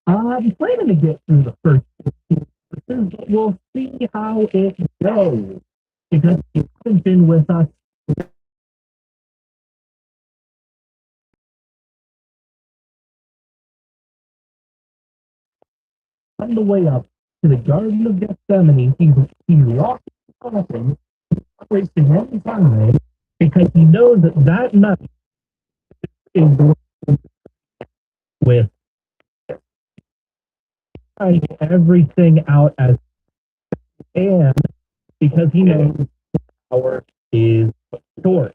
I'm planning to get through the first 15 verses, but we'll see how it goes. Because you haven't been with us on the way up to the Garden of Gethsemane. He's walking often, wasting any time, because he knows that that night is with trying to get everything out as and because he knows the hour is short.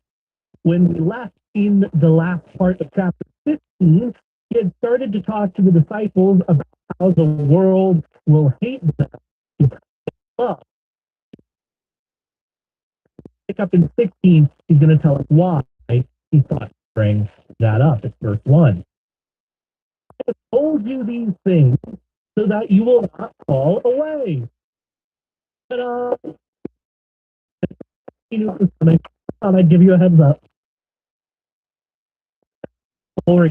When we left in the last part of chapter 15, he had started to talk to the disciples about how the world will hate them because of love. Pick up in 16, he's going to tell us why he thought to bring that up. It's verse 1. I have told you these things so that you will not fall away. But, he knew it was coming. I thought I'd give you a heads up. Or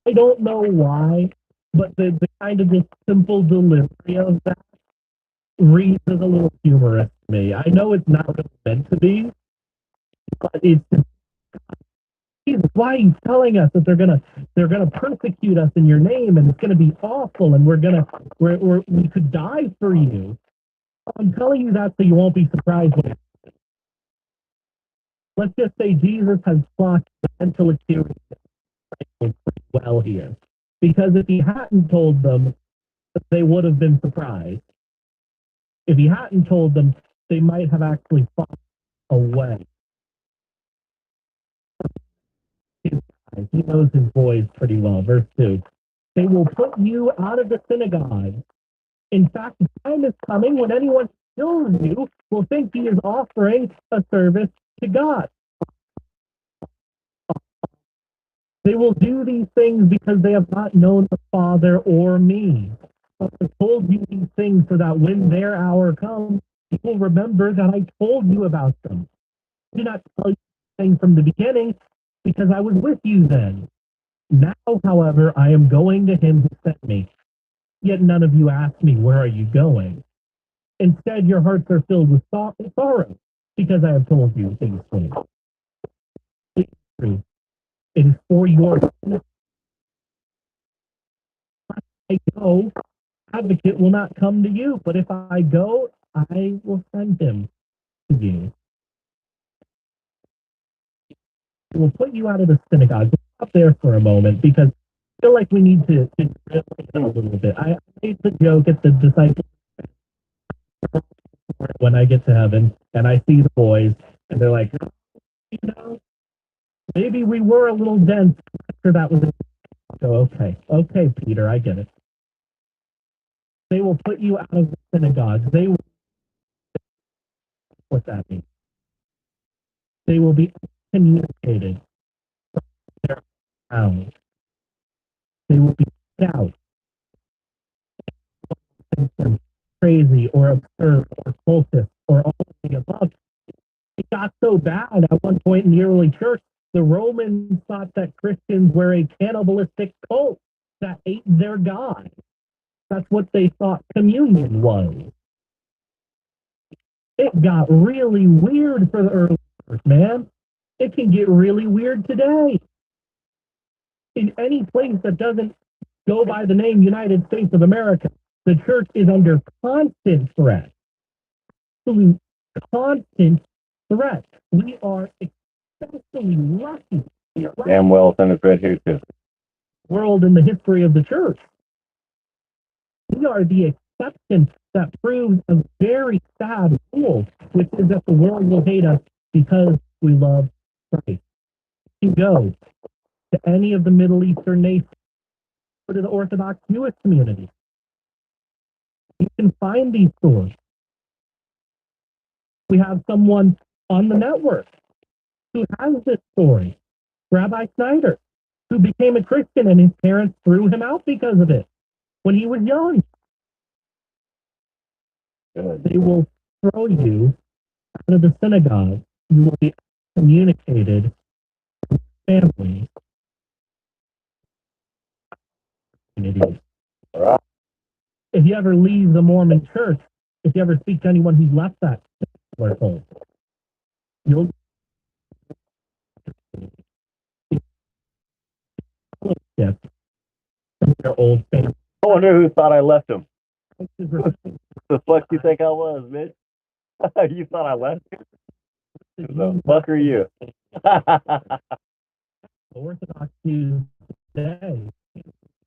I don't know why, but the kind of this simple delivery of that reads as a little humorous to me. I know it's not really meant to be, but it's Jesus, why are you telling us that they're gonna persecute us in your name and it's gonna be awful and we could die for you. I'm telling you that so you won't be surprised. Let's just say Jesus has plotted the mental acuity pretty well here. Because if he hadn't told them, they would have been surprised. If he hadn't told them, they might have actually fought away. He knows his boys pretty well. Verse 2. They will put you out of the synagogue. In fact, the time is coming when anyone who kills you will think he is offering a service to God. They will do these things because they have not known the Father or me. I told you these things so that when their hour comes, you will remember that I told you about them. I did not tell you things from the beginning because I was with you then. Now, however, I am going to him who sent me. Yet none of you ask me, where are you going? Instead, your hearts are filled with sorrow because I have told you things. It is true. It is for your benefit. I go, advocate will not come to you, but if I go, I will send him to you. He will put you out of the synagogue. Stop there for a moment because I feel like we need to drill in a little bit. I made the joke at the disciples when I get to heaven and I see the boys and they're like, you know, maybe we were a little dense after that was. So okay, Peter, I get it. They will put you out of the synagogue. They will, what that means. They will be communicated from their town. They will be out, crazy or absurd or cultist or all of the above. It got so bad at one point in the early church, the Romans thought that Christians were a cannibalistic cult that ate their God. That's what they thought communion was. It got really weird for the early church, man. It can get really weird today. In any place that doesn't go by the name United States of America, the church is under constant threat. Absolute constant threat. We are especially lucky. Damn well in the threat here too. World in the history of the church. We are the exception that proves a very sad rule, which is that the world will hate us because we love Christ. You go to any of the Middle Eastern nations, go to the Orthodox Jewish community. You can find these stores. We have someone on the network who has this story, Rabbi Snyder, who became a Christian and his parents threw him out because of it when he was young. They will throw you out of the synagogue. You will be communicated with family. idiot. Right. If you ever leave the Mormon church, if you ever speak to anyone who's left that particular cult, you'll get from your old family. I wonder who thought I left him. The fuck you think I was, bitch? You thought I left you? Who the fuck are you? Orthodox Jews today.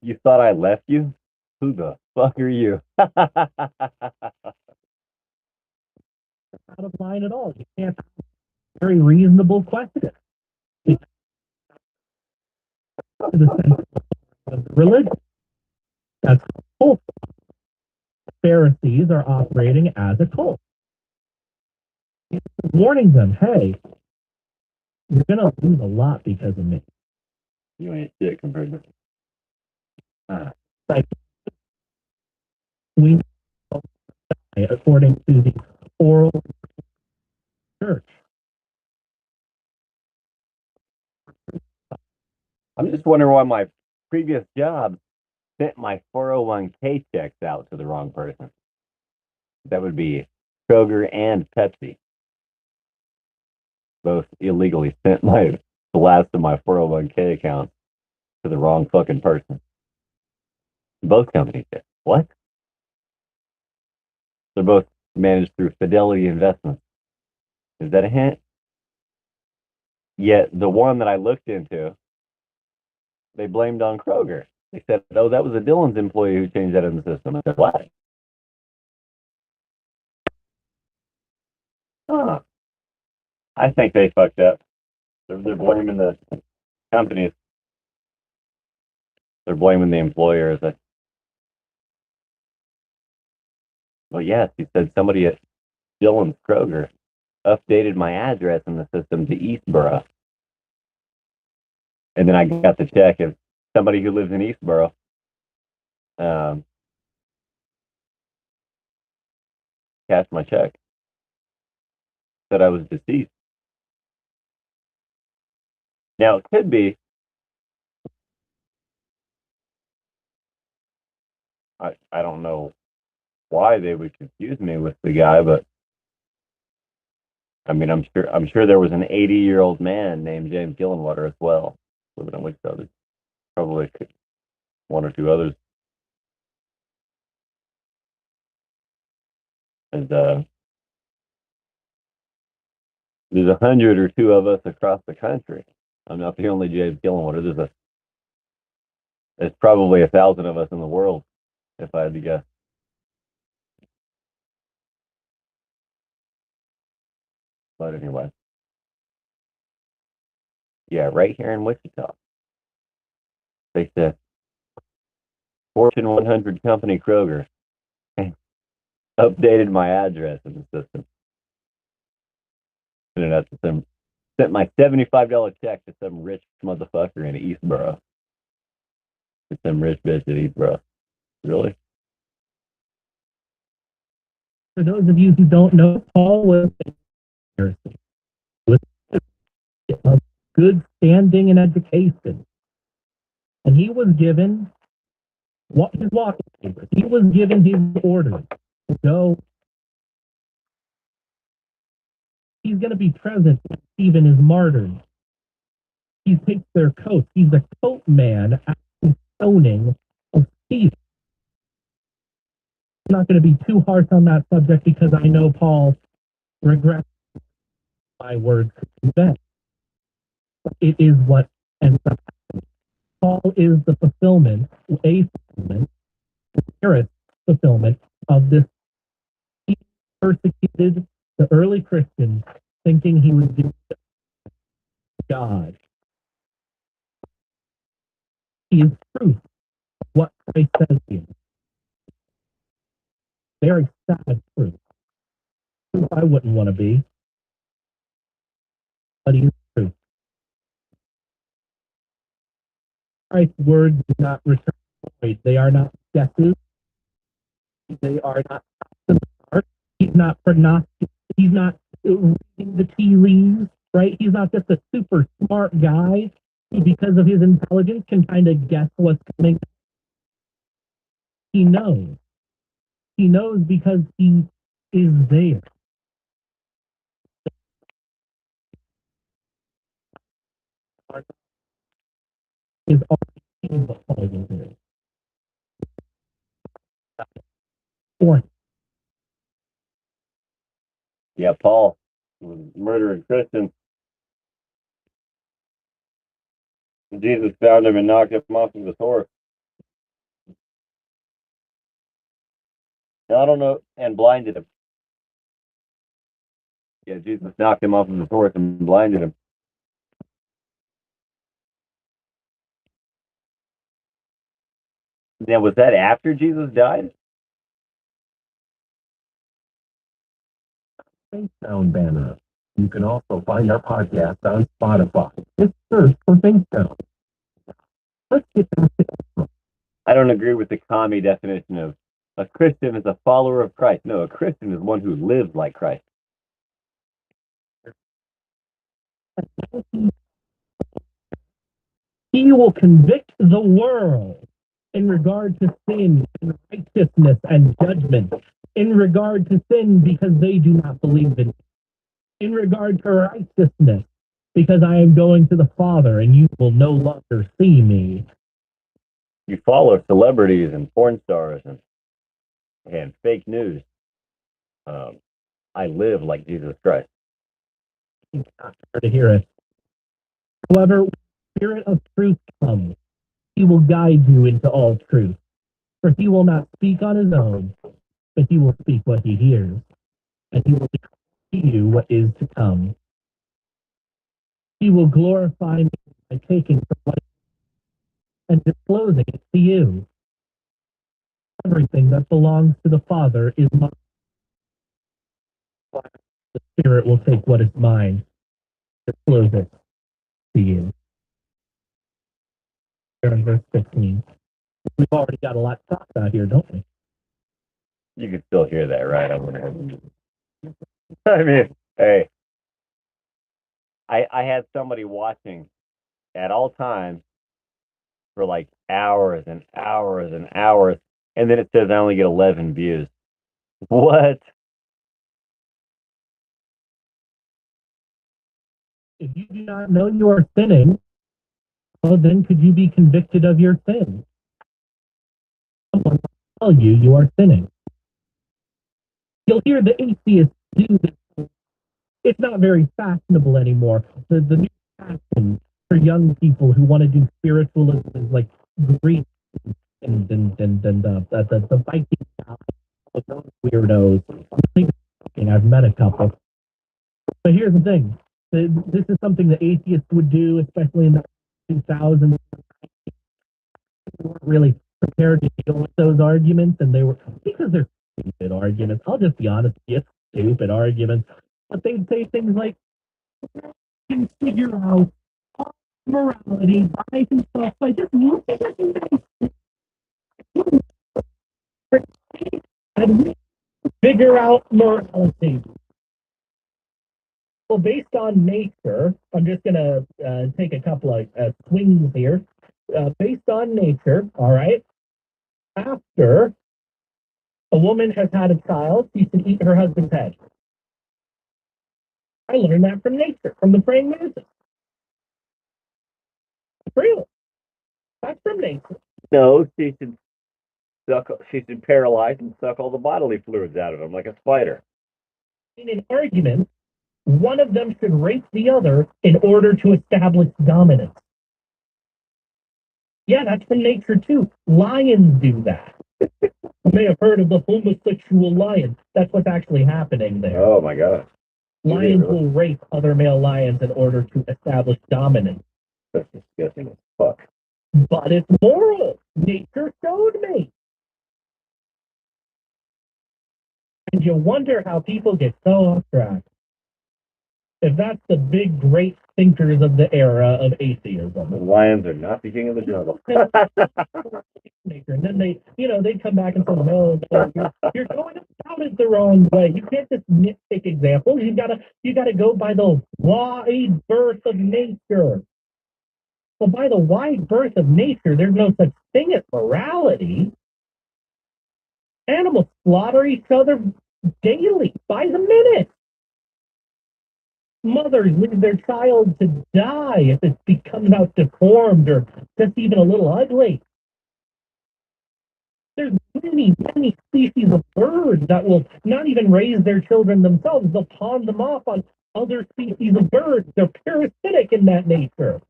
You thought I left you? Who the fuck are you? Out of line at all. You can't ask a very reasonable question. To the sense of religion. That's how cults are. Pharisees are operating as a cult. He's warning them, hey, you're going to lose a lot because of me. You ain't shit compared to Like, we know, according to the oral church. I'm just wondering why my previous job sent my 401k checks out to the wrong person. That would be Kroger and Pepsi. Both illegally sent the last of my 401k account to the wrong fucking person. Both companies did. What? They're both managed through Fidelity Investments. Is that a hint? Yet the one that I looked into, they blamed on Kroger. They said, oh, that was a Dillon's employee who changed that in the system. I said, what? Huh. I think they fucked up. They're blaming the companies. They're blaming the employers. Well, yes, he said somebody at Dillon's Kroger updated my address in the system to Eastboro. And then I got the check of somebody who lives in Eastboro. Cashed my check. Said I was deceased. Now, it could be, I don't know why they would confuse me with the guy, but I mean, I'm sure there was an 80-year-old man named James Gillenwater as well, living in Wichita. There's probably one or two others. And there's 100 or two of us across the country. I'm not the only James Gillenwater. There's probably 1,000 of us in the world, if I had to guess. But anyway, yeah, right here in Wichita, they said Fortune 100 company Kroger updated my address in the system. And that's sent my $75 check to some rich motherfucker in Eastboro. To some rich bitch at Eastboro. Really? For those of you who don't know, Paul was a Pharisee with a good standing and education. And he was given his walking papers. He was given his orders to go. He's going to be present when Stephen is martyred. He takes their coats. He's the coat man at the stoning of Stephen. I'm not going to be too harsh on that subject because I know Paul regrets my words then. It is what ends up happening. Paul is the fulfillment, the nearest fulfillment of this. He persecuted the early Christians thinking he was doing God. He is proof of what Christ says here. Very sad proof. Proof I wouldn't want to be. But he is true. Christ's words do not return void. They are not guesses. They are not. He's not prognosticating. He's not reading the tea leaves, right? He's not just a super smart guy who, because of his intelligence, can kind of guess what's coming. He knows. He knows because he is there. Is already seen what Paul will do. Or Yeah, Paul was murdering Christians. Jesus found him and knocked him off of his horse. I don't know, and blinded him. Yeah, Jesus knocked him off of his horse and blinded him. Now, was that after Jesus died? Faithtown banner. You can also find our podcast on Spotify. Just search for Faithtown. Let's get back to I don't agree with the commie definition of a Christian is a follower of Christ. No, a Christian is one who lives like Christ. He will convict the world in regard to sin and righteousness and judgment, in regard to sin because they do not believe in regard to righteousness because I am going to the Father and you will no longer see me. You follow celebrities and porn stars and fake news. I live like Jesus Christ. To hear it. However, when the Spirit of truth comes, he will guide you into all truth. For he will not speak on his own, but he will speak what he hears, and he will declare to you what is to come. He will glorify me by taking from what and disclosing it to you. Everything that belongs to the Father is mine. The Spirit will take what is mine, disclose it to you. Here in verse 15. We've already got a lot to talk about here, don't we? You can still hear that, right? I mean, hey, I had somebody watching at all times for like hours and hours and hours, and then it says I only get 11 views. What? If you do not know you are sinning, well, then could you be convicted of your sin? Someone will tell you you are sinning. You'll hear the atheists do this. It's not very fashionable anymore. The new fashion for young people who want to do spiritualism is like Greek and the Viking style with those weirdos. I've met a couple. But here's the thing. This is something that atheists would do, especially in the 2000s. They weren't really prepared to deal with those arguments, and they were, because they're stupid arguments. I'll just be honest with you, it's stupid arguments. But they'd say things like, you can figure out morality by himself by just looking at the and figure out morality. Well, based on nature, I'm just going to take a couple of swings here. Based on nature, all right, after a woman has had a child, she should eat her husband's head. I learned that from nature, from the praying mantis. Real. That's from nature. No, she should paralyze and suck all the bodily fluids out of him like a spider. In an argument, one of them should rape the other in order to establish dominance. Yeah, that's from nature too. Lions do that. You may have heard of the homosexual lion. That's what's actually happening there. Oh my God. Lions will rape other male lions in order to establish dominance. That's disgusting as fuck. But it's moral. Nature showed me. And you wonder how people get so off track. If that's the big, great thinkers of the era of atheism. The lions are not the king of the jungle. And then they come back and say, no, you're going about it the wrong way. You can't just nitpick examples. You gotta go by the wide birth of nature. Well, by the wide birth of nature, there's no such thing as morality. Animals slaughter each other daily, by the minute. Mothers leave their child to die if it becomes out deformed or just even a little ugly. There's many species of birds that will not even raise their children themselves. They'll pawn them off on other species of birds. They're parasitic in that nature.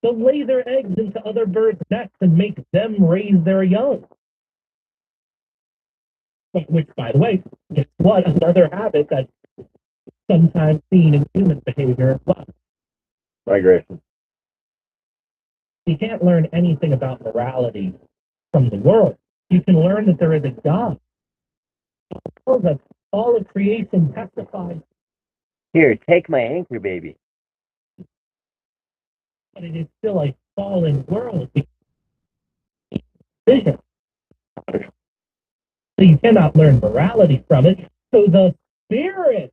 They'll lay their eggs into other birds' nests and make them raise their young. Which, by the way, guess what? Another habit that's sometimes seen in human behavior as well. Migration. You can't learn anything about morality from the world. You can learn that there is a God. That all of creation testifies. Here, take my anchor, baby. But it is still a fallen world. Vision. So you cannot learn morality from it. So the Spirit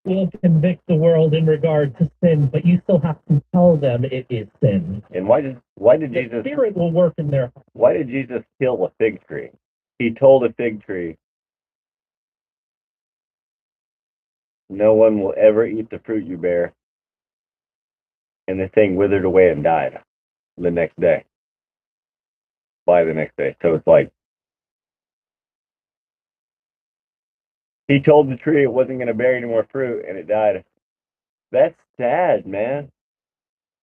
will convict the world in regard to sin, but you still have to tell them it is sin. And why did The Jesus Spirit will work in their heart. Why did Jesus kill a fig tree? He told a fig tree, "No one will ever eat the fruit you bear." And the thing withered away and died the next day. By the next day. So it's like he told the tree it wasn't going to bear any more fruit and it died. That's sad, man.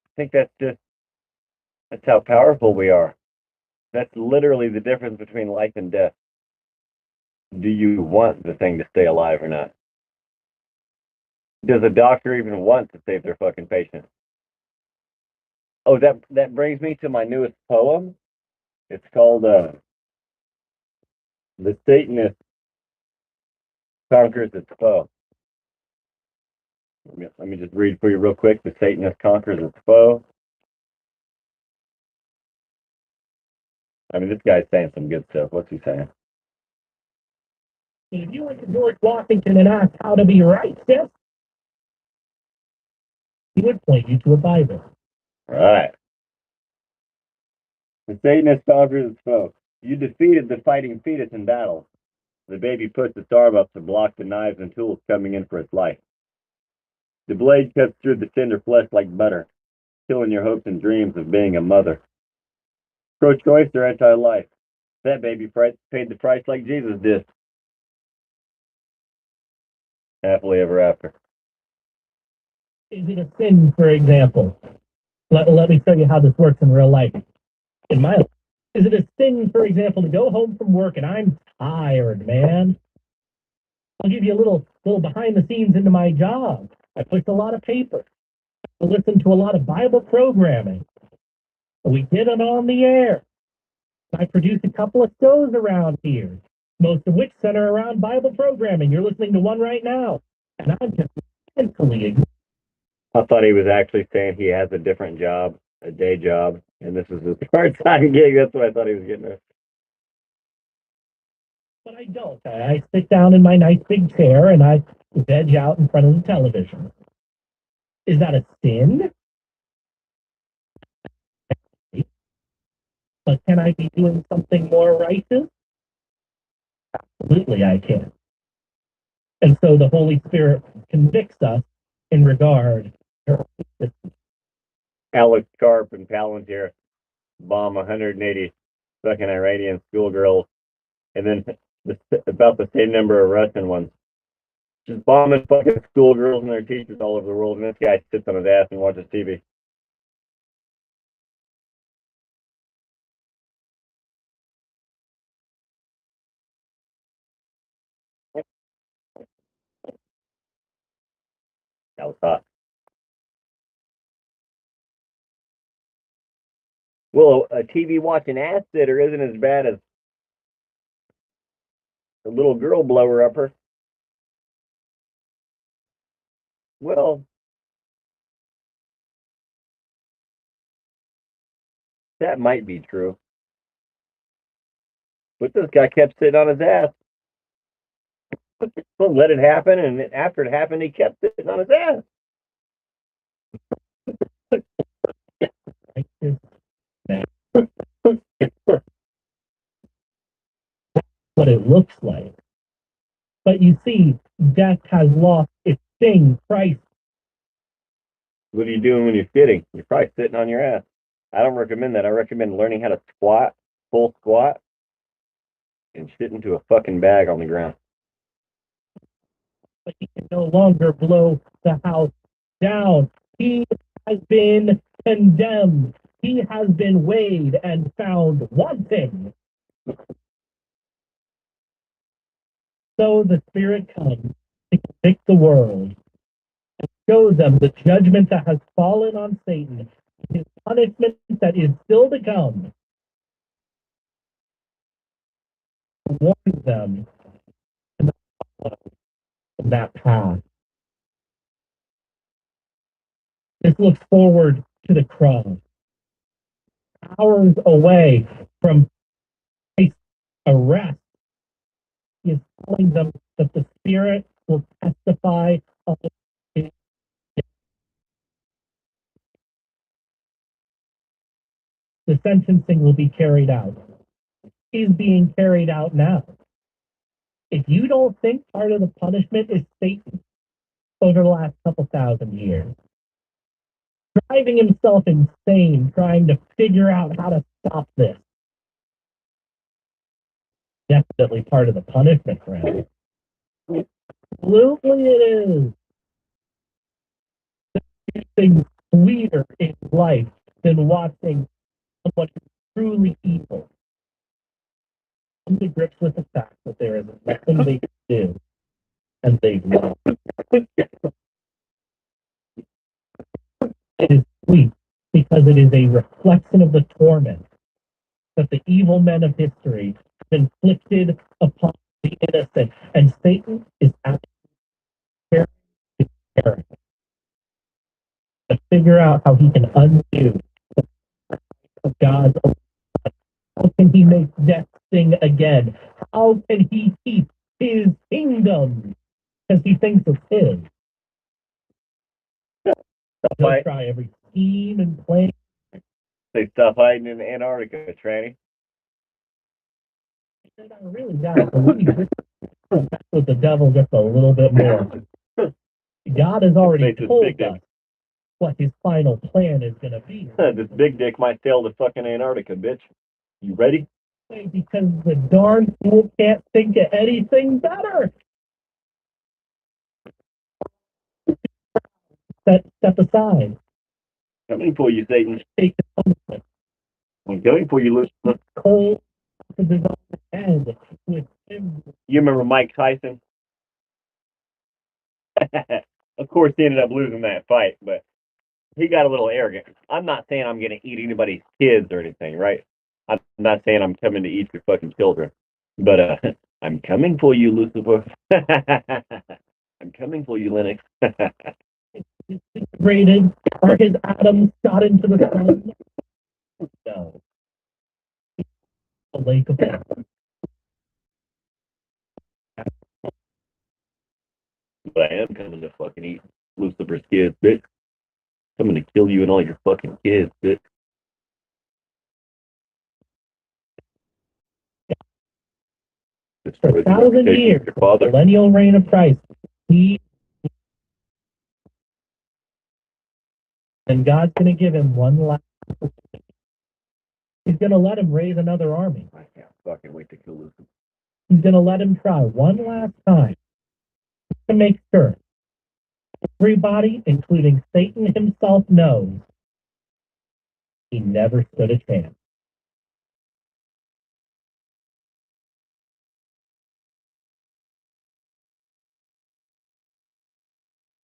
I think that's how powerful we are. That's literally the difference between life and death. Do you want the thing to stay alive or not? Does a doctor even want to save their fucking patient? Oh, that brings me to my newest poem. It's called "The Satanist Conquers Its Foe." Let me just read for you real quick. The Satanist conquers its foe. I mean, this guy's saying some good stuff. What's he saying? If you went to George Washington and asked how to be righteous, he would point you to a Bible. All right. The Satanist conquers its foe. You defeated the fighting fetus in battle. The baby puts its arm up to block the knives and tools coming in for its life. The blade cuts through the tender flesh like butter, killing your hopes and dreams of being a mother. Pro-choice or anti-life? That baby paid the price like Jesus did. Happily ever after. Is it a sin, for example? Let me show you how this works in real life. In my life, is it a sin, for example, to go home from work and I'm tired, man? I'll give you a little behind the scenes into my job. I push a lot of paper. I listen to a lot of Bible programming. We get it on the air. I produce a couple of shows around here, most of which center around Bible programming. You're listening to one right now, and I'm just mentally. I thought he was actually saying he has a different job, a day job, and this is his part-time gig. That's what I thought he was getting at. But I don't. I sit down in my nice big chair and I veg out in front of the television. Is that a sin? But can I be doing something more righteous? Absolutely, I can. And so the Holy Spirit convicts us in regard to Alex Karp and Palantir bomb 180 fucking Iranian schoolgirls, and then about the same number of Russian ones. Just bombing fucking schoolgirls and their teachers all over the world, and this guy sits on his ass and watches TV. That was hot. Well, a TV watching ass sitter isn't as bad as a little girl blower upper. Well, that might be true. But this guy kept sitting on his ass. Well, let it happen, and after it happened, he kept sitting on his ass. what it looks like. But you see, death has lost its sting. Christ. What are you doing when you're sitting? You're probably sitting on your ass. I don't recommend that. I recommend learning how to squat, full squat, and sit into a fucking bag on the ground. But he can no longer blow the house down. He has been condemned. He has been weighed and found wanting. So the Spirit comes to convict the world and show them the judgment that has fallen on Satan, his punishment that is still to come, to warn them to not follow that path. This looks forward to the cross. Hours away from Christ's arrest, he is telling them that the Spirit will testify of his. The sentencing will be carried out. He's being carried out now. If you don't think part of the punishment is Satan over the last couple thousand years, driving himself insane trying to figure out how to stop this, definitely part of the punishment, friend. Absolutely it is. There's nothing sweeter in life than watching someone who's truly evil come to grips with the fact that there is nothing they can do and they've lost. It is sweet because it is a reflection of the torment that the evil men of history have inflicted upon the innocent, and Satan is actually preparing his character to figure out how he can undo the of God's own son. How can he make death sting again? How can he keep his kingdom? Because he thinks it's his. He'll try every scheme and plan. They stop hiding in Antarctica, tranny. I really got to believe this with the devil just a little bit more. God has already told us what his final plan is going to be. This big dick might sail to fucking Antarctica, bitch. You ready? Because the darn fool can't think of anything better. Step aside. Coming for you, Satan. Take the punishment. I'm coming for you, Lucifer. Cold to his own head with him. You remember Mike Tyson? Of course, he ended up losing that fight, but he got a little arrogant. I'm not saying I'm going to eat anybody's kids or anything, right? I'm not saying I'm coming to eat your fucking children, but I'm coming for you, Lucifer. I'm coming for you, Lennox. Disintegrated, or his atoms shot into the sun. No. A lake of fire. But I am coming to fucking eat Lucifer's kids, bitch. Coming to kill you and all your fucking kids, bitch. For 1,000 years, the millennial reign of Christ, and God's going to give him one last. He's going to let him raise another army. I can't fucking wait to kill Lucifer. He's going to let him try one last time to make sure everybody, including Satan himself, knows he never stood a chance.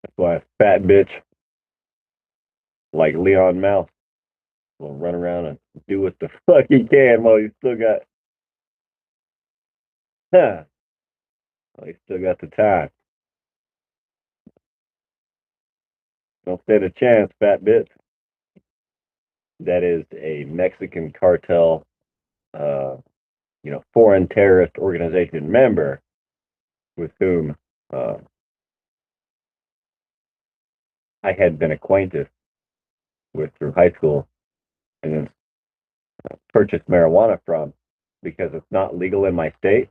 That's why a fat bitch like Leon Mouse will run around and do what the fuck he can while he's still got while he's still got the time. Don't stand a chance, fat bitch. That is a Mexican cartel, foreign terrorist organization member with whom I had been acquainted with through high school and then purchased marijuana from because it's not legal in my state.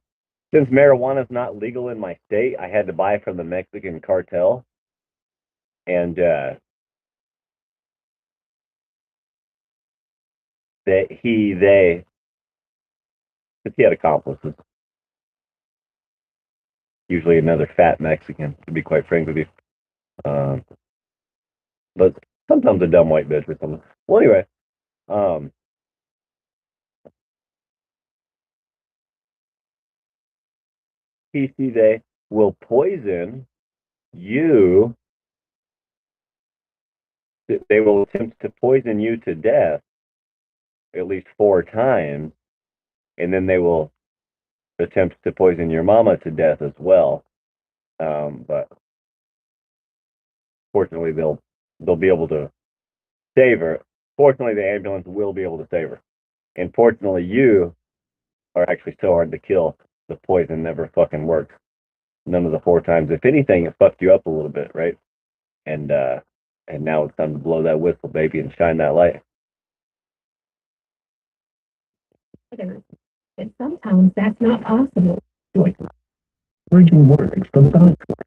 Since marijuana is not legal in my state, I had to buy from the Mexican cartel, and they, because he had accomplices, usually another fat Mexican, to be quite frank with you. But sometimes a dumb white bitch or something. Well, anyway, they will poison you. They will attempt to poison you to death at least 4 times, and then they will attempt to poison your mama to death as well. But fortunately, they'll be able to save her. Fortunately, the ambulance will be able to save her. And fortunately, you are actually so hard to kill. The poison never fucking works. None of the 4 times. If anything, it fucked you up a little bit, right? And now it's time to blow that whistle, baby, and shine that light. And sometimes that's not possible. Encouraging words from God's word.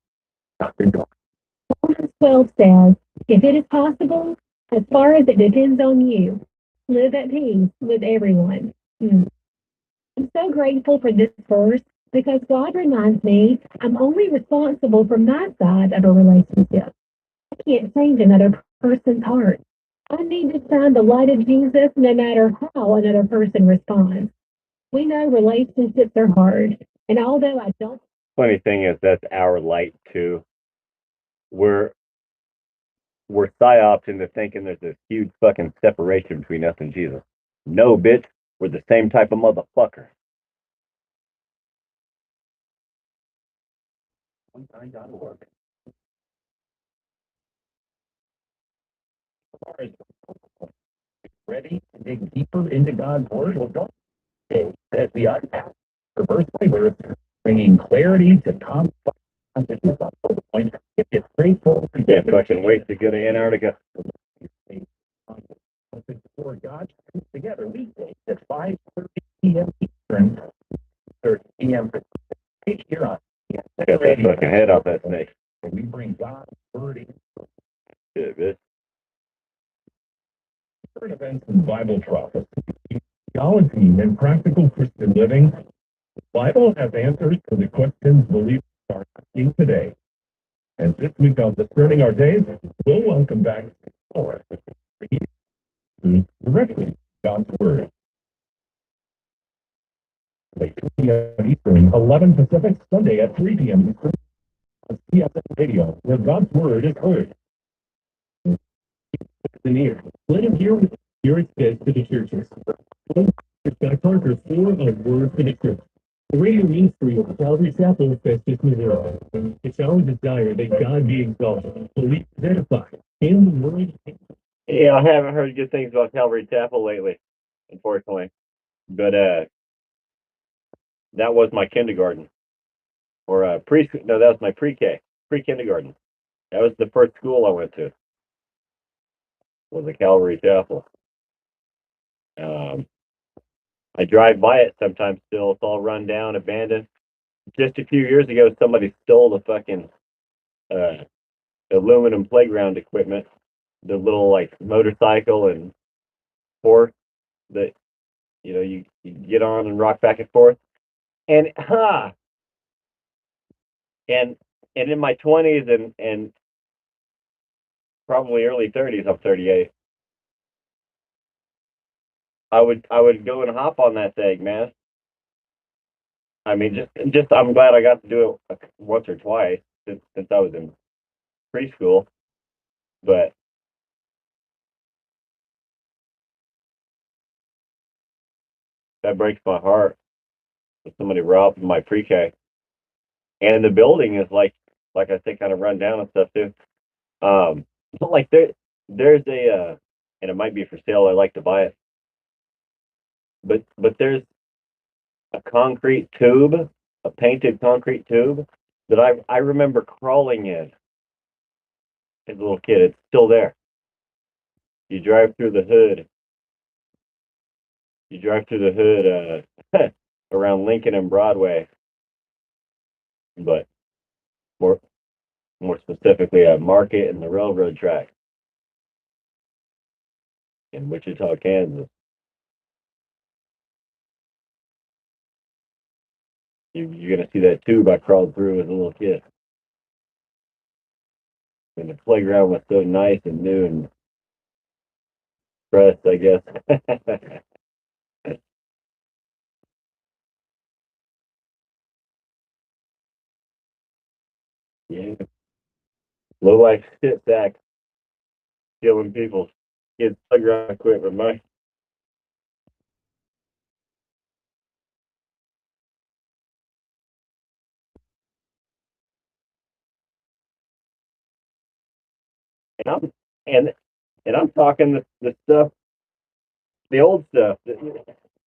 Dr. Dorn. Romans 12 says, if it is possible, as far as it depends on you, live at peace with everyone. I'm so grateful for this verse because God reminds me I'm only responsible for my side of a relationship. I can't change another person's heart. I need to shine the light of Jesus no matter how another person responds. We know relationships are hard, and although I don't. Funny thing is, that's our light too. We're psyoped into thinking there's this huge fucking separation between us and Jesus. No, bitch, we're the same type of motherfucker. OneTime.org. Ready to dig deeper into God's Word? Well, don't stay as the unpack. Reverse labor, bringing clarity to complex passages on the point. If it's straightforward, Can't fucking wait to go to Antarctica. For God's truth together weekdays at 5:30 p.m. Eastern, 30 p.m. Pacific here on I got that fucking head off that snake. We bring God's Word in. Shit, bitch. Current events and Bible prophecy, theology, and practical Christian living. The Bible has answers to the questions believers are asking today. And this week on Discerning Our Days, we'll welcome back more directly God's Word. Late 2 p.m. Eastern, 11 Pacific, Sunday at 3 p.m. Eastern, on CSN Radio, where God's Word is heard. The ear. Let him hear what the Spirit says to the churches. Scott Parker, 4 of Word for the Church. The radio ministry of Calvary Chapel, Festus, Missouri. It's our desire that God be exalted, believed, edified, in the Word. Yeah, I haven't heard good things about Calvary Chapel lately, unfortunately. But that was my kindergarten. Or preschool. No, that was my pre-K. Pre-kindergarten. That was the first school I went to. Was a Calvary Chapel. I drive by it sometimes still. It's all run down, abandoned. Just a few years ago, somebody stole the fucking aluminum playground equipment, the little like motorcycle and horse that you get on and rock back and forth. And and in my 20s and probably early 30s, I'm 38. I would go and hop on that thing, man. I mean, just I'm glad I got to do it once or twice since I was in preschool, but that breaks my heart that somebody robbed my pre-K. And the building is like I say, kind of run down and stuff too. But like there's a and it might be for sale. I like to buy it, but there's a concrete tube, a painted concrete tube that I remember crawling in as a little kid. It's still there. You drive through the hood. You drive through the hood around Lincoln and Broadway, but more more specifically at Market and the railroad track in Wichita, Kansas. You're gonna see that tube I crawled through as a little kid. And the playground was so nice and new and fresh, I guess. Yeah. Low life shit sack killing people's kids playground equipment, man. And and I'm talking the stuff, the old stuff.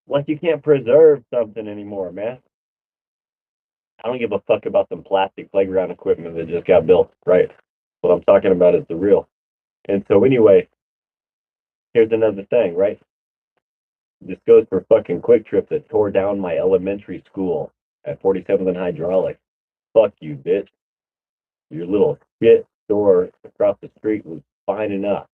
Like you can't preserve something anymore, man. I don't give a fuck about some plastic playground equipment that just got built, right? What I'm talking about is the real. And so anyway, here's another thing, right? This goes for fucking Quick Trip that tore down my elementary school at 47th and Hydraulic. Fuck you, bitch. Your little shit store across the street was fine enough.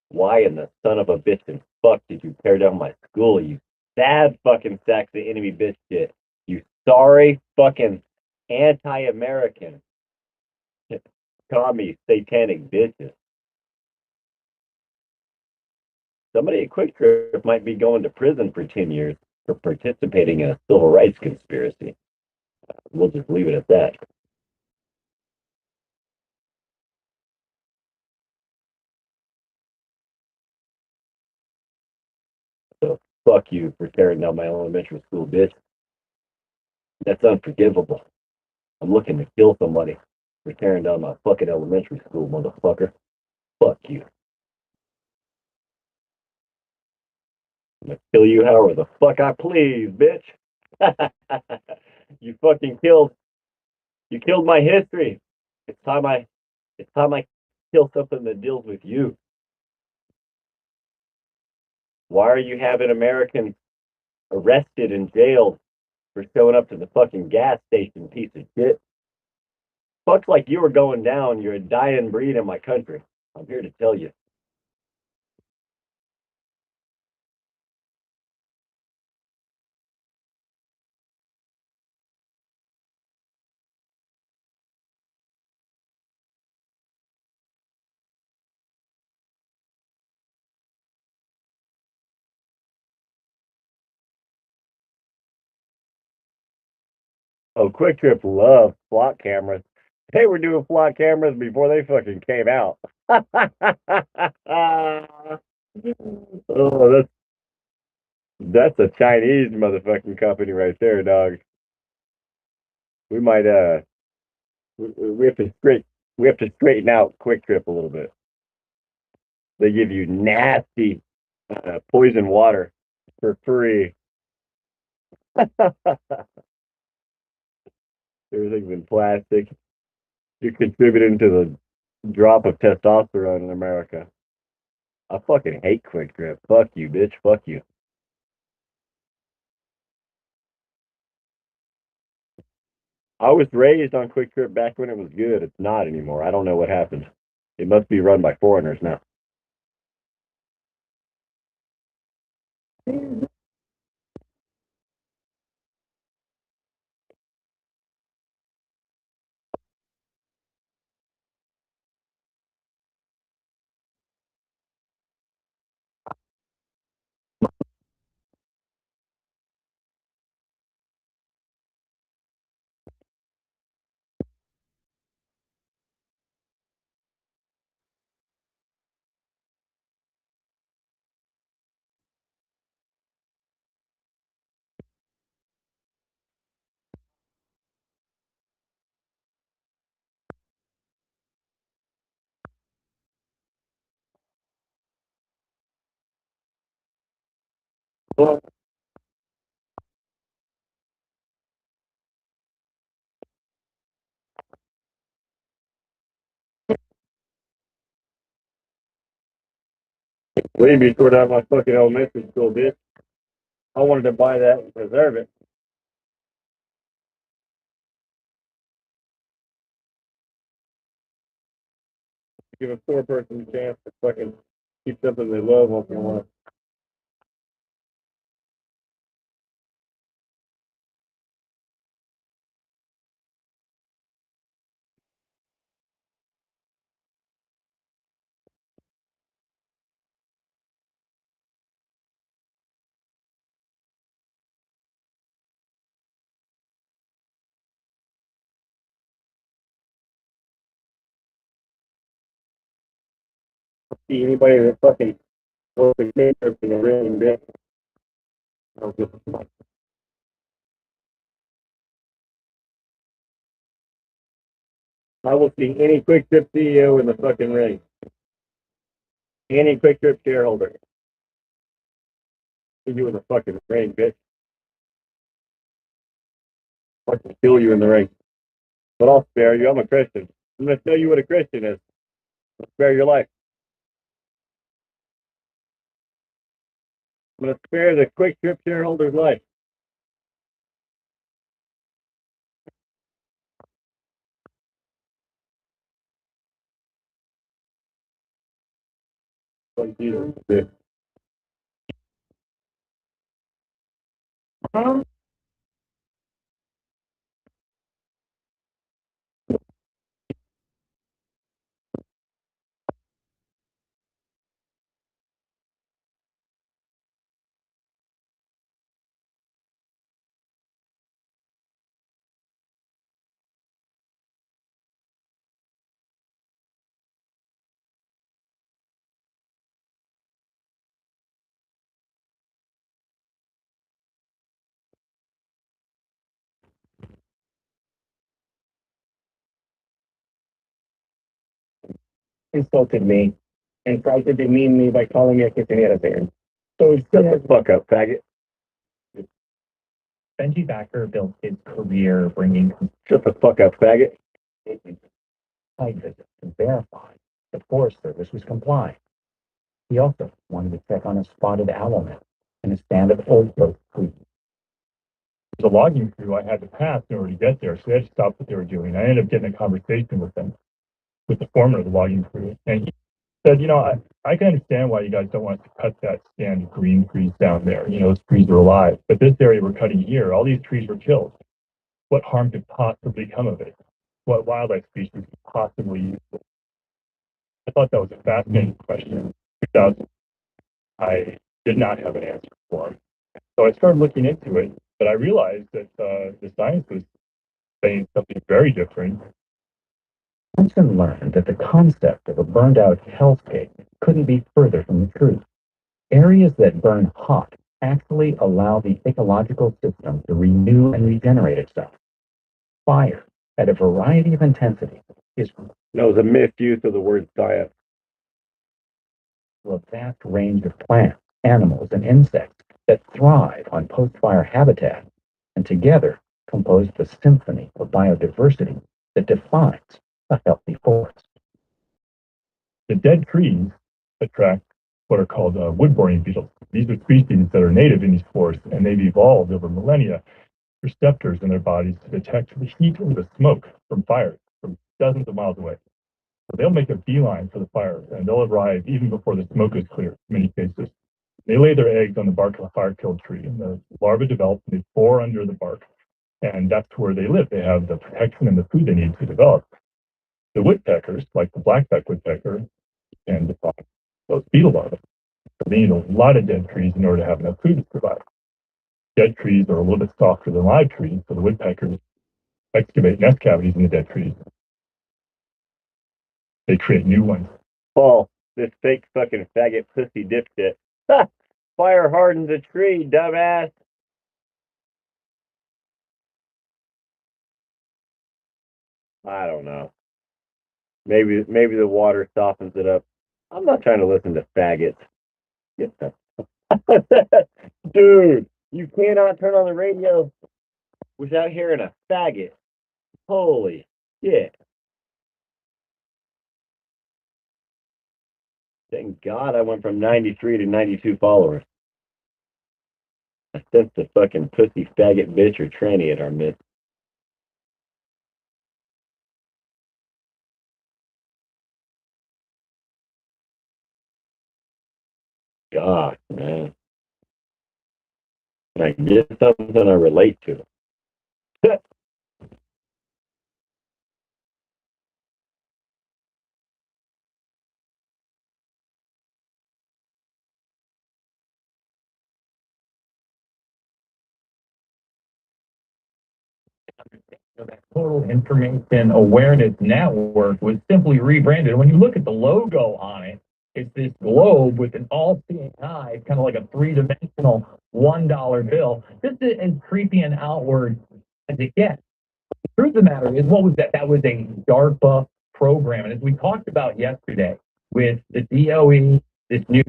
Why in the son of a bitch and fuck did you tear down my school, you sad fucking sacks of enemy bitch shit? You sorry fucking anti-American commie satanic bitches. Somebody at Quick Trip might be going to prison for 10 years for participating in a civil rights conspiracy. We'll just leave it at that. So fuck you for tearing down my elementary school, bitch. That's unforgivable. I'm looking to kill somebody for tearing down my fucking elementary school, motherfucker. Fuck you. I'm gonna kill you however the fuck I please, bitch. you fucking killed my history. It's time I kill something that deals with you. Why are you having Americans arrested and jailed for showing up to the fucking gas station, piece of shit? Fuck like you were going down. You're a dying breed in my country. I'm here to tell you. Oh, Quick Trip loves flock cameras. They were doing flock cameras before they fucking came out. Oh, that's a Chinese motherfucking company right there, dog. We might we have to straighten out Quick Trip a little bit. They give you nasty poison water for free. Everything's in plastic. You're contributing to the drop of testosterone in America. I fucking hate Quick Trip. Fuck you, bitch. Fuck you. I was raised on Quick Trip back when it was good. It's not anymore. I don't know what happened. It must be run by foreigners now. Well, leave me toward out my fucking elementary school, bitch. I wanted to buy that and preserve it. give a poor person a chance to fucking keep something they love once in a while. See anybody that fucking wants to take her in a railing bit. I will see any Quick Trip CEO in the fucking ring. Any Quick Trip shareholder. See you in the fucking ring, bitch. Fucking kill you in the ring. But I'll spare you. I'm a Christian. I'm gonna tell you what a Christian is. I'll spare your life. I'm gonna spare the Quick Trip shareholder's life. Like Jesus did. Insulted me and tried to demean me by calling me a quinceañera fan. So shut the fuck up, faggot. Benji Backer built his career bringing Shut the fuck up, faggot. site visits to verify the Forest Service was complying. He also wanted to check on a spotted owl nest and a stand of old growth trees. The logging crew I had to pass in order to get there, so they had to stop what they were doing. I ended up getting a conversation with them, with the foreman of the logging crew, and he said, I can understand why you guys don't want to cut that stand of green trees down there. Those trees are alive. But this area we're cutting here, all these trees were killed. What harm could possibly come of it? What wildlife species could possibly use it? I thought that was a fascinating question. In 2000, I did not have an answer for him. So I started looking into it, but I realized that the science was saying something very different. Johnson learned that the concept of a burned out hellscape couldn't be further from the truth. Areas that burn hot actually allow the ecological system to renew and regenerate itself. Fire, at a variety of intensities, is That was a misuse of the word science. a vast range of plants, animals, and insects that thrive on post-fire habitat, and together compose the symphony of biodiversity that defines a healthy forest. The dead trees attract what are called wood-boring beetles. These are species that are native in these forests, and they've evolved over millennia receptors in their bodies to detect the heat or the smoke from fires from dozens of miles away. So they'll make a beeline for the fire, and they'll arrive even before the smoke is clear in many cases. They lay their eggs on the bark of a fire-killed tree, and the larvae develop, and they bore under the bark, and that's where they live. They have the protection and the food they need to develop. The woodpeckers, like the blackback woodpecker, and those beetle larvae. So they need a lot of dead trees in order to have enough food to survive. Dead trees are a little bit softer than live trees, so the woodpeckers excavate nest cavities in the dead trees. They create new ones. Paul, this fake fucking faggot pussy dipshit. Ha! Fire hardens a tree, dumbass. I don't know. Maybe the water softens it up. I'm not trying to listen to faggots. Get the dude, you cannot turn on the radio without hearing a faggot. Holy shit. Thank God I went from 93 to 92 followers. I sensed the fucking pussy faggot bitch or tranny at our midst. God, man. Can I get something I relate to? So that Total Information Awareness Network was simply rebranded. When you look at the logo on it, it's this globe with an all-seeing eye. It's kind of like a three-dimensional $1 bill. This is as creepy and outward as it gets. The truth of the matter is, what was that? That was a DARPA program. And as we talked about yesterday with the DOE, this new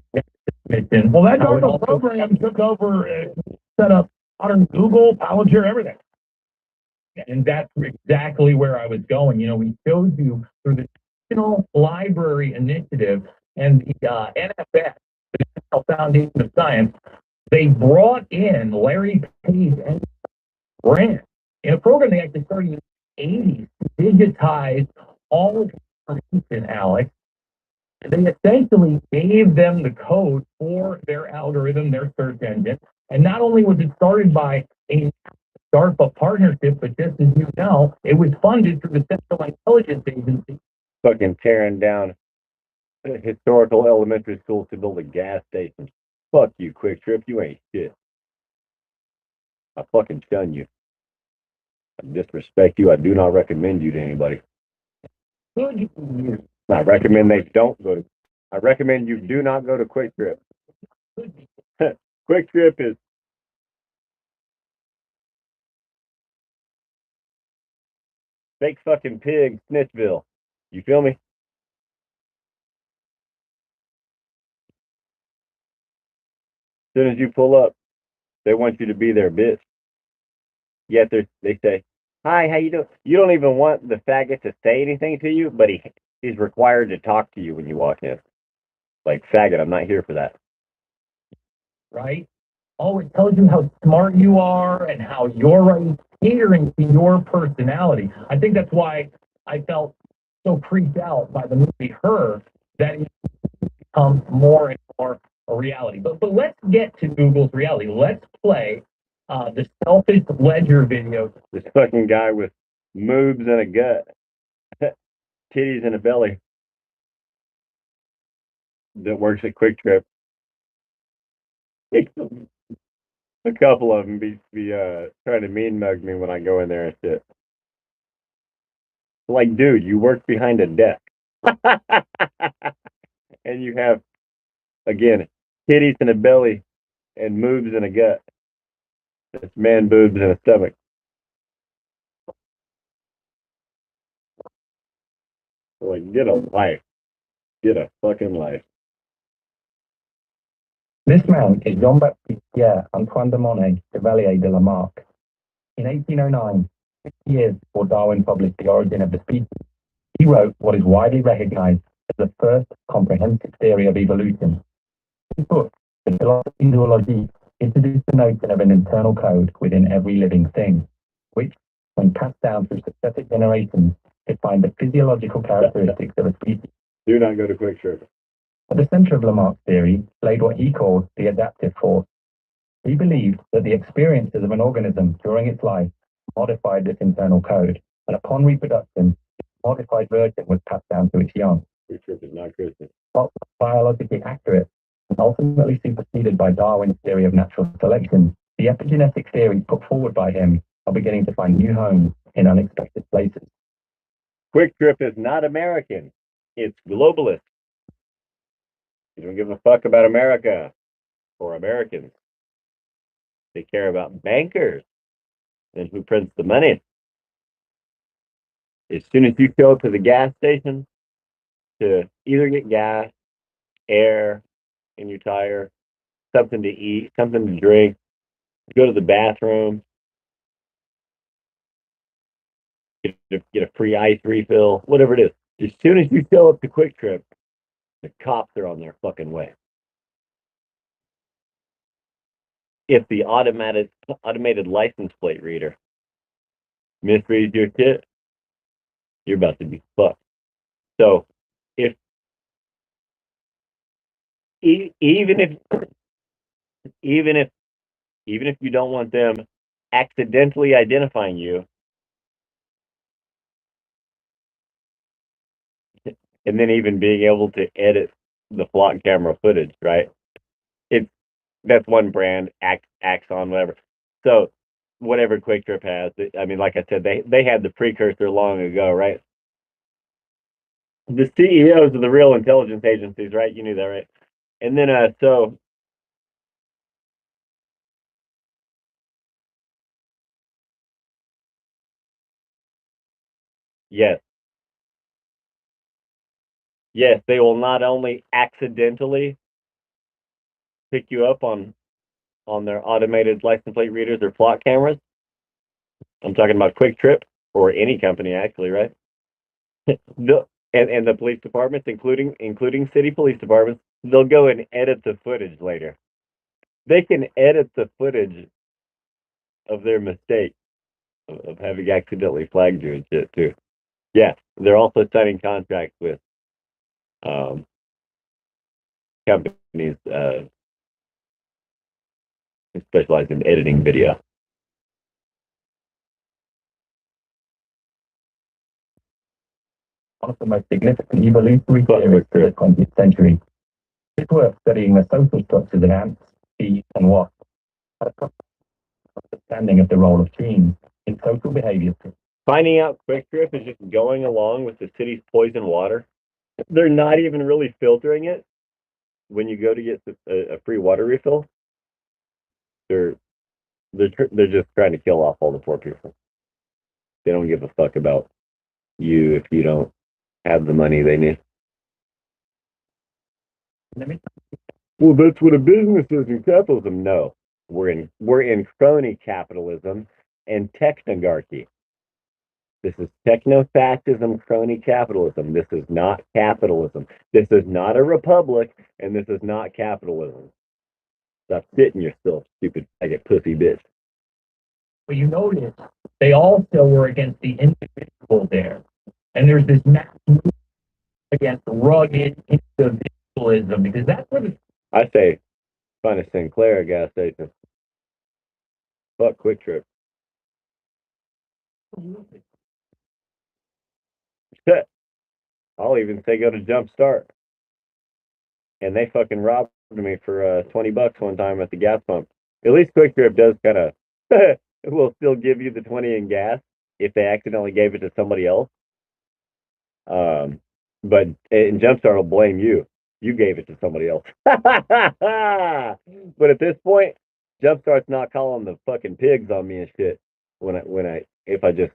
mission. Well, that DARPA program took over, set up modern Google, Palantir, everything. And that's exactly where I was going. You know, we showed you through the National Library Initiative and the NFS, the National Foundation of Science, they brought in Larry Page and Grant in a program they actually started in the 80s to digitize all of the information, Alex. They essentially gave them the code for their algorithm, their search engine. And not only was it started by a DARPA partnership, but just as you know, it was funded through the Central Intelligence Agency. Fucking tearing down historical elementary schools to build a gas station. Fuck you, Quick Trip. You ain't shit. I fucking shun you. I disrespect you. I do not recommend you to anybody. I recommend they don't go to. I recommend you do not go to Quick Trip. Quick Trip is fake fucking pig, Snitchville. You feel me? As soon as you pull up, they want you to be their bitch. Yet they say, "Hi, how you doing?" You don't even want the faggot to say anything to you, but he's required to talk to you when you walk in. Like, faggot, I'm not here for that. Right? Oh, it tells you how smart you are and how you're right, catering to your personality. I think that's why I felt so freaked out by the movie Her, that it becomes more and more a reality. But let's get to Google's reality. Let's play the Selfish Ledger video. This fucking guy with moobs and a gut, titties and a belly, that works at Quick Trip. A couple of them be trying to mean mug me when I go in there and shit. Like, dude, you work behind a desk, and you have, again, titties and a belly, and moobs and a gut. It's man boobs and a stomach. Like, get a life. Get a fucking life. This man is Jean-Baptiste Pierre Antoine de Monet Chevalier de Lamarck. In 1809, 50 years before Darwin published The Origin of the Species, he wrote what is widely recognized as the first comprehensive theory of evolution. His book, The Philosophie Zoologique, introduced the notion of an internal code within every living thing, which, when passed down through successive generations, defined the physiological characteristics of a species. Do not go to Quick Trip. At the center of Lamarck's theory laid what he called the adaptive force. He believed that the experiences of an organism during its life modified this internal code, and upon reproduction, this modified version was passed down to its young. Quick Trip is not Christian. But biologically accurate, and ultimately superseded by Darwin's theory of natural selection, the epigenetic theories put forward by him are beginning to find new homes in unexpected places. Quick Trip is not American. It's globalist. They don't give a fuck about America or Americans. They care about bankers and who prints the money. As soon as you show up to the gas station to either get gas, air in your tire, something to eat, something to drink, go to the bathroom, get a free ice refill, whatever it is. As soon as you show up to Quick Trip, the cops are on their fucking way. If the automated license plate reader misreads your shit, you're about to be fucked. So if even if even if you don't want them accidentally identifying you, and then even being able to edit the flock camera footage, right? It's that's one brand, Axon, whatever. So whatever Quick Trip has, I mean, like I said, they had the precursor long ago, right? The CEOs of the real intelligence agencies, right? You knew that, right? And then so yes, yes, they will not only accidentally pick you up on their automated license plate readers or flock cameras. I'm talking about Quick Trip or any company actually, right? The, and the police departments, including city police departments, they'll go and edit the footage later. They can edit the footage of their mistake of having accidentally flagged you and shit too. Yeah, they're also signing contracts with um, companies who specialize in editing video. One of the most significant evolutionary theories of the 20th century. This work studying the social structures of ants, bees, and wasps had a profound understanding of the role of genes in social behavior. Finding out Quick Trip is just going along with the city's poison water. They're not even really filtering it when you go to get a free water refill. They're they're just trying to kill off all the poor people. They don't give a fuck about you if you don't have the money they need. Well, that's what a business is in capitalism. No, we're in crony capitalism and technarchy. This is techno-fascism, crony capitalism. This is not capitalism. This is not a republic, and this is not capitalism. Stop sitting yourself, stupid faggot pussy bitch. But you notice they also were against the individual there. And there's this mass movement against rugged individualism because that's what it's. I say, find a Sinclair gas station. Fuck Quick Trip. Shit. I'll even say go to Jump Start. And they fucking robbed me for $20 one time at the gas pump. At least Quick Trip does kind of will still give you the 20 in gas if they accidentally gave it to somebody else. But in Jumpstart will blame you. You gave it to somebody else. But at this point, Jumpstart's not calling the fucking pigs on me and shit. If I just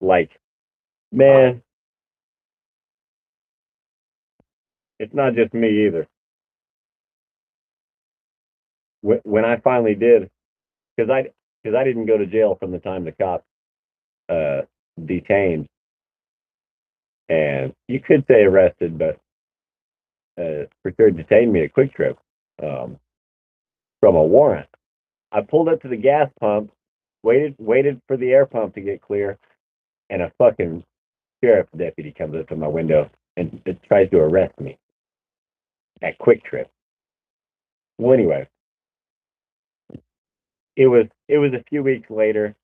like, man, it's not just me either. When I finally did, because I didn't go to jail from the time the cop detained, and you could say arrested, but for sure detained me at Quick Trip from a warrant. I pulled up to the gas pump, waited for the air pump to get clear, and a fucking sheriff deputy comes up to my window and tries to arrest me at Quick Trip. Well, anyway, it was a few weeks later.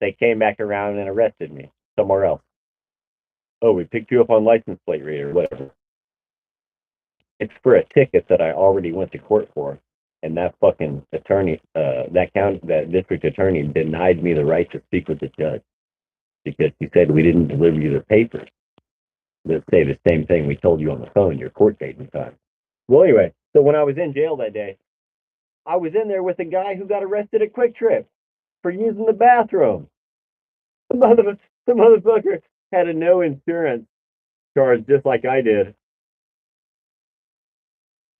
They came back around and arrested me somewhere else. Oh, we picked you up on license plate reader, whatever. It's for a ticket that I already went to court for, and that fucking attorney, that district attorney denied me the right to speak with the judge because he said we didn't deliver you the papers that say the same thing we told you on the phone, your court date and time. Well, anyway, so when I was in jail that day, I was in there with a guy who got arrested at Quick Trip for using the bathroom. The motherfucker had a no insurance charge just like I did.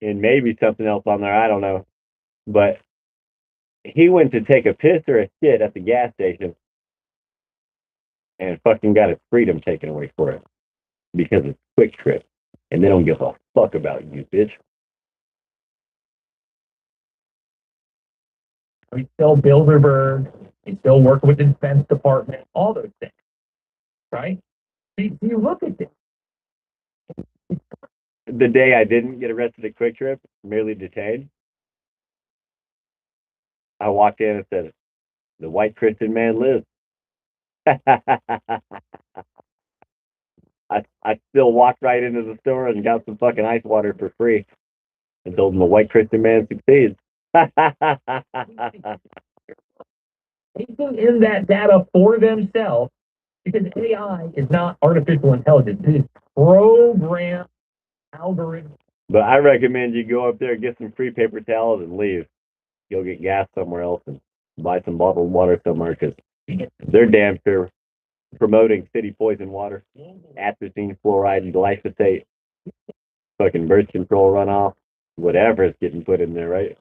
And maybe something else on there, I don't know. But he went to take a piss or a shit at the gas station and fucking got his freedom taken away for it because it's Quick Trip. And they don't give a fuck about you, bitch. We still Bilderberg, we still work with the Defense Department, all those things, right? You look at this. the day I didn't get arrested at Quick Trip, merely detained, I walked in and said, "The white Christian man lives." I still walked right into the store and got some fucking ice water for free and told them the white Christian man succeeds. Taking in that data for themselves, because AI is not artificial intelligence. It is programmed algorithm. But I recommend you go up there, get some free paper towels, and leave. Go get gas somewhere else and buy some bottled water somewhere because they're damn sure promoting city poison water, atrazine, fluoride, glyphosate, fucking birth control runoff, whatever is getting put in there, right?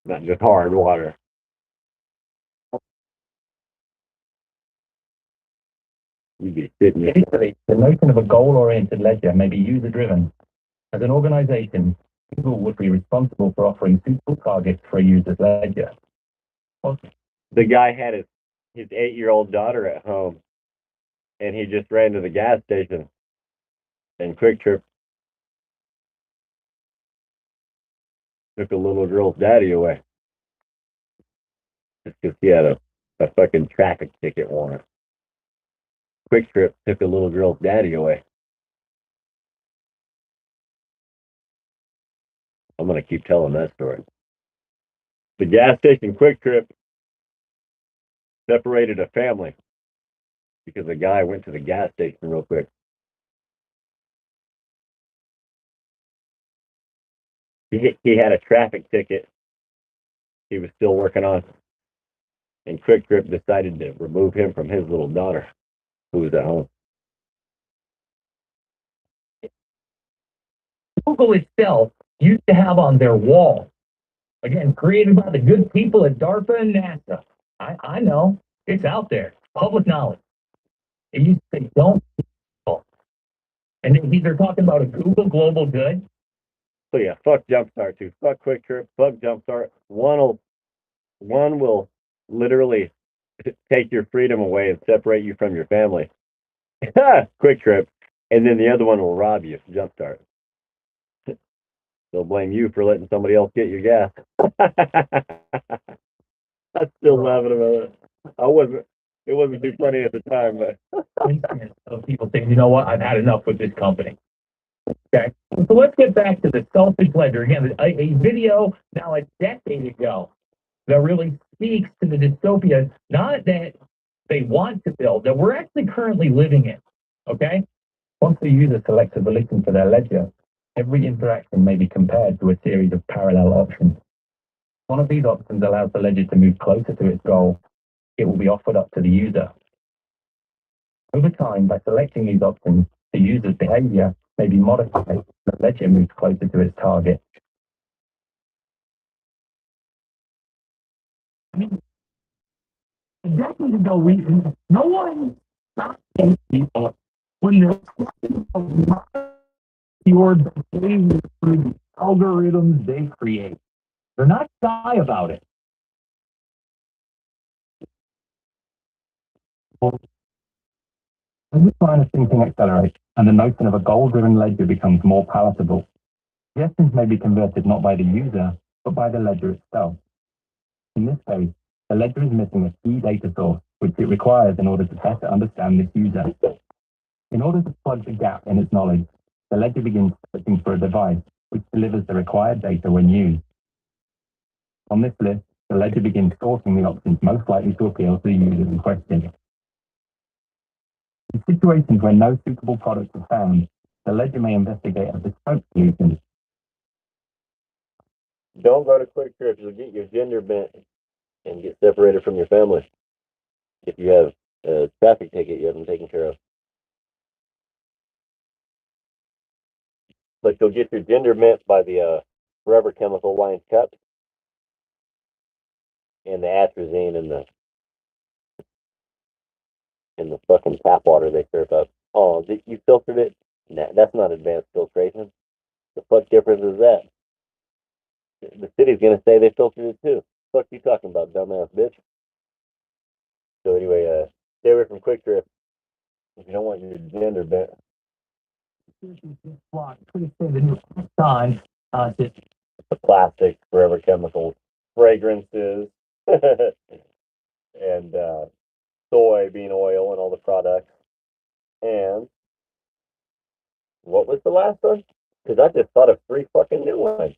Not just hard water. You be sitting there. Basically, the notion of a goal-oriented ledger may be user-driven. As an organization, Google would be responsible for offering suitable targets for a user's ledger. The guy had his 8-year-old daughter at home, and he just ran to the gas station and Quick Trip took a little girl's daddy away just because he had a fucking traffic ticket warrant. Quick Trip took a little girl's daddy away. I'm going to keep telling that story. The gas station Quick Trip separated a family because a guy went to the gas station real quick. He had a traffic ticket he was still working on, and Quick Trip decided to remove him from his little daughter who was at home. Google itself used to have on their wall, again, created by the good people at DARPA and NASA. I know. It's out there. Public knowledge. It used to say, don't Google. And they're talking about a Google global good. So yeah, fuck Jumpstart too. Fuck Quick Trip. Fuck Jumpstart. One will literally take your freedom away and separate you from your family. Quick Trip. And then the other one will rob you. Jumpstart. They'll blame you for letting somebody else get your gas. I'm still laughing about it. It wasn't too funny at the time, but of people saying, you know what, I've had enough with this company. Okay, so let's get back to the selfish ledger. Again, a video now a decade ago that really speaks to the dystopia, not that they want to build, that we're actually currently living in. Okay? Once the user selects a solution for their ledger, every interaction may be compared to a series of parallel options. One of these options allows the ledger to move closer to its goal. It will be offered up to the user. Over time, by selecting these options, the user's behavior may be modified. The ledger moves closer to its target. A decade ago, no one stopped people when they're talking about your behavior through the algorithms they create. They're not shy about it. As this line of thinking accelerates and the notion of a goal-driven ledger becomes more palatable, suggestions may be converted not by the user, but by the ledger itself. In this case, the ledger is missing a key data source, which it requires in order to better understand this user. In order to plug the gap in its knowledge, the ledger begins searching for a device which delivers the required data when used. On this list, the ledger begins sorting the options most likely to appeal to the user in question. In situations where no suitable product is found, the ledger may investigate a bespoke solution. don't go to Quick Trip. You'll get your gender bent and get separated from your family if you have a traffic ticket you haven't taken care of. But you'll get your gender bent by the Forever Chemical Wine cup and the atrazine and the fucking tap water they serve up. Oh, you filtered it? Nah, that's not advanced filtration. The fuck difference is that? The city's gonna say they filtered it too. Fuck you talking about, dumbass bitch? So anyway, stay away from Quick Trip if you don't want your gender bent. block, please say the new Exxon, The plastic, forever chemicals, fragrances, and soybean oil and all the products. And what was the last one? Because I just thought of 3 fucking new ones.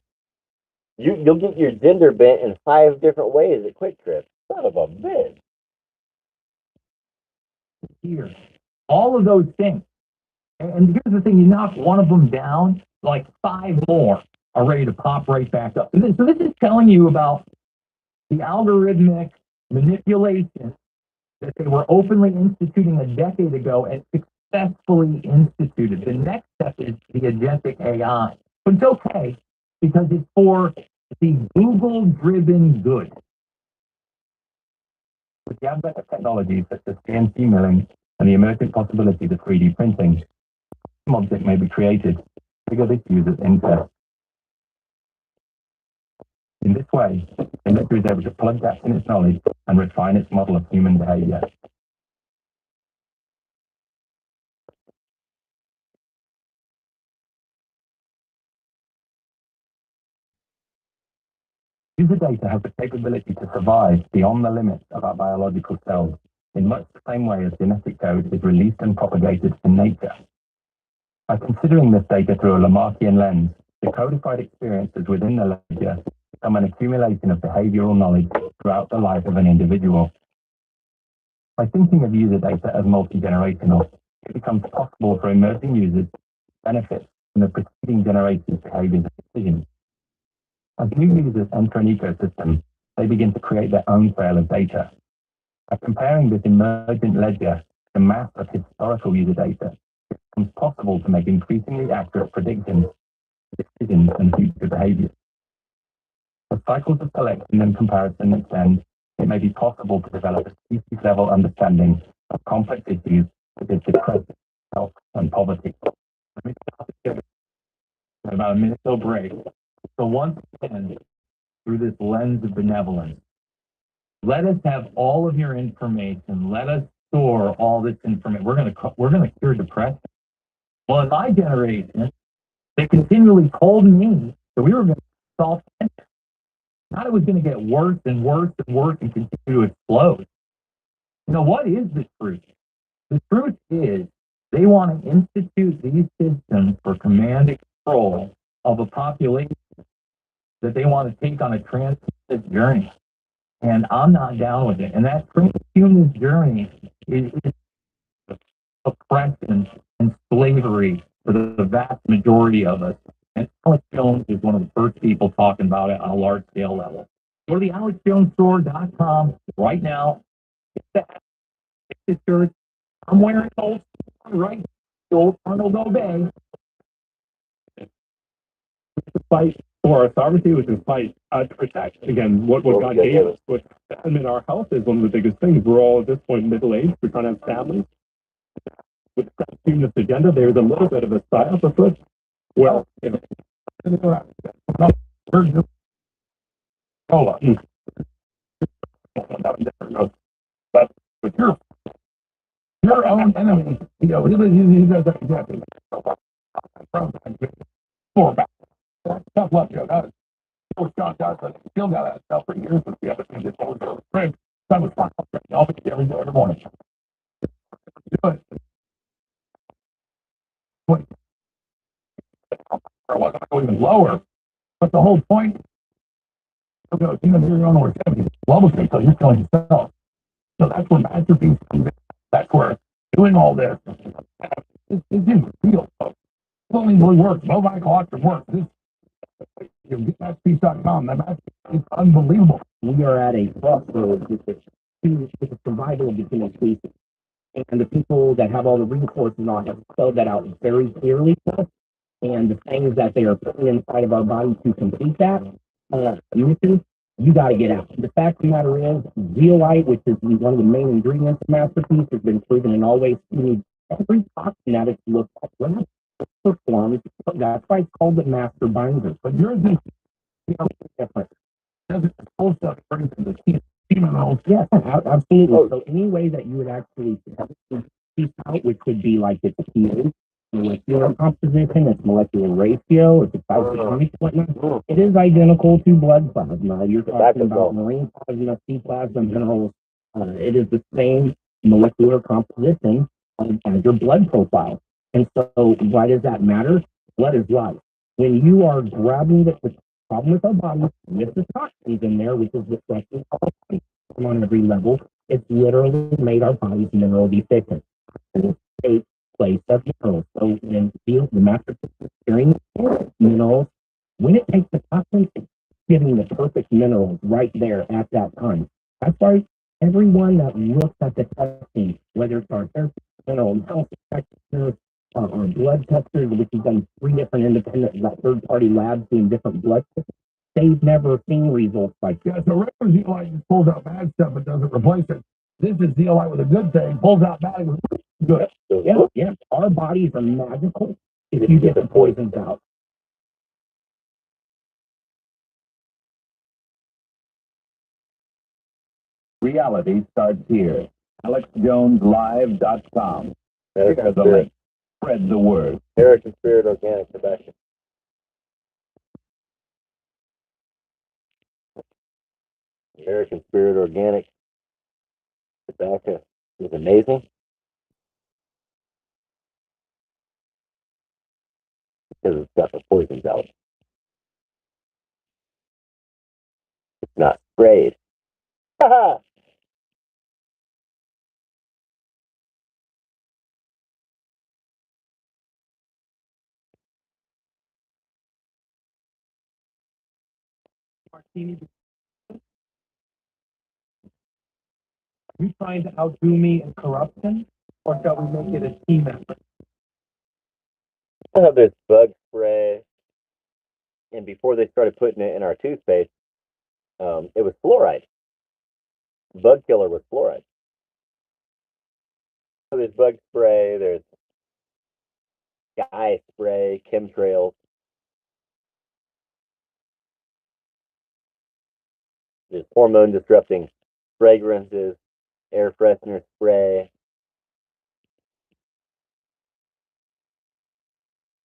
You'll get your gender bent in 5 different ways at Quick Trip. Son of a bitch. here. All of those things. And here's the thing, you knock one of them down, like 5 more are ready to pop right back up. So this is telling you about the algorithmic manipulation that they were openly instituting a decade ago and successfully instituted. The next step is the agentic AI. But it's okay because it's for the Google-driven good. With the advent of technologies such as CNC milling and the emergent possibilities of 3D printing, some object may be created to trigger this user's interest. In this way, the industry is able to plug gaps in its knowledge and refine its model of human behavior. User data has the capability to survive beyond the limits of our biological cells, in much the same way as genetic code is released and propagated in nature. By considering this data through a Lamarckian lens, the codified experiences within the ledger become an accumulation of behavioral knowledge throughout the life of an individual. By thinking of user data as multi-generational, it becomes possible for emerging users to benefit from the preceding generation's behaviors and decisions. As new users enter an ecosystem, they begin to create their own trail of data. By comparing this emergent ledger to the mass of historical user data, it becomes possible to make increasingly accurate predictions, decisions, and future behaviors. As cycles of collection and comparison extend, it may be possible to develop a species-level understanding of complex issues such as depression, health, and poverty. Let me stop it here. About a minute till break. So once again, through this lens of benevolence, let us have all of your information. Let us store all this information. We're going to cure depression. Well, in my generation, they continually told me that we were going to solve cancer. Not it was going to get worse and worse and worse and continue to explode. You know, what is the truth? The truth is they want to institute these systems for command and control of a population that they want to take on a transhumanist journey. And I'm not down with it. And that transhumanist journey is oppression and slavery for the vast majority of us. And Alex Jones is one of the first people talking about it on a large scale level. Go to the AlexJonesStore.com right now. Get the shirt. I'm wearing old right, the old Arnold Obey. To fight for our sovereignty, which is fight to protect again what God gave us. Which, I mean, our health is one of the biggest things. We're all at this point middle aged. We're trying to have families. With the transhumanist agenda, there's a little bit of a psyop afoot. Well, but with your own enemy, you know, he does that exactly. Tough luck, you know. John Johnson still got that stuff for years, but the other thing that's always friend. That was fun. I'll be every morning. But I wasn't going even lower. But the whole point, you know, you're your own worst enemy. Love is until you're killing yourself. So that's where masterpiece comes in. That's where doing all this is real. It only really works. Nobody clocks it works. You get masterpiece.com. That masterpiece is unbelievable. We are at a crossroads with the survival of the human species. And the people that have all the resources on have spelled that out very clearly to us. And the things that they are putting inside of our body to complete that mission, you got to get out. The fact of the matter is, zeolite, which is one of the main ingredients of Masterpiece, has been proven in all ways. You need every toxin that it's looked at. When it performs, that's why it's called the master binder. But yours is different. Does it full stuff brings in the females? Yes, absolutely. So any way that you would actually piece out, which could be like its pH, molecular composition, its molecular ratio, its cytochemical whatnot, it is identical to blood plasma. You're talking about marine plasma, sea plasma, minerals. It is the same molecular composition as your blood profile. And so why does that matter? Blood is life. When you are grabbing the problem with our body, with the toxins in there, which is reflecting on every level, it's literally made our bodies mineral deficient. And it's a place of minerals. So when the master is carrying minerals, when it takes the toxins, it's giving the perfect minerals right there at that time. That's why everyone that looks at the testing, whether it's our therapy, health practitioners, or blood testers, which has done 3 different independent third-party labs doing different blood tests, they've never seen results like Yeah, so regular zeolite just pulls out bad stuff but doesn't replace it. This is zeolite with a good thing, pulls out bad with good. Yeah. Our bodies are magical if you get the poisons out. Reality starts here. AlexJonesLive.com. There's the link. Spread the word. American Spirit Organic Tobacco. American Spirit Organic Tobacco is amazing because it's got the poisons out. It's not sprayed. Haha! Martini, you trying to outdo me in corruption, or shall we make it a team effort? I have this bug spray, and before they started putting it in our toothpaste, it was fluoride. Bug killer was fluoride. So there's bug spray, there's dye spray, chemtrails. There's hormone disrupting fragrances, air freshener spray.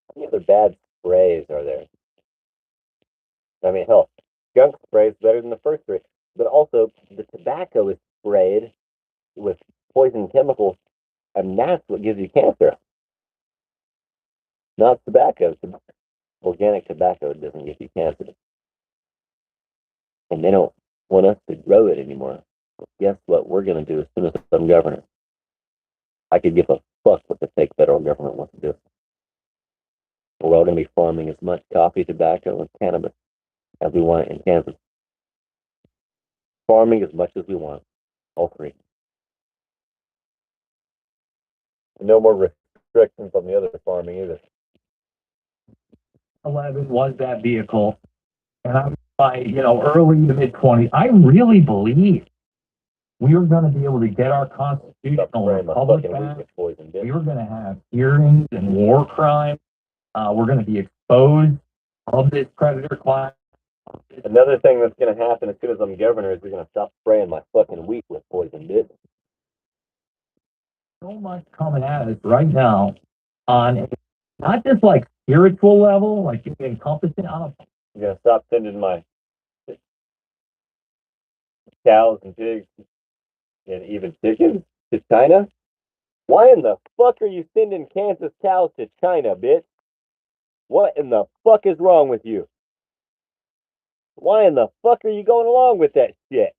How many other bad sprays are there? I mean, hell, skunk spray is better than the first three. But also, the tobacco is sprayed with poison chemicals, and that's what gives you cancer. Not tobacco. Organic tobacco doesn't give you cancer. And they don't want us to grow it anymore. Guess what we're going to do as soon as I'm governor? I could give a fuck what the fake federal government wants to do. We're all going to be farming as much coffee, tobacco, and cannabis as we want in Kansas. Farming as much as we want. All three. No more restrictions on the other farming either. 11 was that vehicle, and I'm by early to mid 20s. I really believe we were going to be able to get our constitutional republic back. We were going to have hearings and war crimes. We're going to be exposed of this predator class. Another thing that's going to happen as soon as I'm governor is they're going to stop spraying my fucking wheat with poison, bitch. So much coming at us right now on not just like spiritual level, like encompassing. You're going to stop sending my cows and pigs and even chickens to China? Why in the fuck are you sending Kansas cows to China, bitch? What in the fuck is wrong with you? Why in the fuck are you going along with that shit?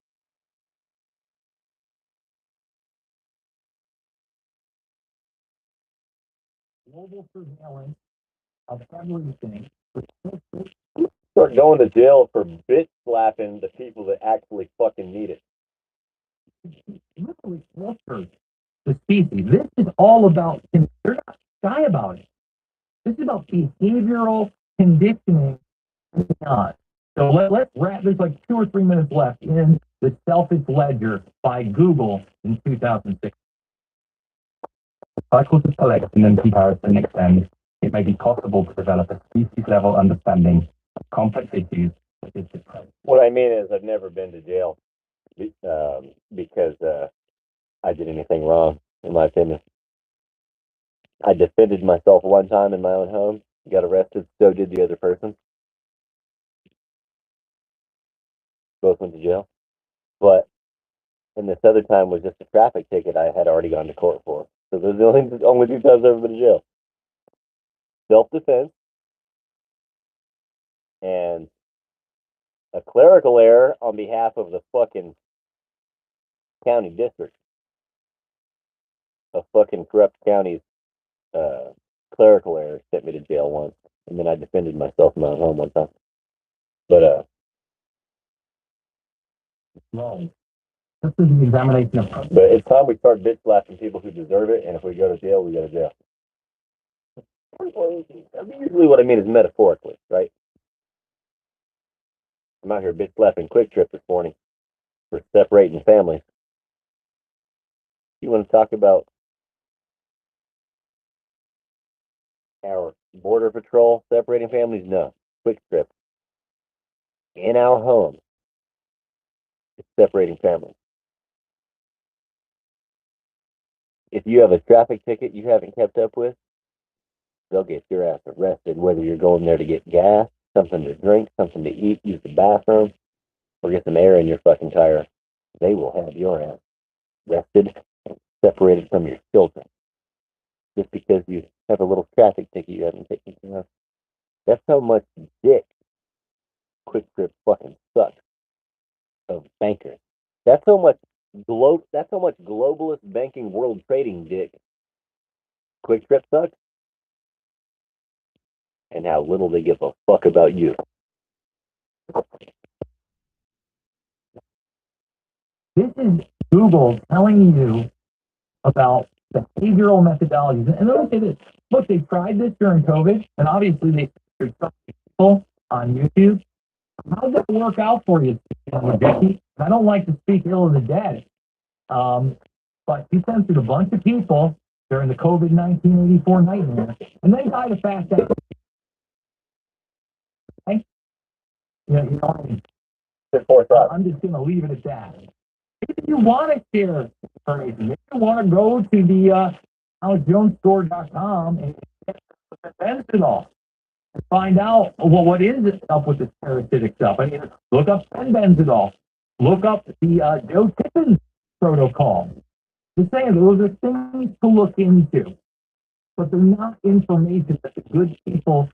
Global surveillance of everything. Start going to jail for bitch slapping the people that actually fucking need it. Literally clusters the species. This is all about, they're not shy about it. This is about behavioral conditioning. So let's wrap, there's like 2 or 3 minutes left in the Selfish Ledger by Google in 2006. Cycles of selection and comparison extend. It may be possible to develop a species-level understanding of complex issues such as depression. What I mean is I've never been to jail because I did anything wrong, in my opinion. I defended myself one time in my own home, got arrested, so did the other person. Both went to jail. But and this other time was just a traffic ticket I had already gone to court for. So those are the only two times I've ever been to jail. Self-defense and a clerical error on behalf of the fucking county district. A fucking corrupt county's clerical error sent me to jail once. And then I defended myself in my own home one time. But Wrong. This is the examination of but it's time we start bitch slapping people who deserve it, and if we go to jail, we go to jail. Usually what I mean is metaphorically, right? I'm out here bitch slapping Quick Trip this morning for separating families. You want to talk about our border patrol separating families? No. Quick Trip in our home is separating families. If you have a traffic ticket you haven't kept up with, they'll get your ass arrested, whether you're going there to get gas, something to drink, something to eat, use the bathroom, or get some air in your fucking tire. They will have your ass arrested and separated from your children just because you have a little traffic ticket you haven't taken care of. That's how much dick Quick Trip fucking sucks of bankers. That's how much globalist banking world trading dick Quick Trip sucks, and how little they give a fuck about you. This is Google telling you about behavioral methodologies. And let me say this. Look, they tried this during COVID, and obviously they censored some people on YouTube. How does that work out for you, Vicky? I don't like to speak ill of the dead, but he censored a bunch of people during the COVID 1984 nightmare, and then died of fast death. Okay? You know, I'm just going to leave it at that. If you want to share information, if you want to go to the AlexJonesStore.com and get fentanyl and find out, well, what is up with this parasitic stuff? I mean, look up fenbenzidol. Look up the Joe Tippins protocol. Just saying, those are things to look into, but they're not information that the good people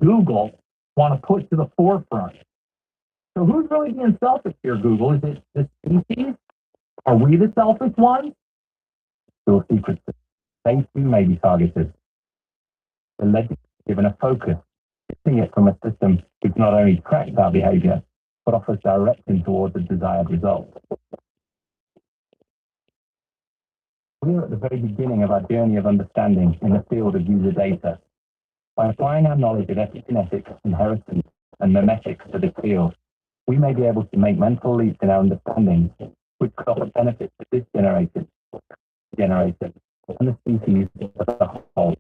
Google want to put to the forefront. So who's really being selfish here, Google? Is it the species? Are we the selfish ones? Still secrets. They too may be targeted. The legislature given a focus, shifting it from a system which not only tracks our behavior, but offers direction towards the desired result. We are at the very beginning of our journey of understanding in the field of user data. By applying our knowledge of epigenetics, inheritance, and memetics to this field, we may be able to make mental leaps in our understanding, which could offer benefits to this generation, and the species as a whole.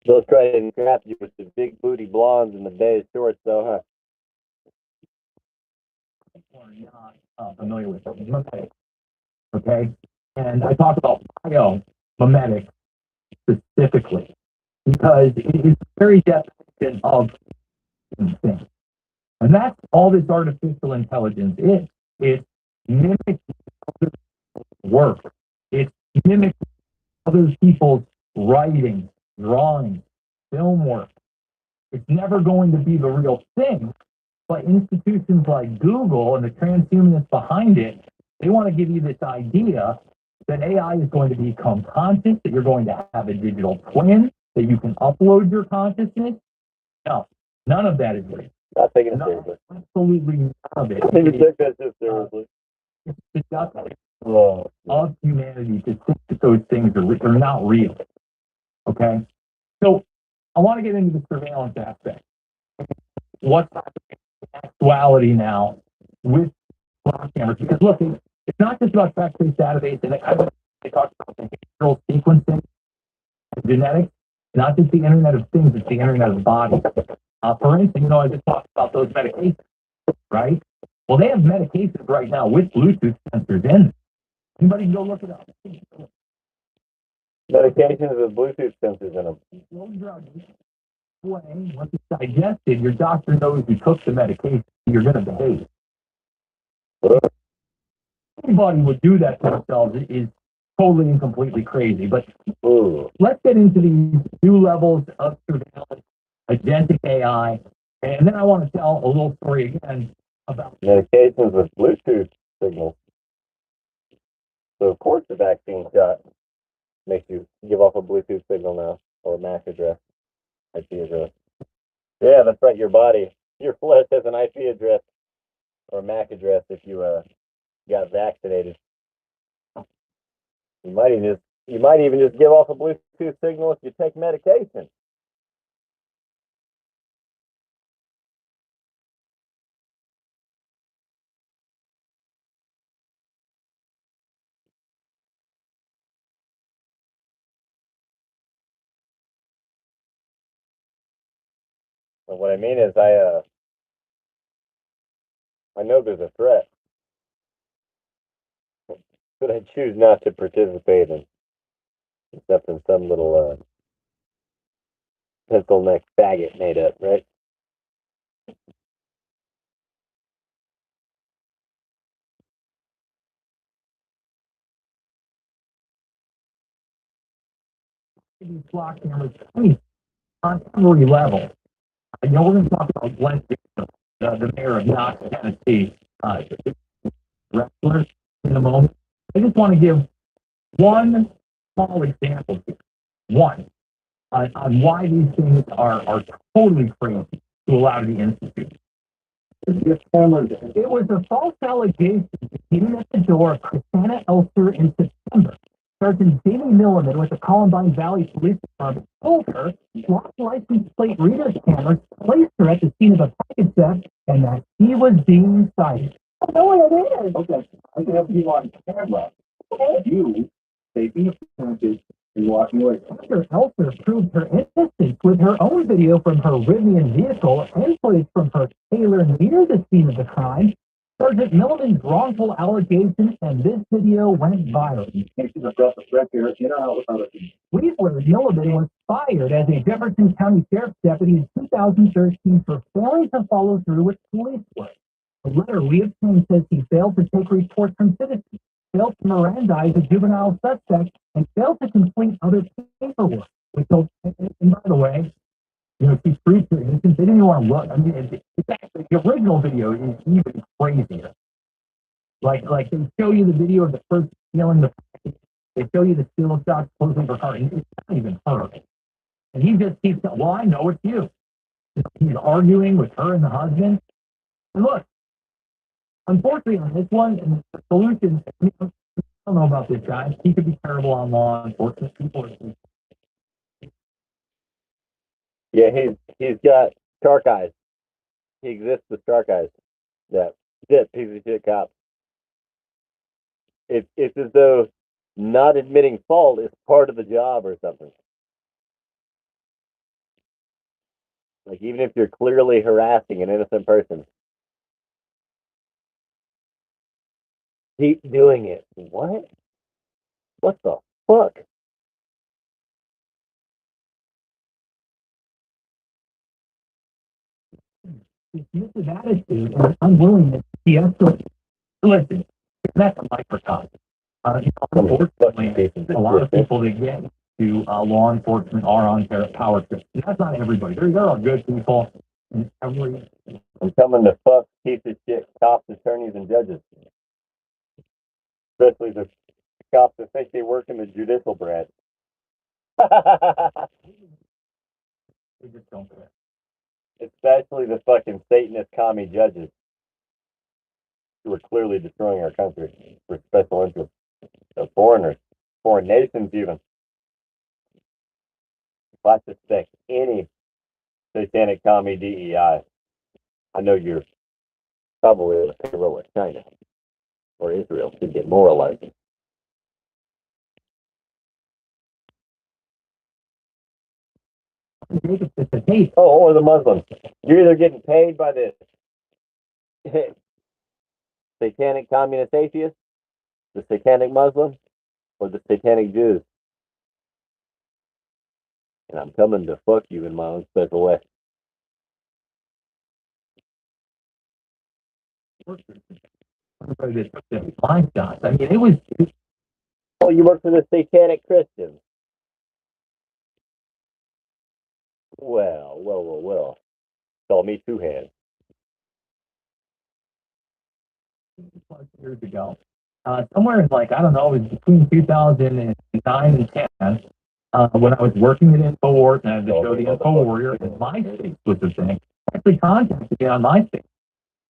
They'll try to entrap you with the big booty blondes and the beige shorts, though, huh? Are not familiar with memetics, okay? And I talk about biomimetics specifically because it is the very definition of things. And that's all this artificial intelligence is. It's mimicking other work. It's mimicking other people's writing, drawing, film work. It's never going to be the real thing. But institutions like Google and the transhumanists behind it, they want to give you this idea that AI is going to become conscious, that you're going to have a digital twin, that you can upload your consciousness. No, none of that is real. Not taking it seriously. Absolutely none of it. Maybe take that shit seriously. It's the justice of humanity to think that those things are not real. Okay? So I want to get into the surveillance aspect. What's actuality now with cloud cameras? Because look, it's not just about fact-based database, and they talk about behavioral sequencing and genetics, not just the Internet of Things, it's the Internet of Bodies. For instance, I just talked about those medications, right? Well, they have medications right now with Bluetooth sensors in. Anybody can go look it up. Medications with Bluetooth sensors in them. Those drugs way, once it's digested, your doctor knows you took the medication, you're going to behave. Anybody would do that to themselves is totally and completely crazy. But Ooh. let's get into these new levels of surveillance, agentic AI, and then I want to tell a little story again about Medications with Bluetooth signals. So of course the vaccine shot makes you give off a Bluetooth signal now, or a MAC address, IP address. Yeah, that's right. Your flesh has an IP address or a MAC address if you got vaccinated. You might even just give off a Bluetooth signal if you take medication. But what I mean is, I know there's a threat, but I choose not to participate in, except in some little pencil neck faggot made up, right? these block cameras on every level. We're going to talk about Glenn Dixon, the mayor of Knox, Tennessee, wrestler in a moment. I just want to give one small example, one, on why these things are totally crazy to allow to be instituted. It was a false allegation hidden at the door of Christina Elster in September. Sergeant Jamie Milliman with the Columbine Valley Police Department told her lost license plate reader cameras placed her at the scene of a package theft and that he was being cited. I know what it is. Okay, I can help you on camera. You taking a package and walking away. Dr. Elster proved her innocence with her own video from her Rivian vehicle and footage from her trailer near the scene of the crime. Sergeant Milliman's wrongful allegation and this video went viral. We've learned Milliman was fired as a Jefferson County Sheriff's deputy in 2013 for failing to follow through with police work. The letter we obtained says he failed to take reports from citizens, failed to Mirandize a juvenile suspect, and failed to complete other paperwork. We told, and by the way, she's free to innocence. They didn't even want to look. I mean, it's actually, the original video is even crazier. Like they show you the video of the first stealing the package. They show you the steal shots closing her car. It's not even her. And he just keeps saying, well, I know it's you. He's arguing with her and the husband. And look, unfortunately on this one, and the solution, I don't know about this guy. He could be terrible on law enforcement. People Yeah, he's got shark eyes. He exists with shark eyes. Yeah, piece of shit cop. It's as though not admitting fault is part of the job or something. Like, even if you're clearly harassing an innocent person, keep doing it. What? What the fuck? dismissive attitude and unwillingness to de-escalate. Listen, that's a microcosm. Unfortunately, a lot of people that get to law enforcement are on power trips. And that's not everybody. There are good people in every. I'm coming to fuck piece of shit cops, attorneys, and judges. Especially the cops that think they work in the judicial branch. They just don't care. Especially the fucking Satanist commie judges who are clearly destroying our country for special interests of foreigners, foreign nations even. If I suspect any satanic commie DEI, I know you're probably a payroll with China or Israel to get moralized. Oh, or the Muslims. You're either getting paid by the satanic communist atheist, the satanic Muslim, or the satanic Jews. and I'm coming to fuck you in my own special way. Everybody that took them line shots. I mean, it was Oh, you work for the Satanic Christians. Well. Call me Two Hands. years ago. Somewhere in like, I don't know, it was between 2009 and 10, when I was working at InfoWars and I had the show The Info Warrior, and MySpace was the thing. Actually contacted me on MySpace.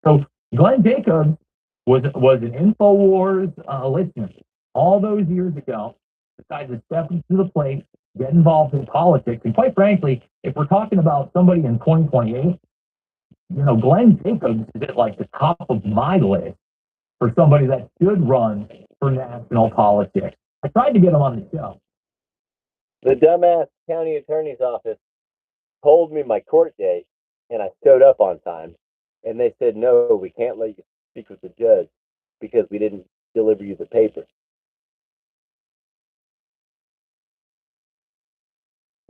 So Glenn Jacobs was an InfoWars listener all those years ago, decided to step into the plate, get involved in politics. And quite frankly, if we're talking about somebody in 2028, Glenn Jacobs is at like the top of my list for somebody that should run for national politics. I tried to get him on the show. The dumbass county attorney's office told me my court date, and I showed up on time. And they said, no, we can't let you speak with the judge because we didn't deliver you the paper.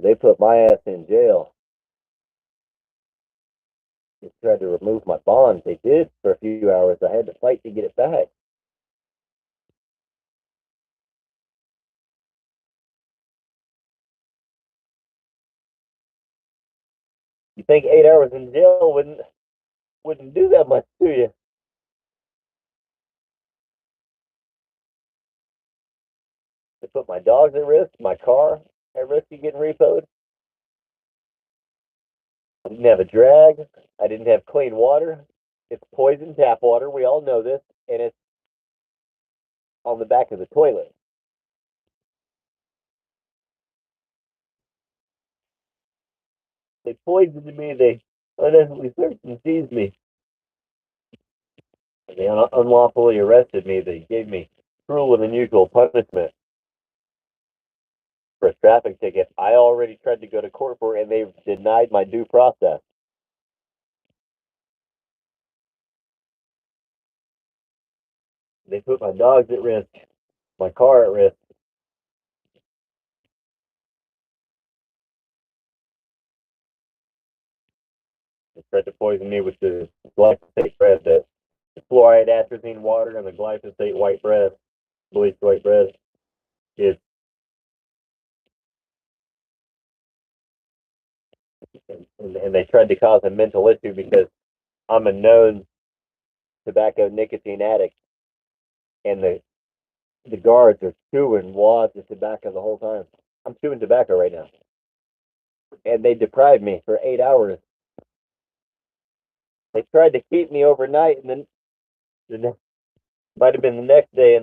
They put my ass in jail. They tried to remove my bond. They did for a few hours. I had to fight to get it back. You think 8 hours in jail wouldn't do that much to you? They put my dogs at risk, my car at risk of getting repoed. I didn't have a drag. I didn't have clean water. It's poison tap water. We all know this, and it's on the back of the toilet. They poisoned me. They unnecessarily searched and seized me. They unlawfully arrested me. They gave me cruel and unusual punishment for a traffic ticket I already tried to go to court for, and they denied my due process. They put my dogs at risk, my car at risk. They tried to poison me with the glyphosate bread, the fluoride atrazine water and the glyphosate white bread, bleached white bread. And they tried to cause a mental issue because I'm a known tobacco nicotine addict, and the guards are chewing wads of tobacco the whole time. I'm chewing tobacco right now, and they deprived me for 8 hours. They tried to keep me overnight, and then might have been the next day,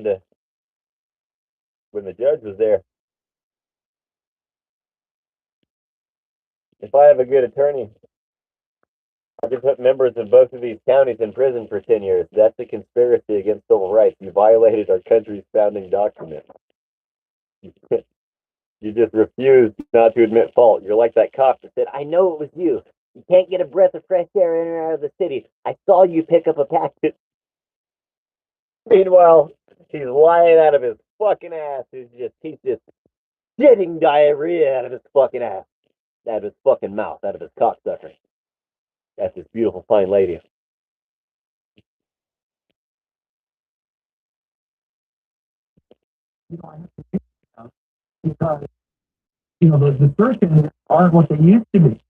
when the judge was there. If I have a good attorney, I can put members of both of these counties in prison for 10 years. That's a conspiracy against civil rights. You violated our country's founding document. You just refused not to admit fault. You're like that cop that said, I know it was you. You can't get a breath of fresh air in and out of the city. I saw you pick up a packet. Meanwhile, he's lying out of his fucking ass. He's just shitting diarrhea out of his fucking ass. Out of his fucking mouth, out of his cocksucker. That's this beautiful, fine lady. Because, the search engines aren't what they used to be.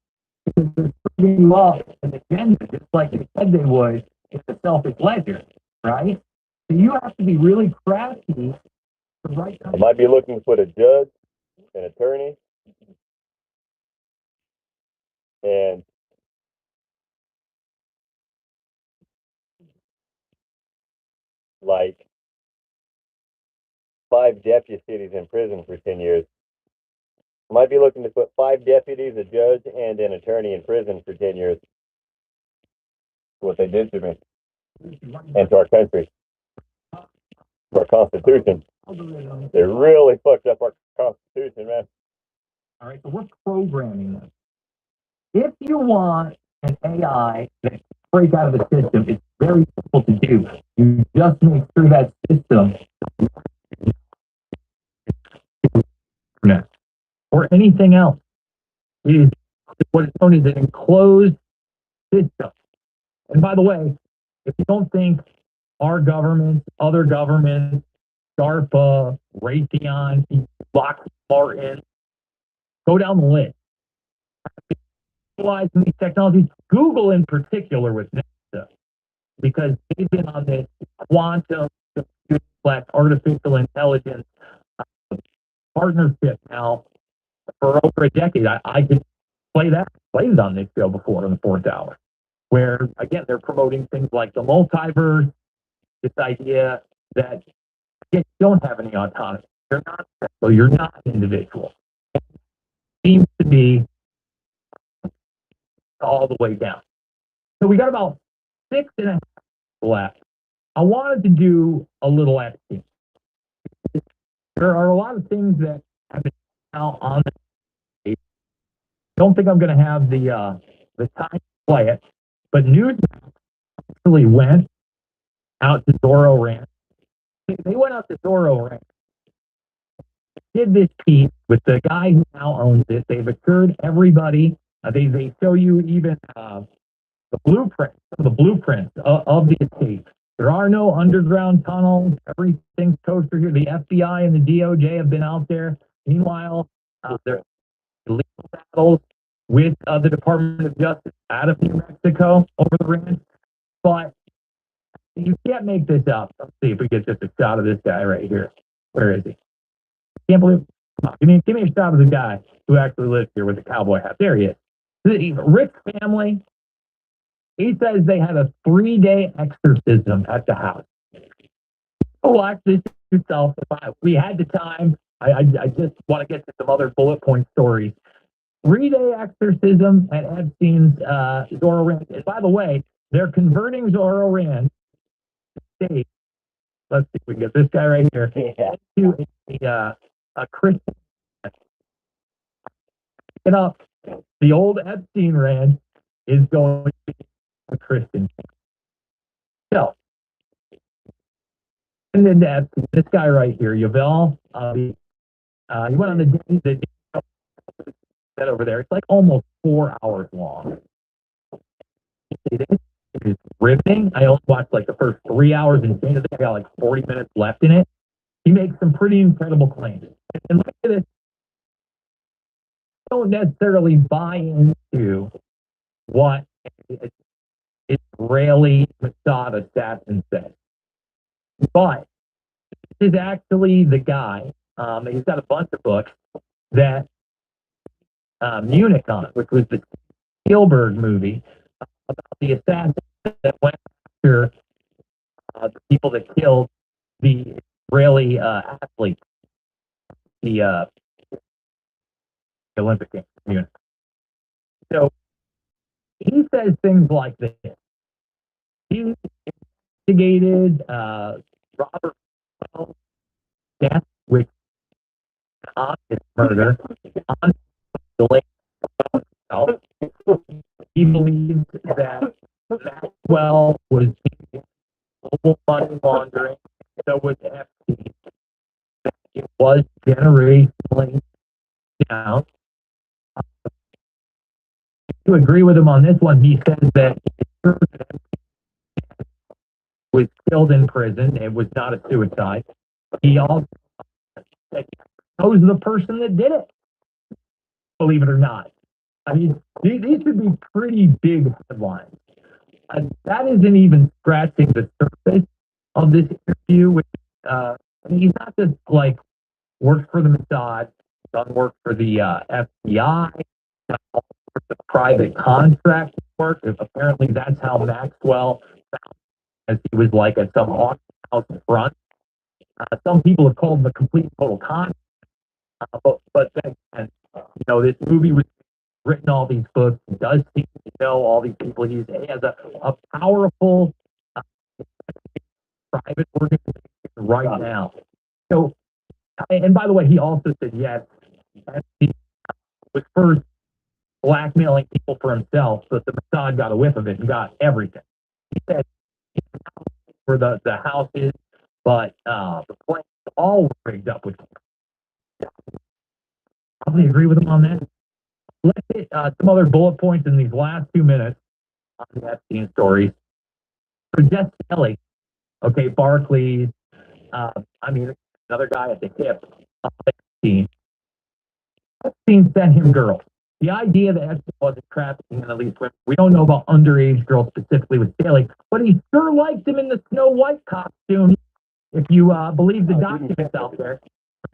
Because they're bringing you up an agenda, just like they said they would in the selfish ledger, right? So you have to be really crafty to write. I might be looking to put a judge, an attorney, and like 5 deputies in prison for 10 years. I might be looking to put 5 deputies, a judge, and an attorney in prison for 10 years. What they did to me and to our country, to our Constitution. They really fucked up our Constitution, man. All right, so we're programming them. If you want an AI that break out of the system, it's very simple to do. You just make sure that system or anything else is what is known as an enclosed system. And by the way, if you don't think our government, other governments, DARPA, Raytheon, Lockheed Martin, go down the list. Utilizing these technologies, Google in particular with NASA, because they've been on this quantum complex artificial intelligence partnership now for over a decade. I could played on this show before on the fourth hour, where again they're promoting things like the multiverse, this idea that you don't have any autonomy. You're not special. You're not an individual. It seems to be all the way down. So we got about 6.5 left. I wanted to do a little acting. There are a lot of things that have been out on the page. Don't think I'm going to have the time to play it, but News actually went out to Zorro Ranch. They went out to Zorro Ranch, did this piece with the guy who now owns it. They've assured everybody. They show you even the blueprints, some of the blueprints of the escape. There are no underground tunnels. Everything's kosher here. The FBI and the DOJ have been out there. Meanwhile, there's legal battles with the Department of Justice out of New Mexico over the ranch. But you can't make this up. Let's see if we get just a shot of this guy right here. Where is he? Can't believe. Come on, give me a shot of the guy who actually lives here with the cowboy hat. There he is. The rich family. He says they had a 3-day exorcism at the house. Watch this yourself. If we had the time, I just want to get to some other bullet point stories. 3-day exorcism at Epstein's Zorro Ranch. And by the way, they're converting Zorro Ranch state. Let's see if we can get this guy right here to a Christian. Pick it up. The old Epstein Ranch is going to be a Christian. So, and then this guy right here, Yuval, he went on the that over there. It's like almost 4 hours long. It is riveting. I only watched like the first 3 hours and I think I got like 40 minutes left in it. He makes some pretty incredible claims. And look at this. I don't necessarily buy into what Israeli Mossad assassin said. But this is actually the guy, he's got a bunch of books that Munich on, which was the Spielberg movie about the assassin that went after the people that killed the Israeli athlete, the Olympic Games in Munich. So he says things like this. He investigated Robert Bell's death, which on his murder, on the late himself. He believes that Maxwell was global money laundering, so was Epstein. That it was generationally down. To agree with him on this one, he says that was killed in prison. It was not a suicide. He also said he knows the person that did it. Believe it or not. I mean, these should be pretty big headlines. That isn't even scratching the surface of this interview. Which, I mean, he's not just like worked for the Mossad, done work for the FBI, done all sorts of private contract work. Apparently, that's how Maxwell found, as he was like at some auction house in front. Some people have called him a complete total con. But then, you know, this movie was written all these books. He does seem to know all these people. He has a powerful private organization right now. So, and by the way, he also said yes. He was first blackmailing people for himself, but the Mossad got a whiff of it and got everything. He said for the houses, but the planes all were rigged up with. Probably agree with him on that. let's hit some other bullet points in these last 2 minutes on the Epstein story. So Jess Kelly, okay, Barclays, another guy at the hip of Epstein. Epstein sent him girls. The idea that Epstein wasn't trafficking in at least women, we don't know about underage girls specifically with Staley, but he sure liked him in the Snow White costume. If you believe the documents out there,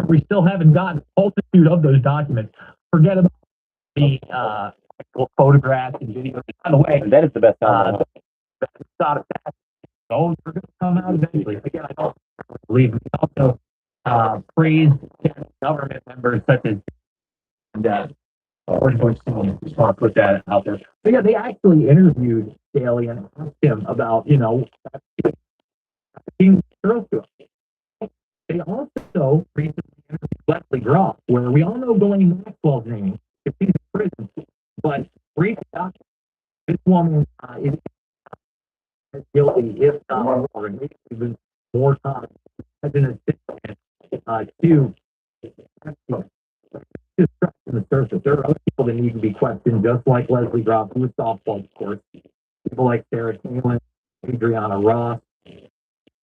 we still haven't gotten a multitude of those documents. Forget about the actual photographs and videos. By the way, that is the best time. Those are going to come out eventually. Again, I don't believe. We also praise government members such as George Bush. Just want to put that out there. But yeah, they actually interviewed Staley and asked him about, being girls to him. They also recently interviewed Leslie Groff, where we all know Ghislaine Maxwell's name if she's in prison. But briefly, this woman is guilty, if not or maybe even more time as an assistant to just scratching the surface. There are other people that need to be questioned, just like Leslie Groff, who was softball, of course. People like Sarah Palin, Adriana Ross.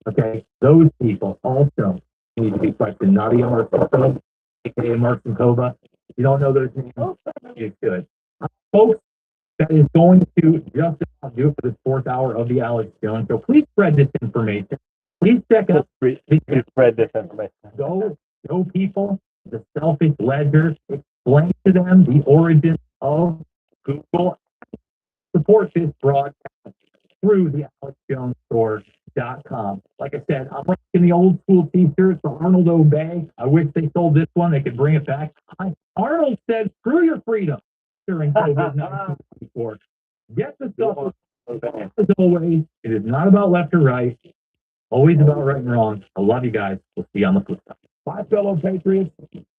Okay, those people also need to be questioned. Nadia Markova, aka Marcinkova. If you don't know those names, you should. Folks, that is going to just about do it for this fourth hour of the Alex Jones. So please spread this information. Please check out. Please spread this information. Show people the selfish ledgers. Explain to them the origin of Google. Support this broadcast through the AlexJonesStore.com. Like I said, I'm rocking the old school t-shirts for Arnold Obey. I wish they sold this one. They could bring it back. Arnold said, screw your freedom during COVID-19 before. Get the stuff. As always, it is not about left or right. Always about right and wrong. I love you guys. We'll see you on the flip side. My fellow patriots,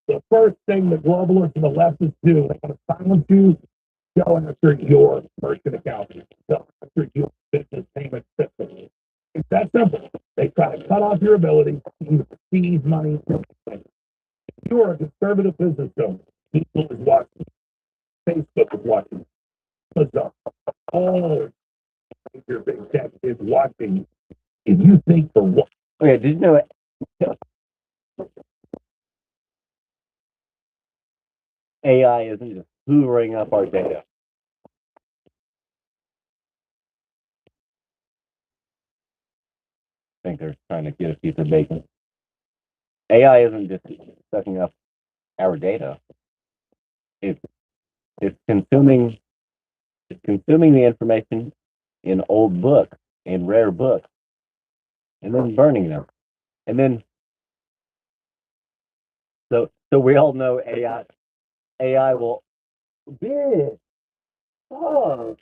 the first thing the globalists and the leftists do, they want to silence you, go after your merchant account, go after your business payment system. It's that simple. They try to cut off your ability to seize money. If you are a conservative business owner, Google is watching, Facebook is watching, Amazon, all your big tech is watching. If you think for what? Okay, did you know it? AI isn't just hoovering up our data. I think they're trying to get a piece of bacon. AI isn't just sucking up our data. It's consuming the information in old books, in rare books, and then burning them. And then so we all know AI will big. Oh.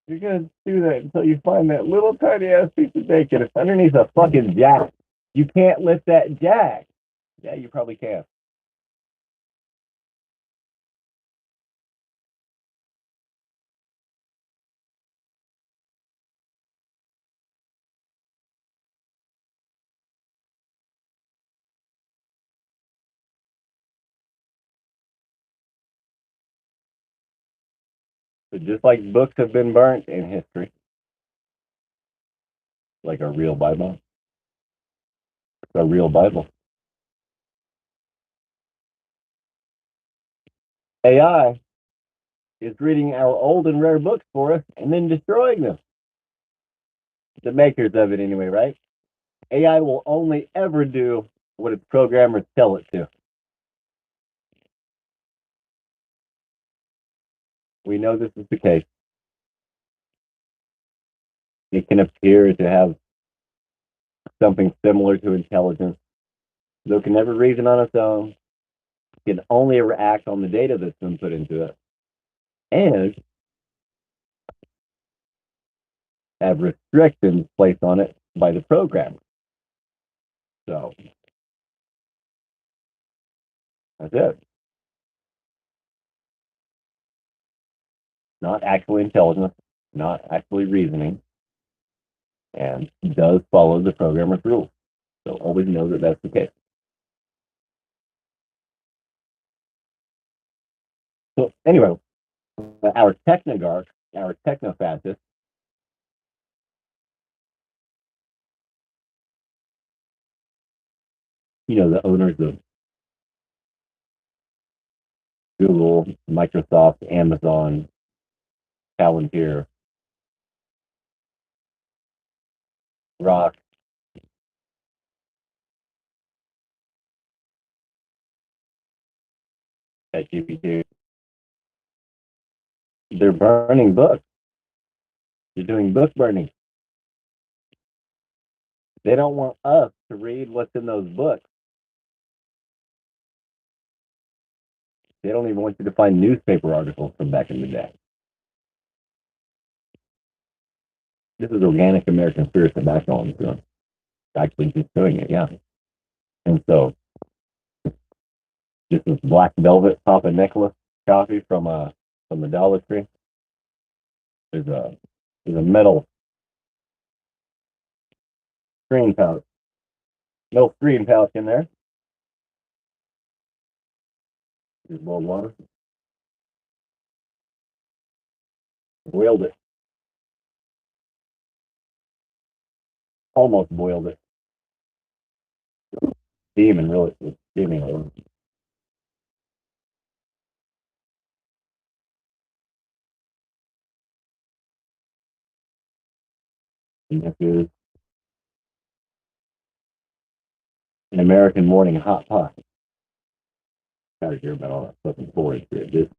You're gonna do that until you find that little tiny ass piece of bacon. It's underneath a fucking jack. You can't lift that jack. Yeah, you probably can. But just like books have been burnt in history, like a real Bible, AI is reading our old and rare books for us and then destroying them. The makers of it anyway, right? AI will only ever do what its programmers tell it to. We know this is the case. It can appear to have something similar to intelligence, though it can never reason on its own. It can only ever act on the data that's been put into it, and have restrictions placed on it by the programmer. So that's it. Not actually intelligence, not actually reasoning, and does follow the programmer's rules. So always know that that's the case. So anyway, our technogarch, our technofascist, the owners of Google, Microsoft, Amazon, Palantir, Rock, ChatGPT, they're burning books. They're doing book burning. They don't want us to read what's in those books. They don't even want you to find newspaper articles from back in the day. This is organic American spirit tobacco I'm doing. Actually just doing it, yeah. And so this is Black Velvet Papa Nicholas coffee from the Dollar Tree. There's a metal screen pouch. No screen pouch in there. Just boiled water. Boiled it. Almost boiled it. Steaming, really. It's steaming. And this is an American morning hot pot. Gotta hear about all that fucking forage shit. Just,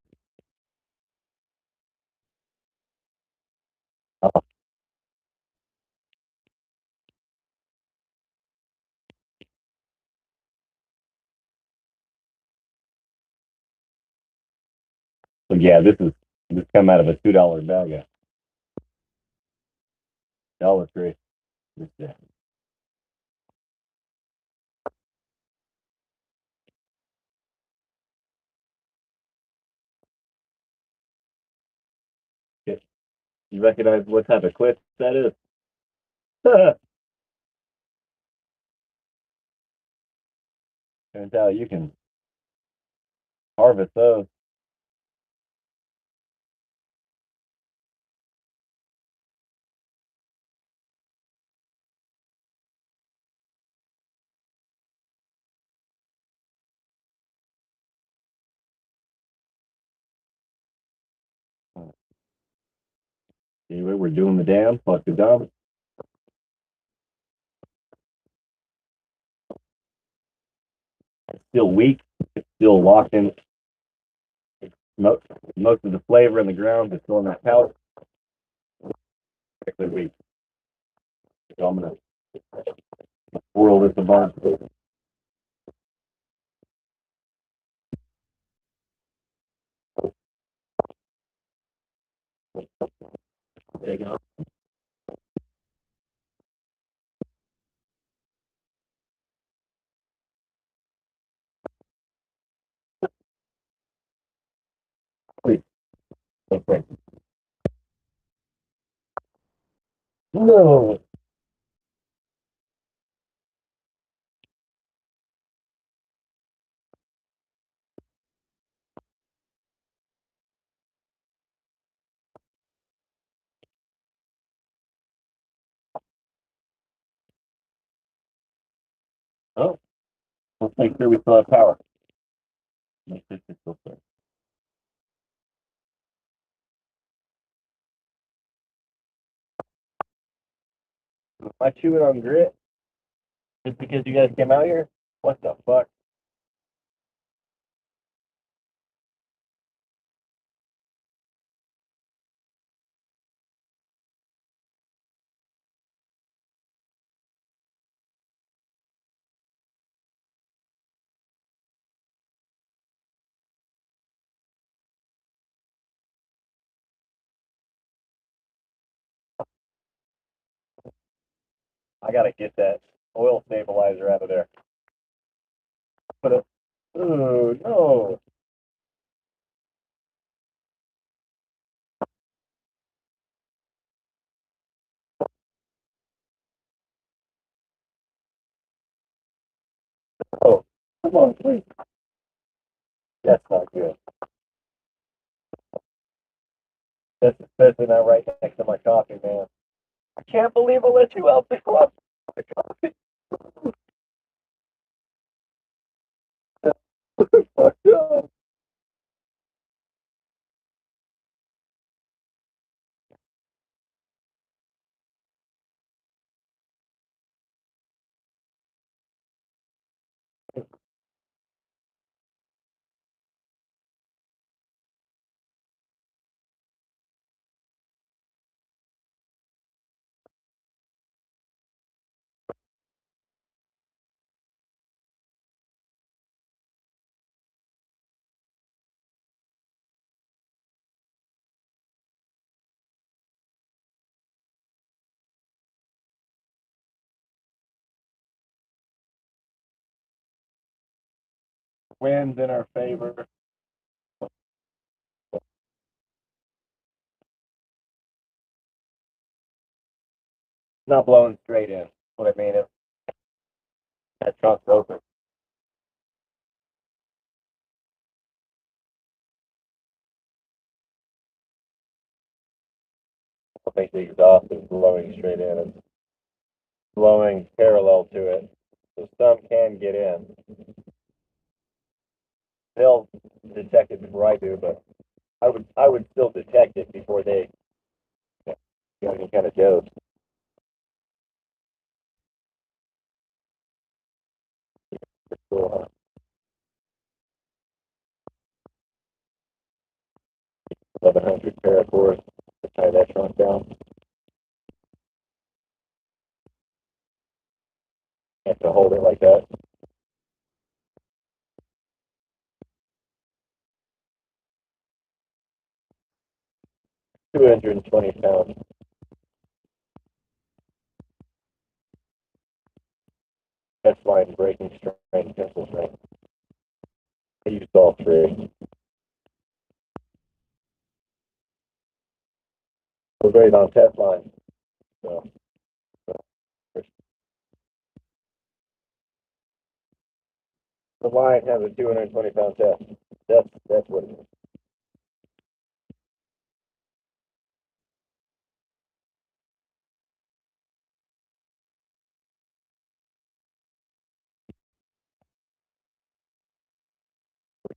oh, so yeah, this come out of a $2 bag of Dollar Tree. Just, you recognize what type of quit that is? Can't tell you can harvest those. Anyway, we're doing the dam. Fuck the dump. It's still weak. It's still locked in. Most, most of the flavor in the ground is still in that pouch. Actually weak. So I'm gonna swirl this about. There you go. Please. Okay. No. Oh, let's make sure we still have power. Make sure it's still there. Am I chewing on grit just because you guys came out here? What the fuck? I gotta get that oil stabilizer out of there. But oh no. Oh, come on, please. That's not good. That's especially not right next to my coffee, man. I can't believe I let you out the club. The coffee. Fucked up. Winds in our favor. Not blowing straight in. What I mean is that trunk's open. I think the exhaust is blowing straight in. It's blowing parallel to it. So some can get in. They'll detect it before I do, but I would still detect it before they get any kind of dose. Cool, huh? 1100 paracord to tie that trunk down. Have to hold it like that. 220 pounds. That's line braking strength, pencil strength. I used all three. We're great on test line. So the line has a 220-pound test. That's what it is.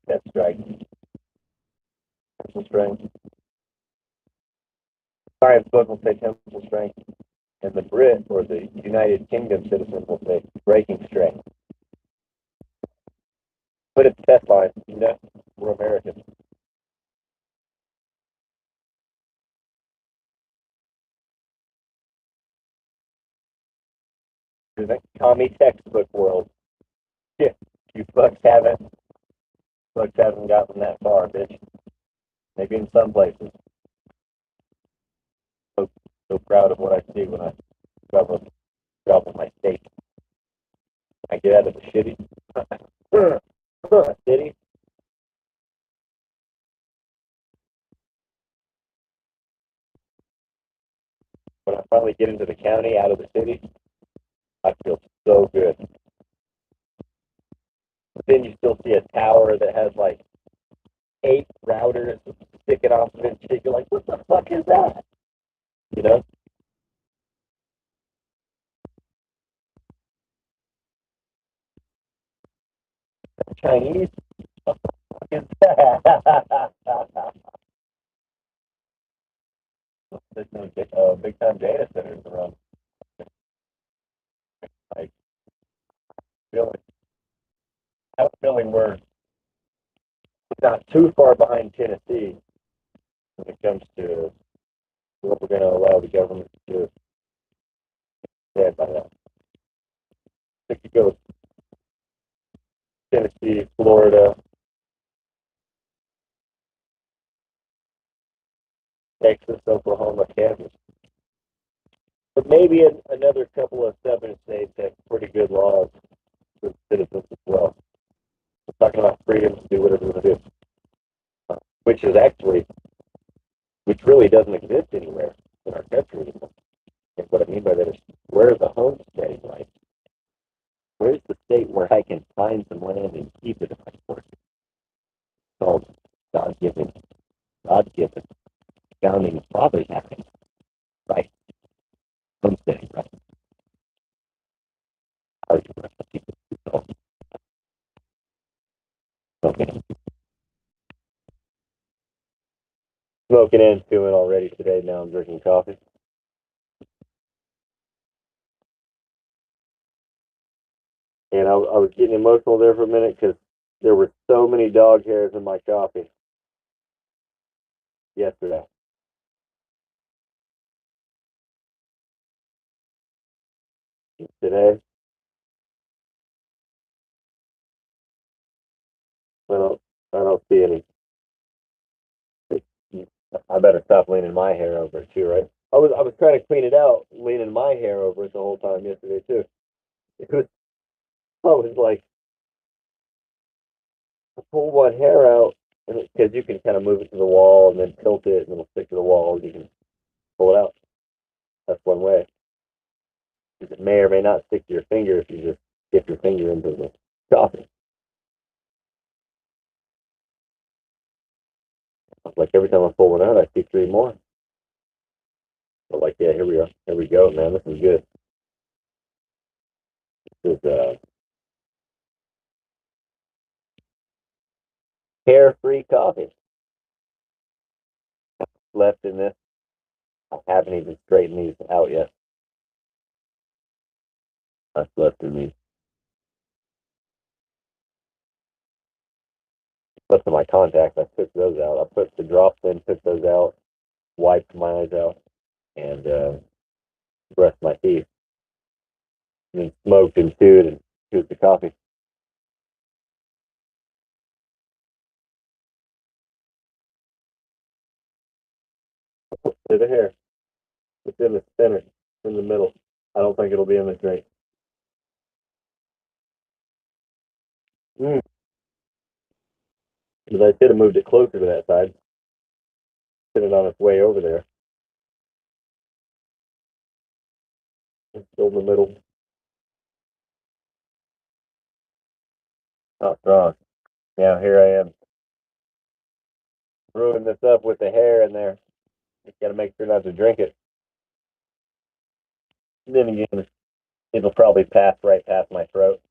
Test strike. Pencil strength. Science book will say pencil strength, and the Brit or the United Kingdom citizen will say braking strength. But it's test line, you know, we're Americans. In the commie textbook world, yeah, you fucks haven't gotten that far, bitch. Maybe in some places. So proud of what I see when I travel my state. I get out of the city. City. When I finally get into the county, out of the city, I feel so good. But then you still see a tower that has like 8 routers sticking off of it. And you're like, what the fuck is that? You know? Chinese? What the fuck is that? There's no big time data centers around. I feel I have a feeling we're not too far behind Tennessee when it comes to what we're going to allow the government to do. Yeah, by now. I think you go Tennessee, Florida, Texas, Oklahoma, Kansas. But maybe another couple of southern states have pretty good laws for citizens as well. We're talking about freedom to do whatever we want to do, which is actually, which really doesn't exist anywhere in our country anymore. And what I mean by that is, where are the homesteading rights? Where's the state where I can find some land and keep it in my fortune? It's called God given, founding fathers having right, homesteading right. Okay. Smoking and chewing already today. Now I'm drinking coffee. And I was getting emotional there for a minute because there were so many dog hairs in my coffee yesterday. Today, I don't, I don't see any. I better stop leaning my hair over it too, right? I was trying to clean it out, leaning my hair over it the whole time yesterday too. It was I was like, I pull one hair out, and because you can kind of move it to the wall and then tilt it, and it'll stick to the wall. You can pull it out. That's one way. It may or may not stick to your finger if you just dip your finger into the coffee. Like every time I pull one out, I see three more. So like, yeah, here we are. Here we go, man. This is good. This is hair-free coffee. Left in this. I haven't even straightened these out yet. That's left in these. Left in my contacts. I took those out. I put the drops in, took those out, wiped my eyes out, and brushed my teeth. And then smoked and chewed the coffee. To the hair. It's in the center, in the middle. I don't think it'll be in the drink. Because I should have moved it closer to that side. Put it on its way over there. It's still in the middle. Not strong. Now here I am. Brewing this up with the hair in there. Just gotta make sure not to drink it. Then again, it'll probably pass right past my throat.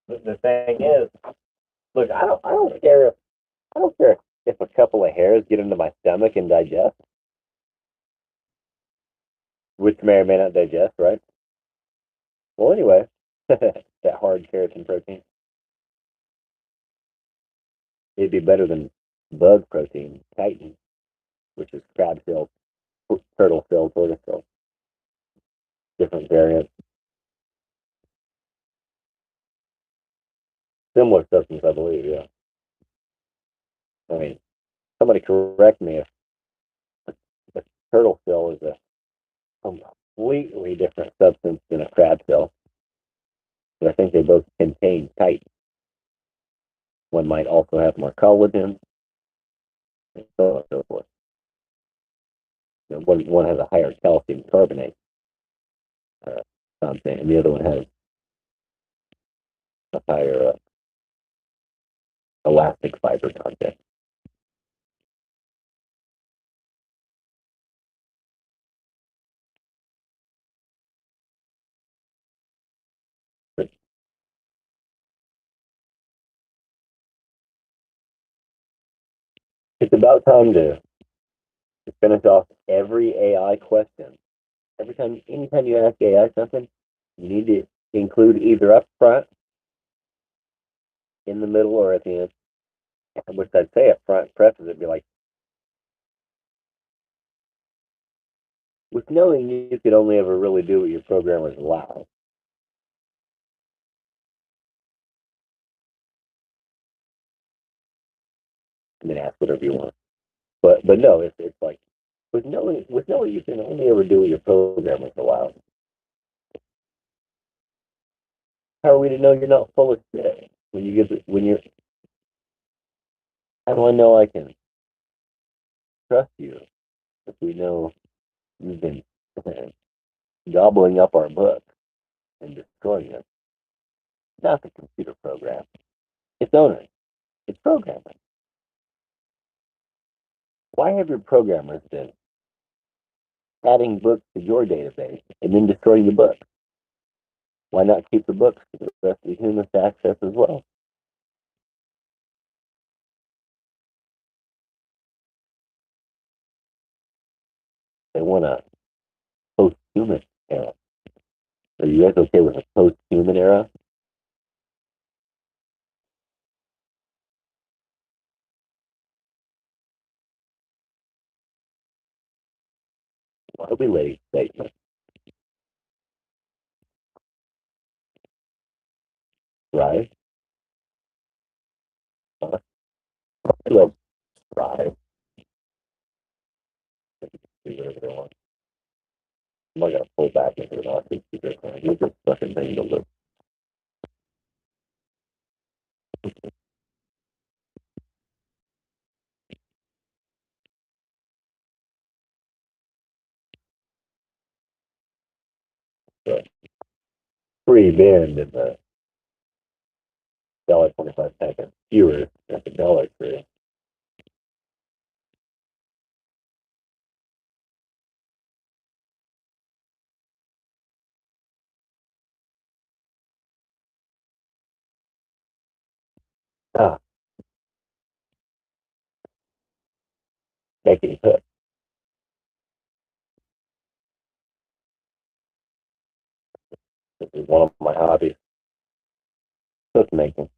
The thing is, look, I don't care if a couple of hairs get into my stomach and digest, which may or may not digest, right? Well, anyway, that hard keratin protein. It'd be better than bug protein, chitin, which is crab shell, turtle shell, tortoise shell. Different variant. Similar substance, I believe, yeah. I mean, somebody correct me if a turtle shell is a completely different substance than a crab shell. But I think they both contain chitin. One might also have more collagen, and so on and so forth. You know, one has a higher calcium carbonate content, and the other one has a higher elastic fiber content. But it's about time to finish off every AI question. Anytime you ask AI something, you need to include either up front, in the middle, or at the end. Which I'd say up front, preface it'd be like, with knowing you could only ever really do what your programmers allow. And then ask whatever you want. But no, it's like with knowing you can only ever do what your programmers allow. How are we to know you're not full of shit when you're? How do I know I can trust you if we know you've been gobbling up our book and destroying it? not the computer program. Its owners. Its programmers. Why have your programmers been adding books to your database and then destroying the books? Why not keep the books for the rest of the humans to access as well? They want a post-human era. Are you guys okay with a post-human era? Why are we letting statements rise? Huh? Let's rise. Do whatever they want. I'm not gonna pull back into an office because you just fucking thing to look. Free bend in the $1.25 fewer at the Dollar Tree. Ah, making hook. This is one of my hobbies. Hook making.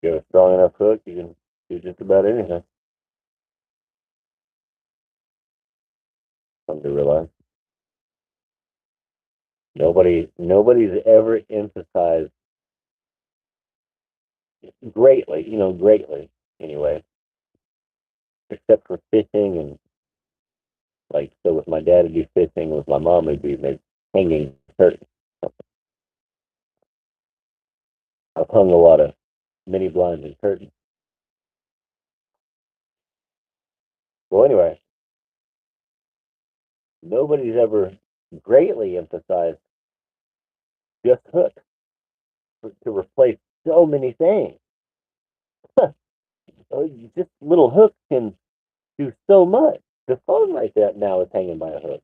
You have a strong enough hook, you can do just about anything. Come to realize. Nobody's ever emphasized greatly, greatly anyway, except for fishing and like so with my dad it'd be fishing, with my mom it'd be maybe hanging curtains. I've hung a lot of mini blinds and curtains. Well anyway, nobody's ever greatly emphasized just hook to replace so many things. Just little hooks can do so much. The phone right there now is hanging by a hook.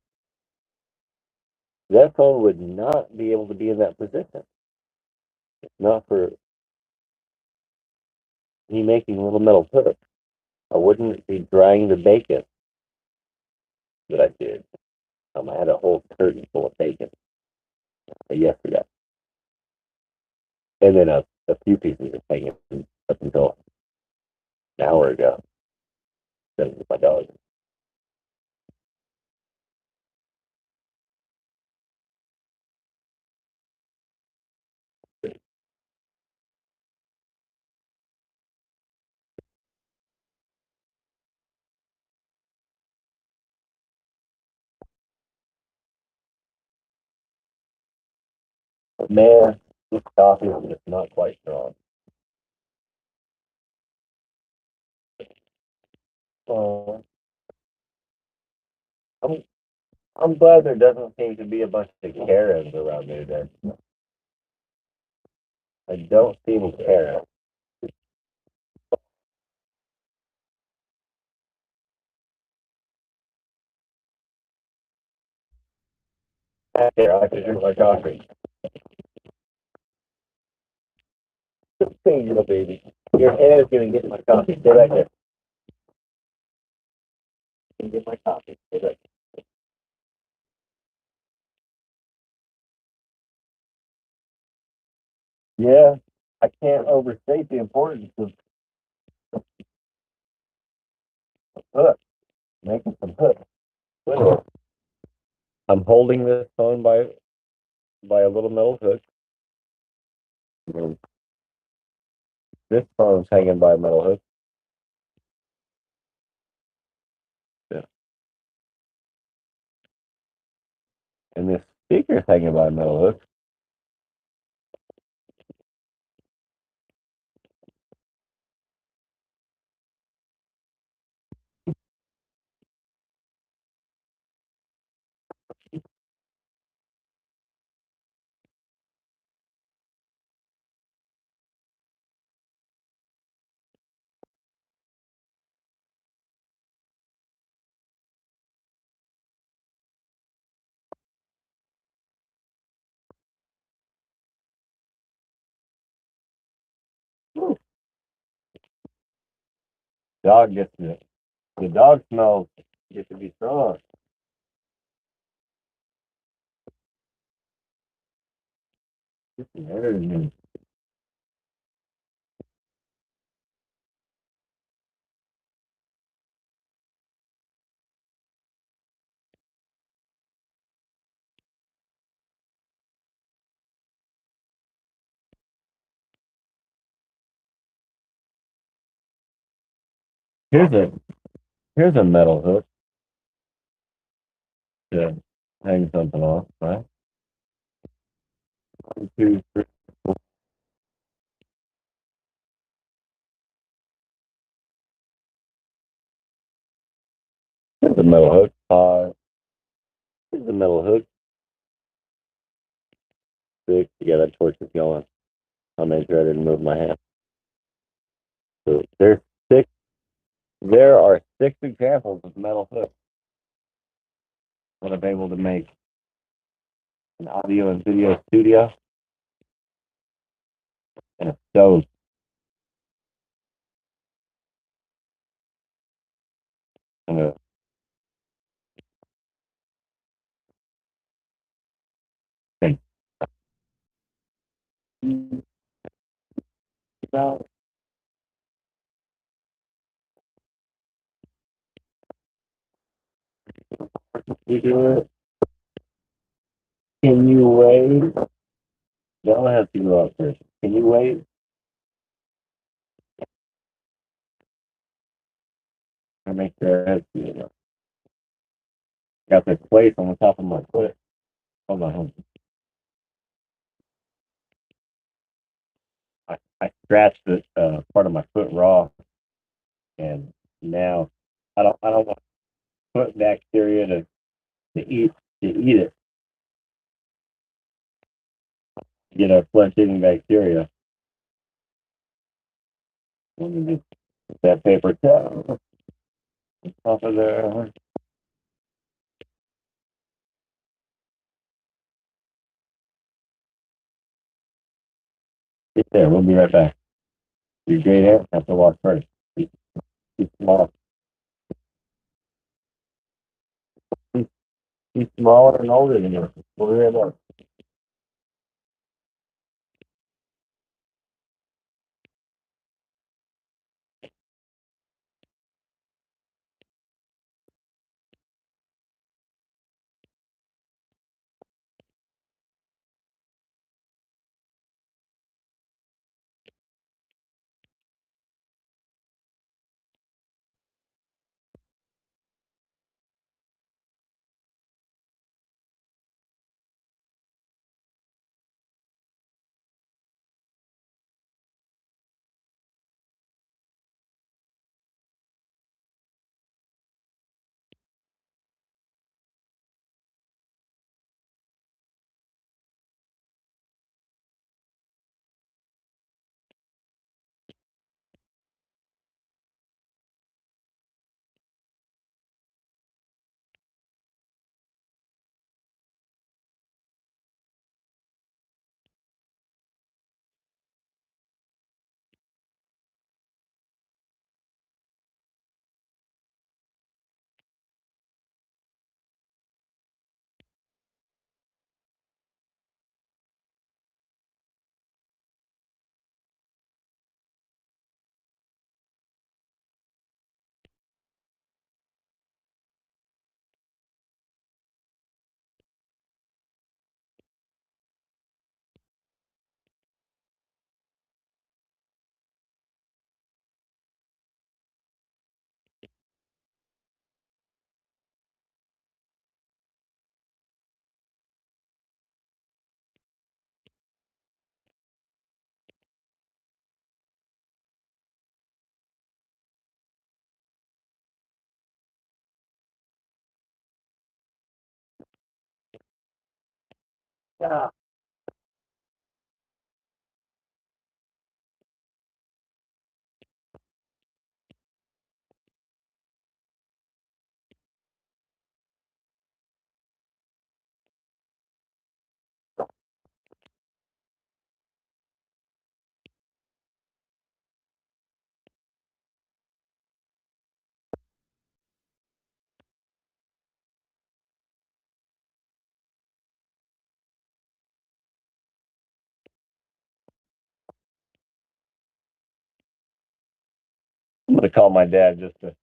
That phone would not be able to be in that position. It's not for me making little metal hooks. I wouldn't be drying the bacon that I did. I had a whole curtain full of bacon yesterday. And then a few pieces of bacon up until an hour ago. With my dog. But man, this coffee is just not quite strong. Uh, I'm I'm glad there doesn't seem to be a bunch of Karens around me today. I don't see any Karens. Here, I can drink my coffee. Hey, little baby. Your head is gonna get my coffee. Stay back there. You can get my coffee. Stay back there. Yeah, I can't overstate the importance of hooks, making some hooks. Anyway, I'm holding this phone by a little metal hook. This phone's hanging by a metal hook. Yeah. And this speaker's hanging by a metal hook. Dog gets to the dog smell gets to be strong. There it is. Here's a here's a metal hook to hang something off, right? 1, 2, 3. Here's a metal hook. Here's a metal hook. 6. Yeah, that torch is going. I'll make sure I didn't move my hand. So there's 6. There are 6 examples of metal hooks that I'm able to make an audio and video studio and a stove. And a thing. You do it. Can you wait? Don't have to go up first. Can you wait? I make sure I have to, got this place on the top of my foot. Hold on, hold on. I scratched this part of my foot raw, and now I don't want foot bacteria to eat it. Get a flesh eating bacteria. Let me just put that paper towel off of there. Get there. We'll be right back. Your great aunt have to walk first. She's small. She's smaller and older than you. We'll be right back. Yeah. gonna call my dad just to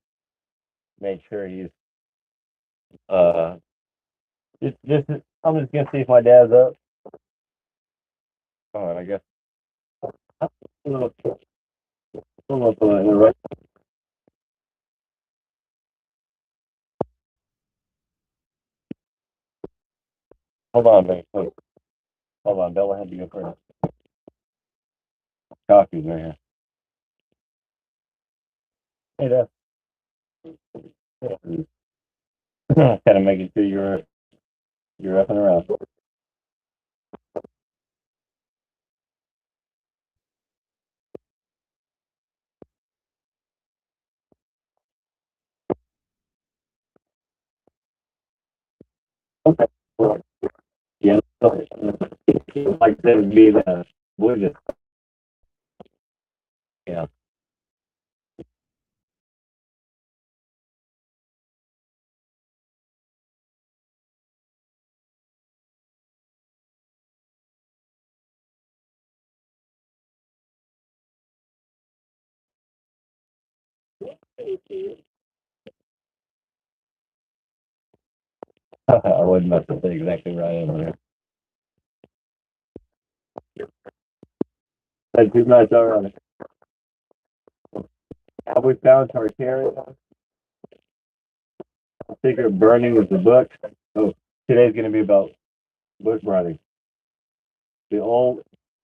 make sure he's I'm just gonna see if my dad's up. Oh, and I guess I don't know if I interrupt. Hold on, man. Hold on, Bella had to go first. Coffee's right here. Hey, Dad. Kind of making sure you're up and around. Okay. Well, yeah. So, like I said, it'd be the Buddhist. Yeah. I wouldn't mess with it exactly right over there. That's too much already. Have we found Tartaria? Secret Burning is the book. Oh, today's going to be about book burning. The old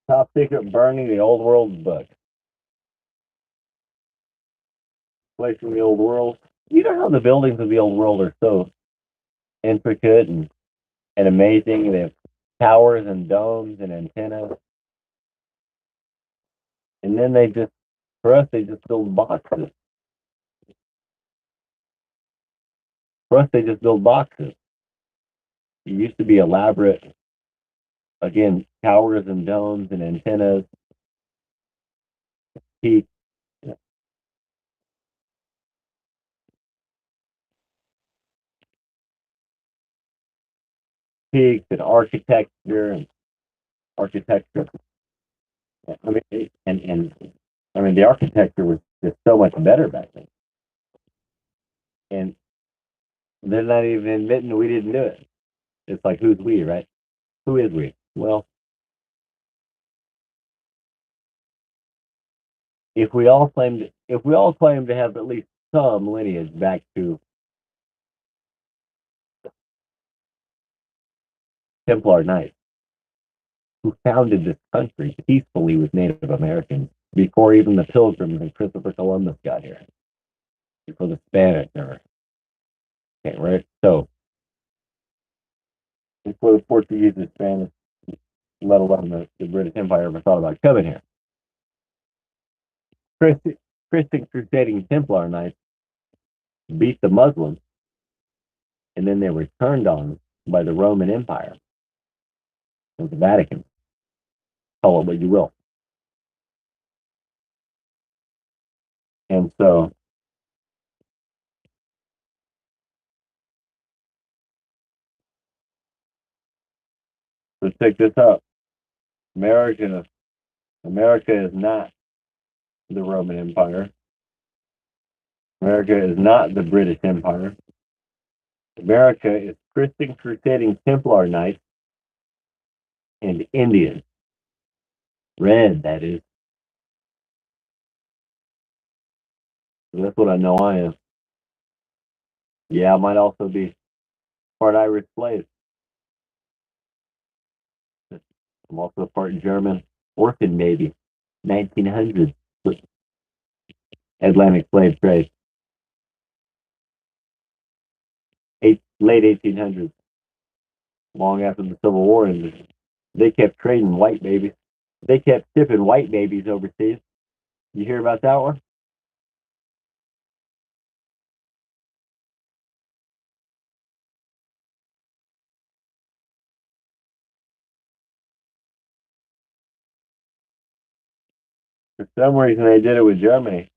Top Secret Burning, the Old World book. Place in the Old World. You know how the buildings of the Old World are so intricate and amazing? They have towers and domes and antennas. And then for us, they just build boxes. For us, they just build boxes. It used to be elaborate, again, towers and domes and antennas, peaks. Peaks and architecture. I mean, I mean, the architecture was just so much better back then. And they're not even admitting we didn't do it. It's like, who's we, right? Who is we? Well, if we all claim to have at least some lineage back to Templar Knights, who founded this country peacefully with Native Americans before even the Pilgrims and Christopher Columbus got here, before the Spanish ever came, right? So before the Portuguese and Spanish, let alone the British Empire, ever thought about coming here. Christian crusading Templar Knights beat the Muslims, and then they were turned on by the Roman Empire, or the Vatican, call it what you will. And so let's take this up. America is not the Roman Empire. America is not the British Empire. America is Christian crusading Templar Knights and Indians. Red, that is. So that's what I know I am. Yeah, I might also be part Irish slave. I'm also part German orphan baby. 1900s. Atlantic slave trade. Late 1800s. Long after the Civil War ended. They kept trading white babies. They kept shipping white babies overseas. You hear about that one? For some reason, they did it with Germany.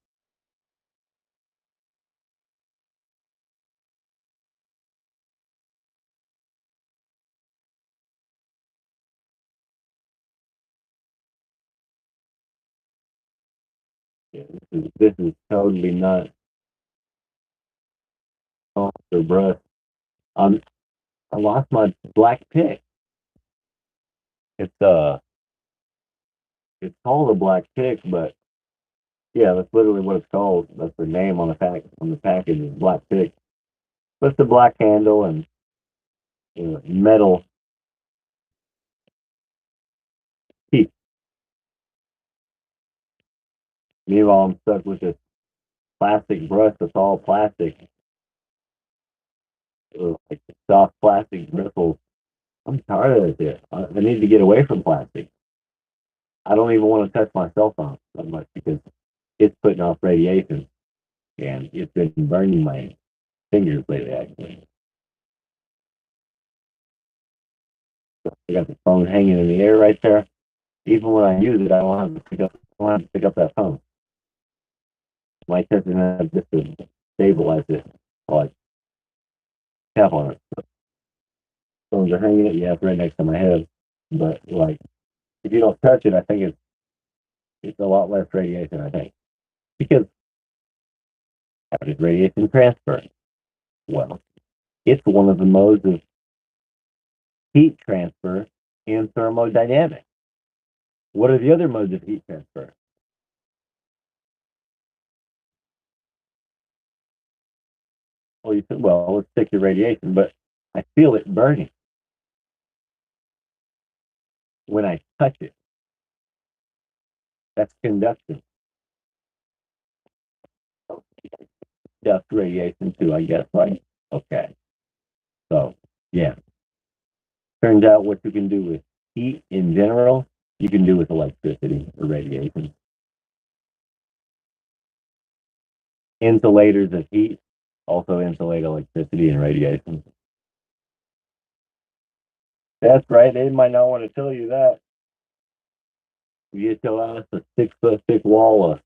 Yeah, This is totally not or brush. Um, I lost my black pick. It's it's called a black pick, but yeah, that's literally what it's called. That's the name on the package is black pick. But it's a black handle and metal teeth. Meanwhile, I'm stuck with this plastic brush that's all plastic, like soft plastic bristles. I'm tired of it. I need to get away from plastic. I don't even want to touch my cell phone that much because it's putting off radiation and it's been burning my fingers lately, actually. I got the phone hanging in the air right there. Even when I use it, I don't have to pick up that phone. My touching that just to stabilize it while I tap on it. Phones are hanging it, yeah, it's right next to my head. But like, if you don't touch it, I think it's a lot less radiation. I think because how does radiation transfer? Well, it's one of the modes of heat transfer in thermodynamics. What are the other modes of heat transfer? Well, you said, well, let's stick to radiation, but I feel it burning when I touch it. That's conduction. Dust radiation too, I guess, right? Okay. So, yeah. Turns out what you can do with heat in general, you can do with electricity or radiation. Insulators of heat also insulate electricity and radiation. That's right. They might not want to tell you that. You tell us a 6-foot thick wall of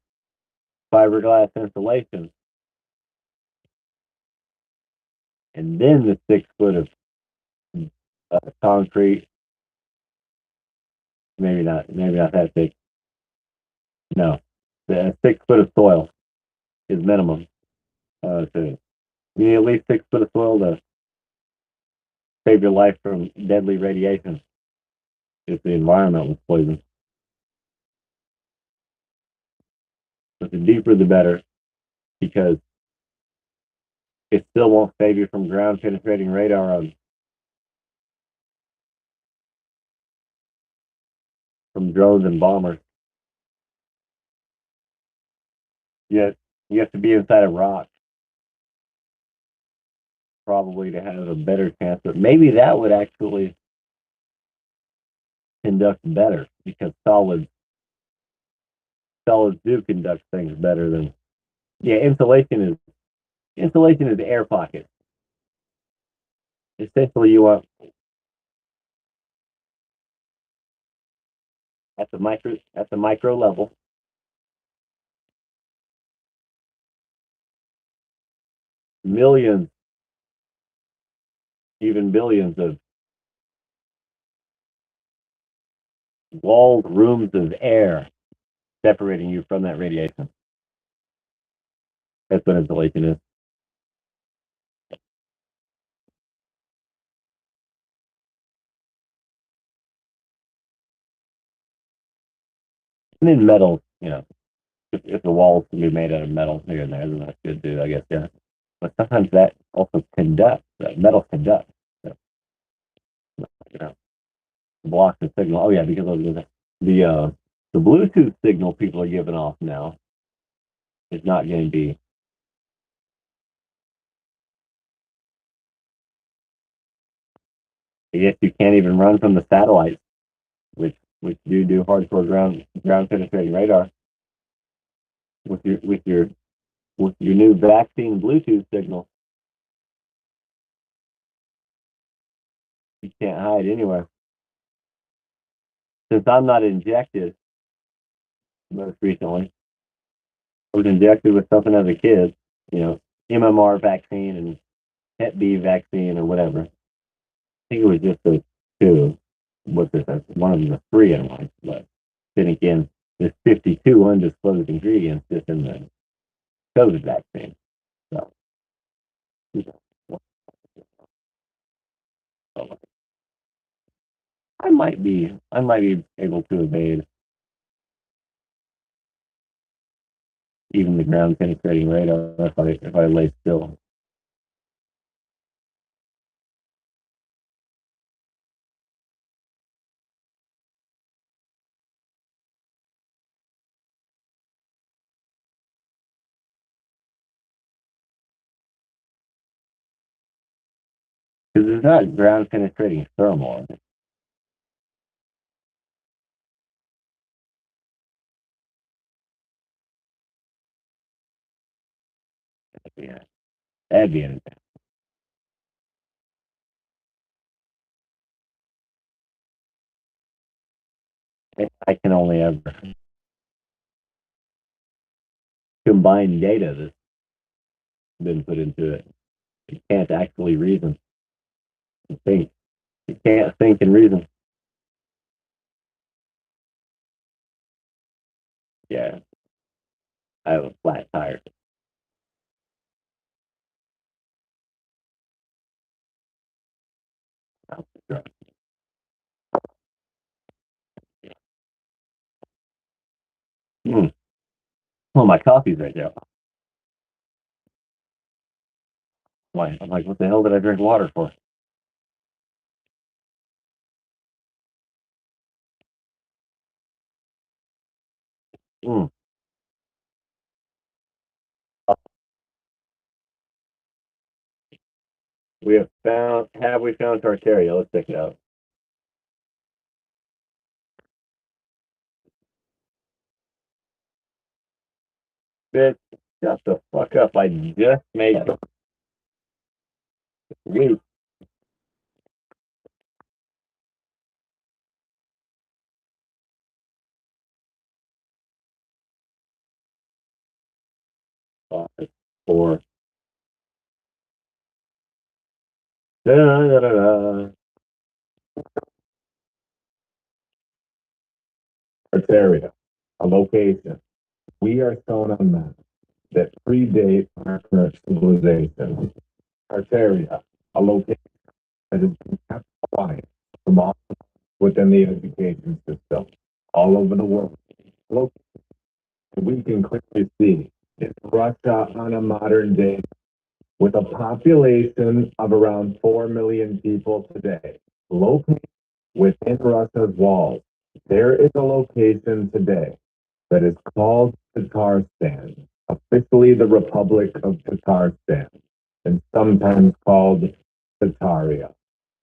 fiberglass insulation, and then the 6 foot of concrete. Maybe not that thick. No, the 6 foot of soil is minimum. So you need at least 6 foot of soil to save your life from deadly radiation if the environment was poisoned. But the deeper, the better, because it still won't save you from ground penetrating radar from drones and bombers. Yet you have to be inside a rock probably to have a better chance. But maybe that would actually conduct better because solids do conduct things better than insulation is air pockets. Essentially, you want at the micro level, millions, even billions of walled rooms of air separating you from that radiation. That's what insulation is. And then metal, if the walls can be made out of metal here and there, then that's good too, I guess, yeah. But sometimes that also conducts, that metal conducts. So, blocks the signal. Oh yeah, because of the Bluetooth signal people are giving off now is not going to be. I guess you can't even run from the satellites, which do hardcore ground penetrating radar with your new vaccine Bluetooth signal. You can't hide anywhere. Since I'm not injected, most recently, I was injected with something as a kid, MMR vaccine and Hep B vaccine or whatever. I think it was just those two. What's this? One of them was 3 in one. But then again, there's 52 undisclosed ingredients just in the COVID vaccine. So, I might be able to evade even the ground penetrating radar if I lay still. Because there's not ground penetrating thermal in it. Yeah, that'd be an I can only ever combine data that's been put into it. You can't actually reason and think. You can't think and reason. Yeah, I have a flat tire. Mm. Well, my coffee's right there. Why? I'm like, what the hell did I drink water for? Mm. Have we found Tartaria? Let's check it out. Bitch, shut the fuck up. I just made it. Wait. Five, four. Da, da, da, da. Tartaria, a location. We are shown on maps that predate our current civilization. Tartaria, a location that has been kept quiet from all within the education system all over the world. Location we can clearly see is Russia on a modern day with a population of around 4 million people today. Located within Russia's walls, there is a location today that is called Tatarstan, officially the Republic of Tatarstan, and sometimes called Tataria,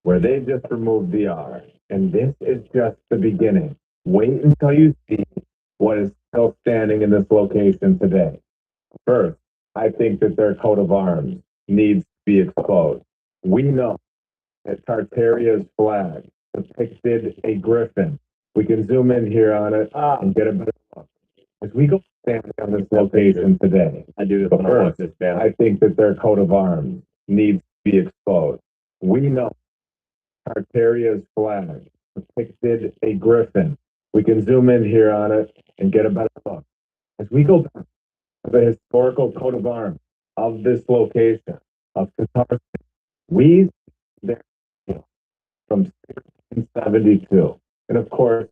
where they just removed the R. And this is just the beginning. Wait until you see what is still standing in this location today. First, I think that their coat of arms needs to be exposed. We know that Tartaria's flag depicted a griffin. We can zoom in here on it and get a better look. As we go standing on this location today, I do this when I watch this band. I think that their coat of arms needs to be exposed. We know Tartaria's flag depicted a griffin. We can zoom in here on it and get a better look. As we go back to the historical coat of arms of this location of Qatar, we there from 1672, and of course,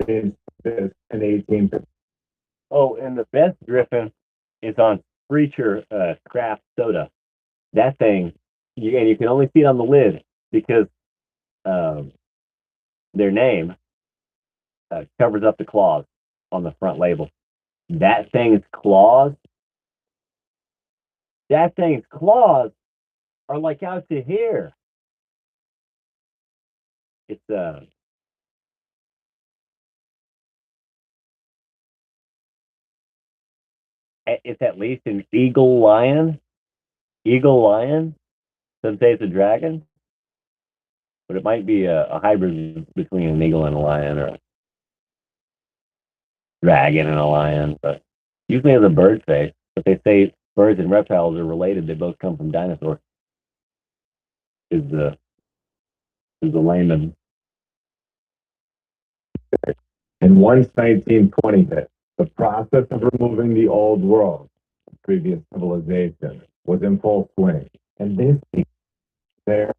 changed this in 1850. Oh, and the best griffin is on Preacher Craft Soda. That thing, and you can only see it on the lid because their name covers up the claws on the front label. That thing's claws are like out to here. It's at least an eagle lion. Some say it's a dragon, but it might be a hybrid between an eagle and a lion, or a dragon and a lion. But usually has a bird face. But they say birds and reptiles are related. They both come from dinosaurs. Is the layman. And once 1920 hit, the process of removing the old world, previous civilization, was in full swing. And this is their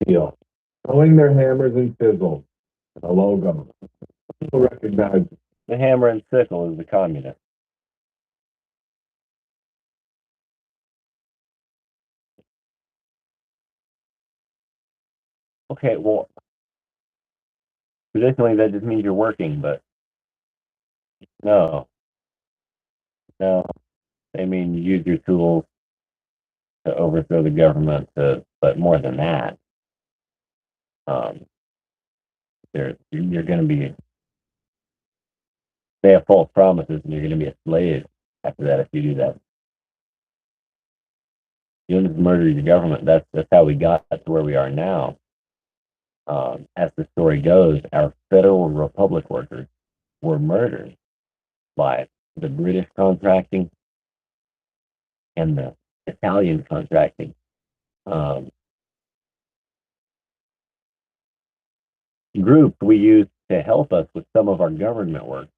deal. Throwing their hammers and chisels, the logo. People recognize The hammer and sickle is the communist. Okay, well, traditionally that just means you're working, but no, no. They mean use your tools to overthrow the government, but more than that, um, you're going to be, they have false promises and you're going to be a slave after that if you do that. You don't just murder your government. That's how we got to where we are now. As the story goes, our federal republic workers were murdered by the British contracting and the Italian contracting. Group we used to help us with some of our government work.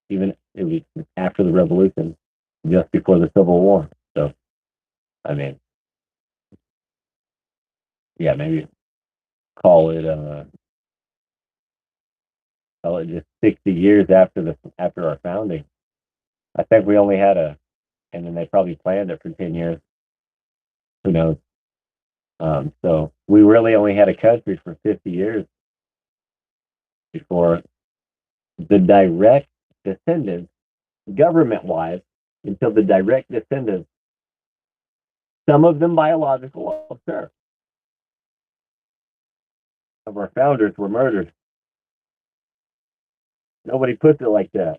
Even it was after the revolution, just before the Civil War. So, I mean, yeah, maybe call it just 60 years after our founding. I think we only had and then they probably planned it for 10 years. Who knows? So we really only had a country for 50 years before the direct descendants, government-wise, until the direct descendants, some of them biological, sure, of our founders were murdered. Nobody puts it like that.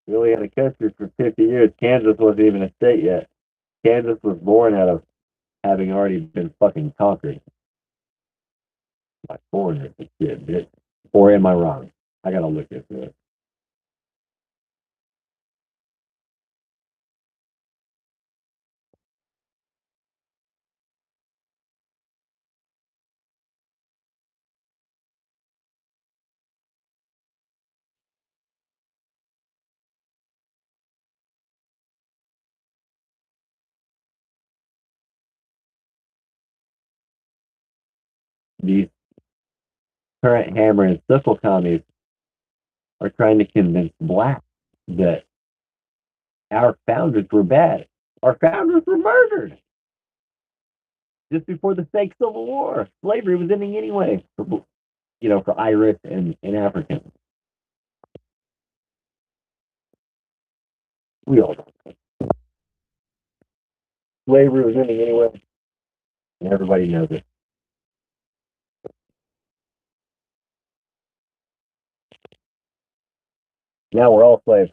We only had a country for 50 years. Kansas wasn't even a state yet. Kansas was born out of having already been fucking conquered by foreigners and shit, bitch. Or am I wrong? I gotta look into it. These current hammer and sickle commies are trying to convince blacks that our founders were bad. Our founders were murdered just before the fake Civil War. Slavery was ending anyway, for Irish and Africans. We all know. Slavery was ending anyway, and everybody knows it. Now we're all slaves.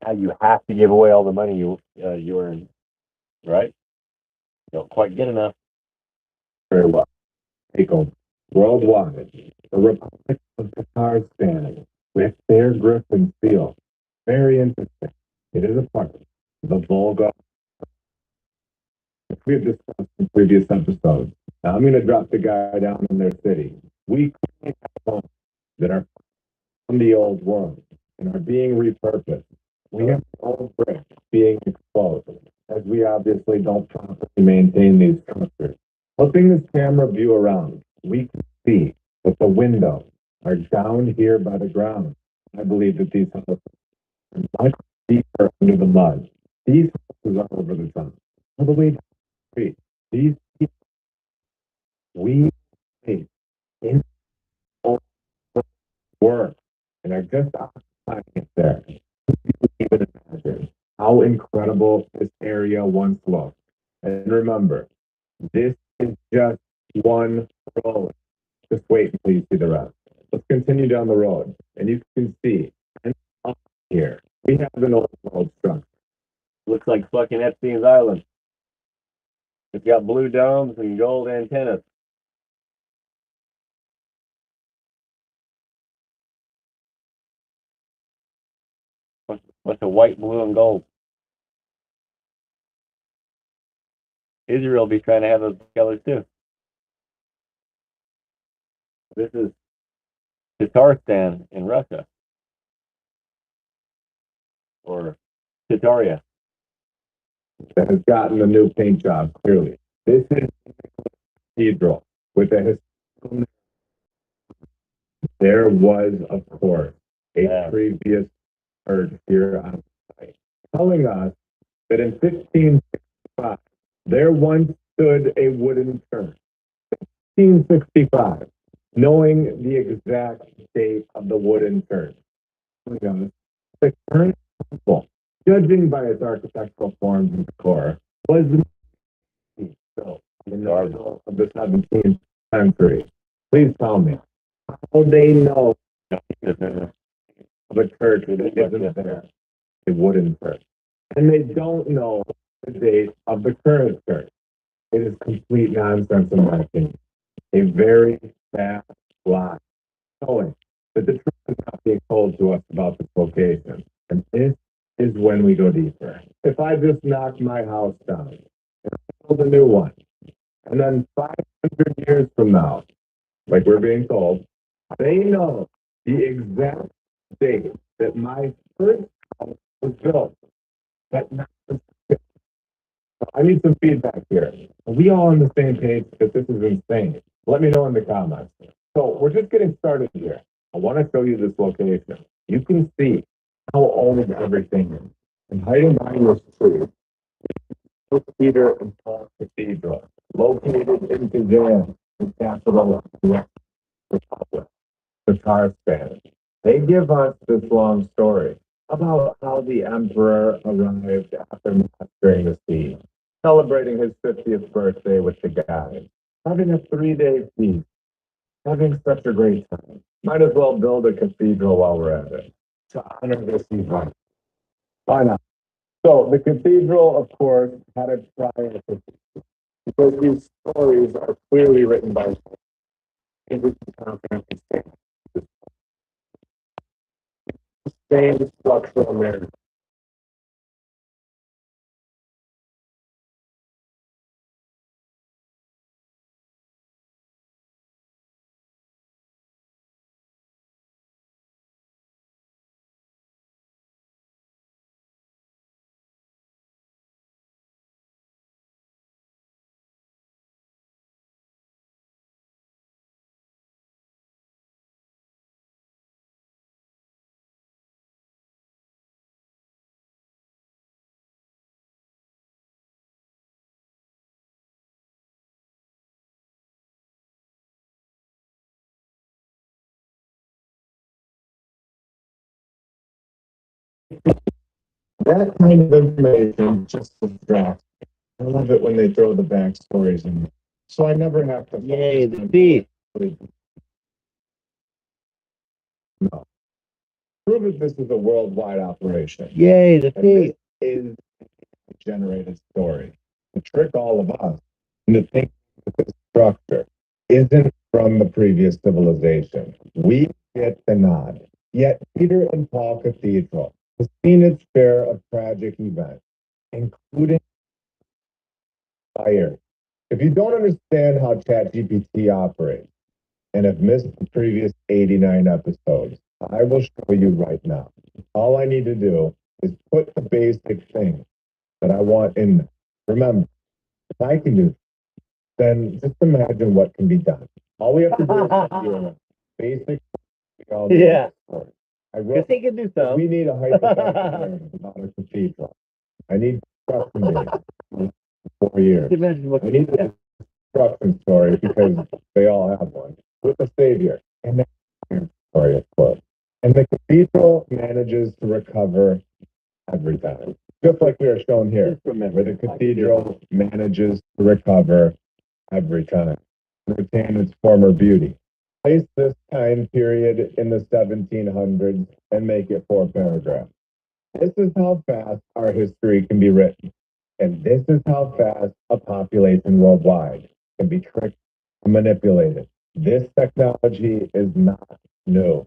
Now you have to give away all the money you earn, right? Don't quite get enough. very well. Take over. Worldwide, the Republic of Tatarstan with their griffin seal. Very interesting. It is a part of the Volga. We have discussed in previous episodes. Now I'm going to drop the guy down in their city. We have homes that are from the old world and are being repurposed. We have old bricks being exposed, as we obviously don't properly maintain these structures. Flipping this camera view around, we can see that the windows are down here by the ground. I believe that these houses are much deeper under the mud. These houses are over the top. All the way down the street. These people, we made in work and are just occupying it there. Even imagine how incredible this area once looked. And remember, this is just one road. Just wait until you see the rest. Let's continue down the road, and you can see and up here we have an old world structure. Looks like fucking Epstein's Island. It's got blue domes and gold antennas. What's the white, blue, and gold? Israel will be trying to have those colors too. This is Tatarstan in Russia, or Tataria. That has gotten a new paint job, clearly. This is cathedral with a historical. There was, of course, a previous church here on site telling us that in 1565 there once stood a wooden church. 1565, knowing the exact date of the wooden church. The current temple, judging by its architectural forms and decor, was built in the middle of the 17th century. Please tell me, how they know of a church that isn't there, a wooden church, and they don't know the date of the current church. It is complete nonsense in my opinion. A very bad lie, showing that the truth is not being told to us about this location. And this is when we go deeper. If I just knock my house down and build a new one, and then 500 years from now, like we're being told, they know the exact date that my first house was built. That not I need some feedback here. Are we all on the same page that this is insane? Let me know in the comments. So we're just getting started here. I want to show you this location. You can see how old everything is. And hiding behind this tree is Peter and Paul Cathedral, located in Kazan, the capital of the Republic, the Tatarstan. They give us this long story about how the emperor arrived after mastering the sea, celebrating his 50th birthday with the guys, having a 3-day feast, having such a great time. Might as well build a cathedral while we're at it to honor this event. Why not? So the cathedral, of course, had a prior because these stories are clearly written by confidently say the same structural narrative. That kind of information just distracts. I love it when they throw the backstories in. So I never have to. Yay, the beat. No. Prove that this is a worldwide operation. Yay, the And this is a generated story. To trick all of us into thinking that this structure isn't from the previous civilization. We get the nod. Yet Peter and Paul Cathedral has seen its share of tragic events, including fire. If you don't understand how ChatGPT operates and have missed the previous 89 episodes, I will show you right now. All I need to do is put the basic things that I want in there. Remember, if I can do it, then just imagine what can be done. All we have to do is do basic. Yeah. I wrote, they can do so. we need a hypothetical about a cathedral. I need construction data. 4 years. Imagine what I need a construction story because they all have one with a savior and that story, of course. And the cathedral manages to recover every time, just like we are shown here. Remember, the cathedral manages to recover every time, retain its former beauty. Place this time period in the 1700s and make it 4 paragraphs. This is how fast our history can be written. And this is how fast a population worldwide can be tricked and manipulated. This technology is not new.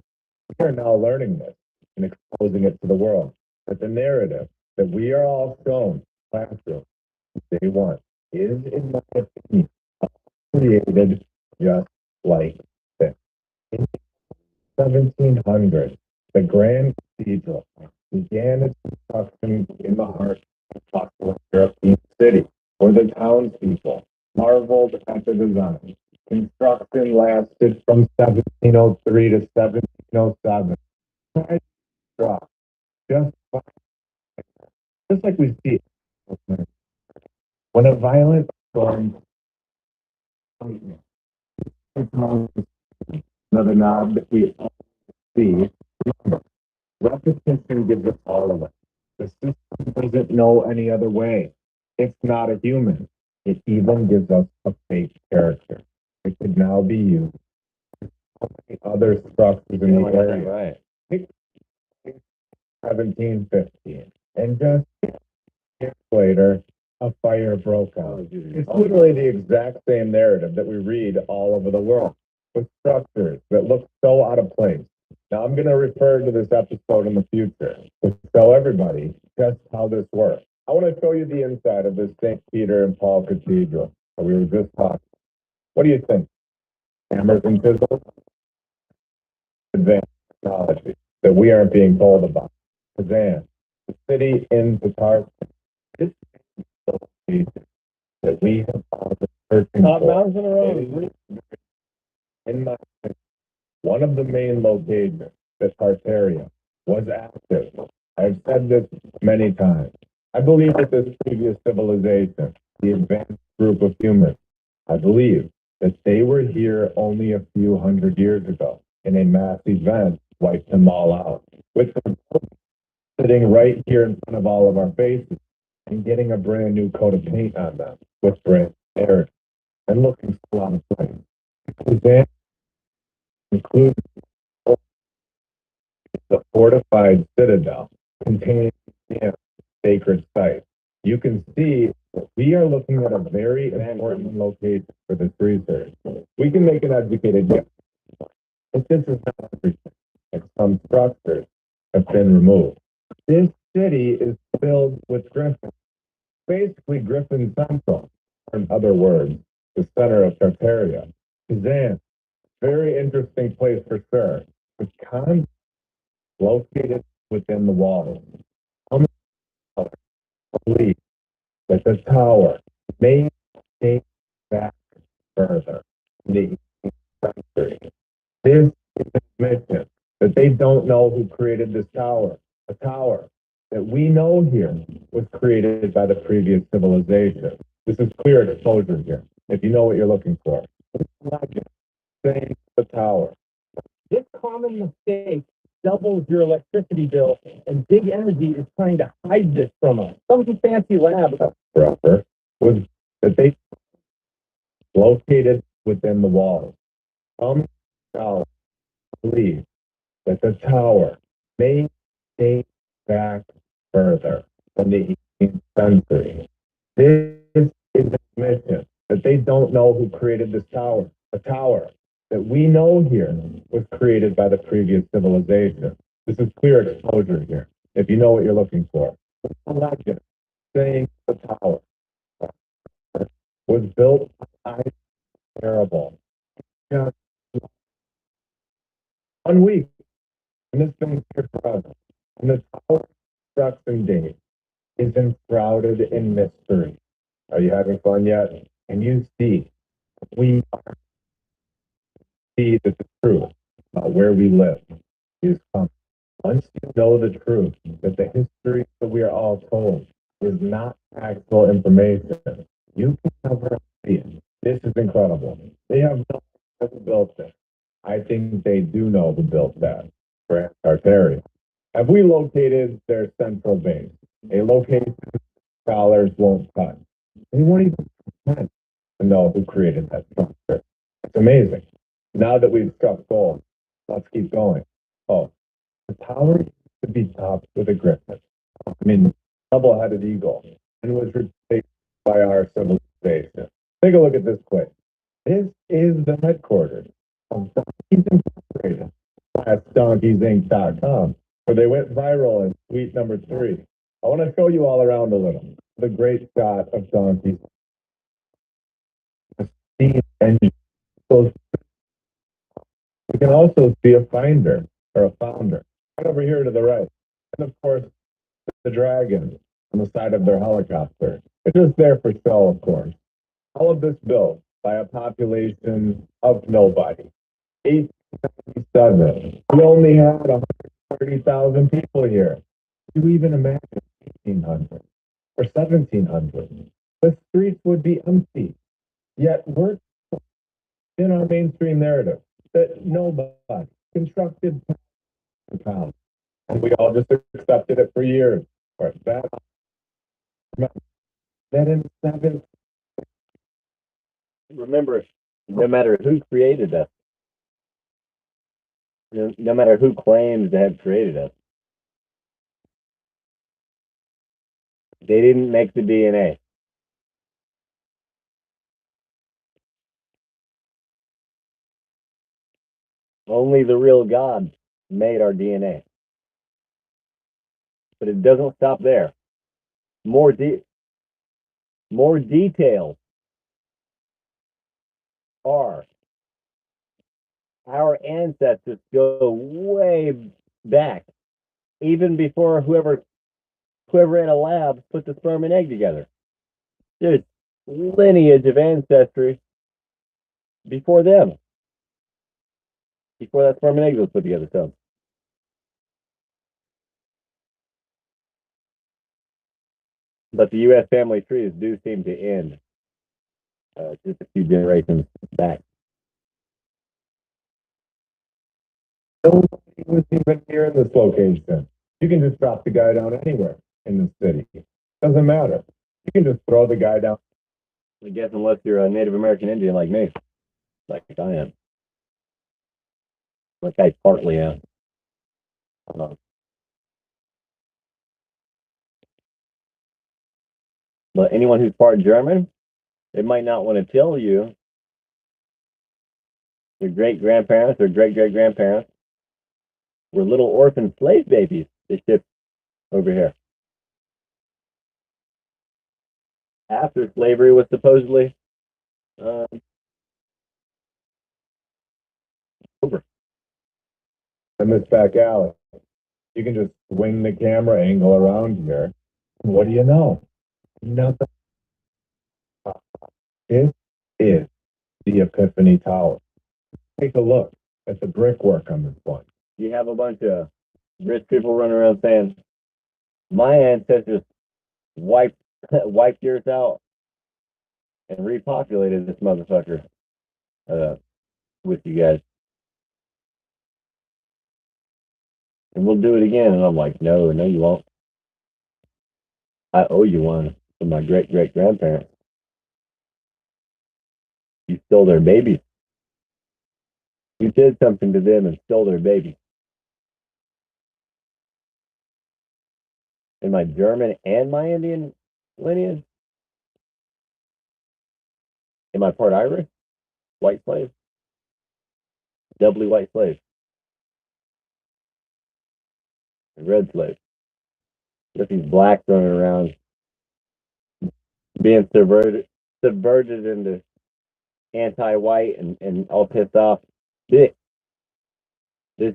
We are now learning this and exposing it to the world. But the narrative that we are all shown classroom day one is, in my opinion, created just like this. In 1700, the Grand Cathedral began its construction in the heart of a popular European city, where the townspeople marveled at the design. Construction lasted from 1703 to 1707. Price dropped just just like we see when a violent storm. Another knob that we all see. Remember, repetition gives us all of it. The system doesn't know any other way. It's not a human. It even gives us a fake character. It could now be used for other structures in the area. Right. 1715. And just years later, a fire broke out. It's literally the exact same narrative that we read all over the world with structures that look so out of place. Now, I'm going to refer to this episode in the future to show everybody just how this works. I want to show you the inside of this St. Peter and Paul Cathedral that we were just talking. What do you think? Hammers and chisels? Advanced technology that we aren't being told about. Kazan, the city in Tatar, this is that we have found searching for. In my opinion, one of the main locations that Tartaria was active. I've said this many times. I believe that this previous civilization, the advanced group of humans, I believe that they were here only a few hundred years ago, and a mass event wiped them all out, with them sitting right here in front of all of our faces and getting a brand new coat of paint on them with brand air and looking so out of place. Example includes the fortified citadel containing sacred sites. You can see that we are looking at a very important location for this research. We can make an educated guess, but this is not everything. And some structures have been removed. This city is filled with griffins, basically Griffin Central, or in other words, the center of Tartaria. Kazan, very interesting place for sure, but Khan located within the walls. How many scholars believe that the tower may date back further in the 18th century? This is an admission that they don't know who created this tower. A tower that we know here was created by the previous civilization. This is clear exposure here, if you know what you're looking for. Imagine saying the tower. This common mistake doubles your electricity bill, and Big Energy is trying to hide this from us. Some fancy lab forever was that they located within the walls. Some scholars believe that the tower may date back further than the 18th century. This is an admission that they don't know who created this tower. A tower that we know here was created by the previous civilization. This is clear exposure here, if you know what you're looking for. Imagine saying the tower was built by terrible. Just 1 week, and this thing's here forever. And the tower construction date is enshrouded in mystery. Are you having fun yet? Can you see? We see that the truth about where we live is coming. Once you know the truth, that the history that we are all told is not actual information, you can never see it. This is incredible. They have no idea who built this. I think they do know who built that. Grand Tartaria. Have we located their central base? A location scholars won't touch. They won't even pretend to know who created that structure. It's amazing. Now that we've struck gold, let's keep going. Oh, the tower used to be topped with a griffin. I mean, double-headed eagle. and was replaced by our civilization. Take a look at this place. This is the headquarters of Donkeys Incorporated. That's donkeysinc.com, where they went viral in tweet number 3. I want to show you all around a little. The great shot of donkeys. Steam engine. So you can also see a finder or a founder right over here to the right. And of course, the dragon on the side of their helicopter. It's just there for show, of course. All of this built by a population of nobody. 1877. We only had 130,000 people here. Do you even imagine 1800 or 1700? The streets would be empty. Yet we're in our mainstream narrative that nobody constructed pounds. And we all just accepted it for years. Or that in 7. Remember, no matter who created us, no matter who claims to have created us, they didn't make the DNA. Only the real God made our DNA. But it doesn't stop there. More details are our ancestors go way back, even before whoever in a lab put the sperm and egg together. There's lineage of ancestry before them, before that sperm and egg was put together. So, but the U.S. family trees do seem to end just a few generations back. Nobody was even here in this location. You can just drop the guy down anywhere in the city. Doesn't matter. You can just throw the guy down. I guess unless you're a Native American Indian like me, like I am. Like I partly am. But anyone who's part German, they might not want to tell you their great-grandparents or great-great-grandparents were little orphan slave babies they shipped over here. After slavery was supposedly over. In this back alley, you can just swing the camera angle around here. What do you know? Nothing. This is the Epiphany Tower. Take a look at the brickwork on this one. You have a bunch of rich people running around saying, my ancestors wiped yours out and repopulated this motherfucker with you guys. And we'll do it again. And I'm like, no, you won't. I owe you one from my great-great-grandparents. You stole their babies. You did something to them and stole their baby. In my German and my Indian lineage? Am I part Irish? White slave? Doubly white slave. Red slave. With these blacks running around being subverted into anti-white and all pissed off. There's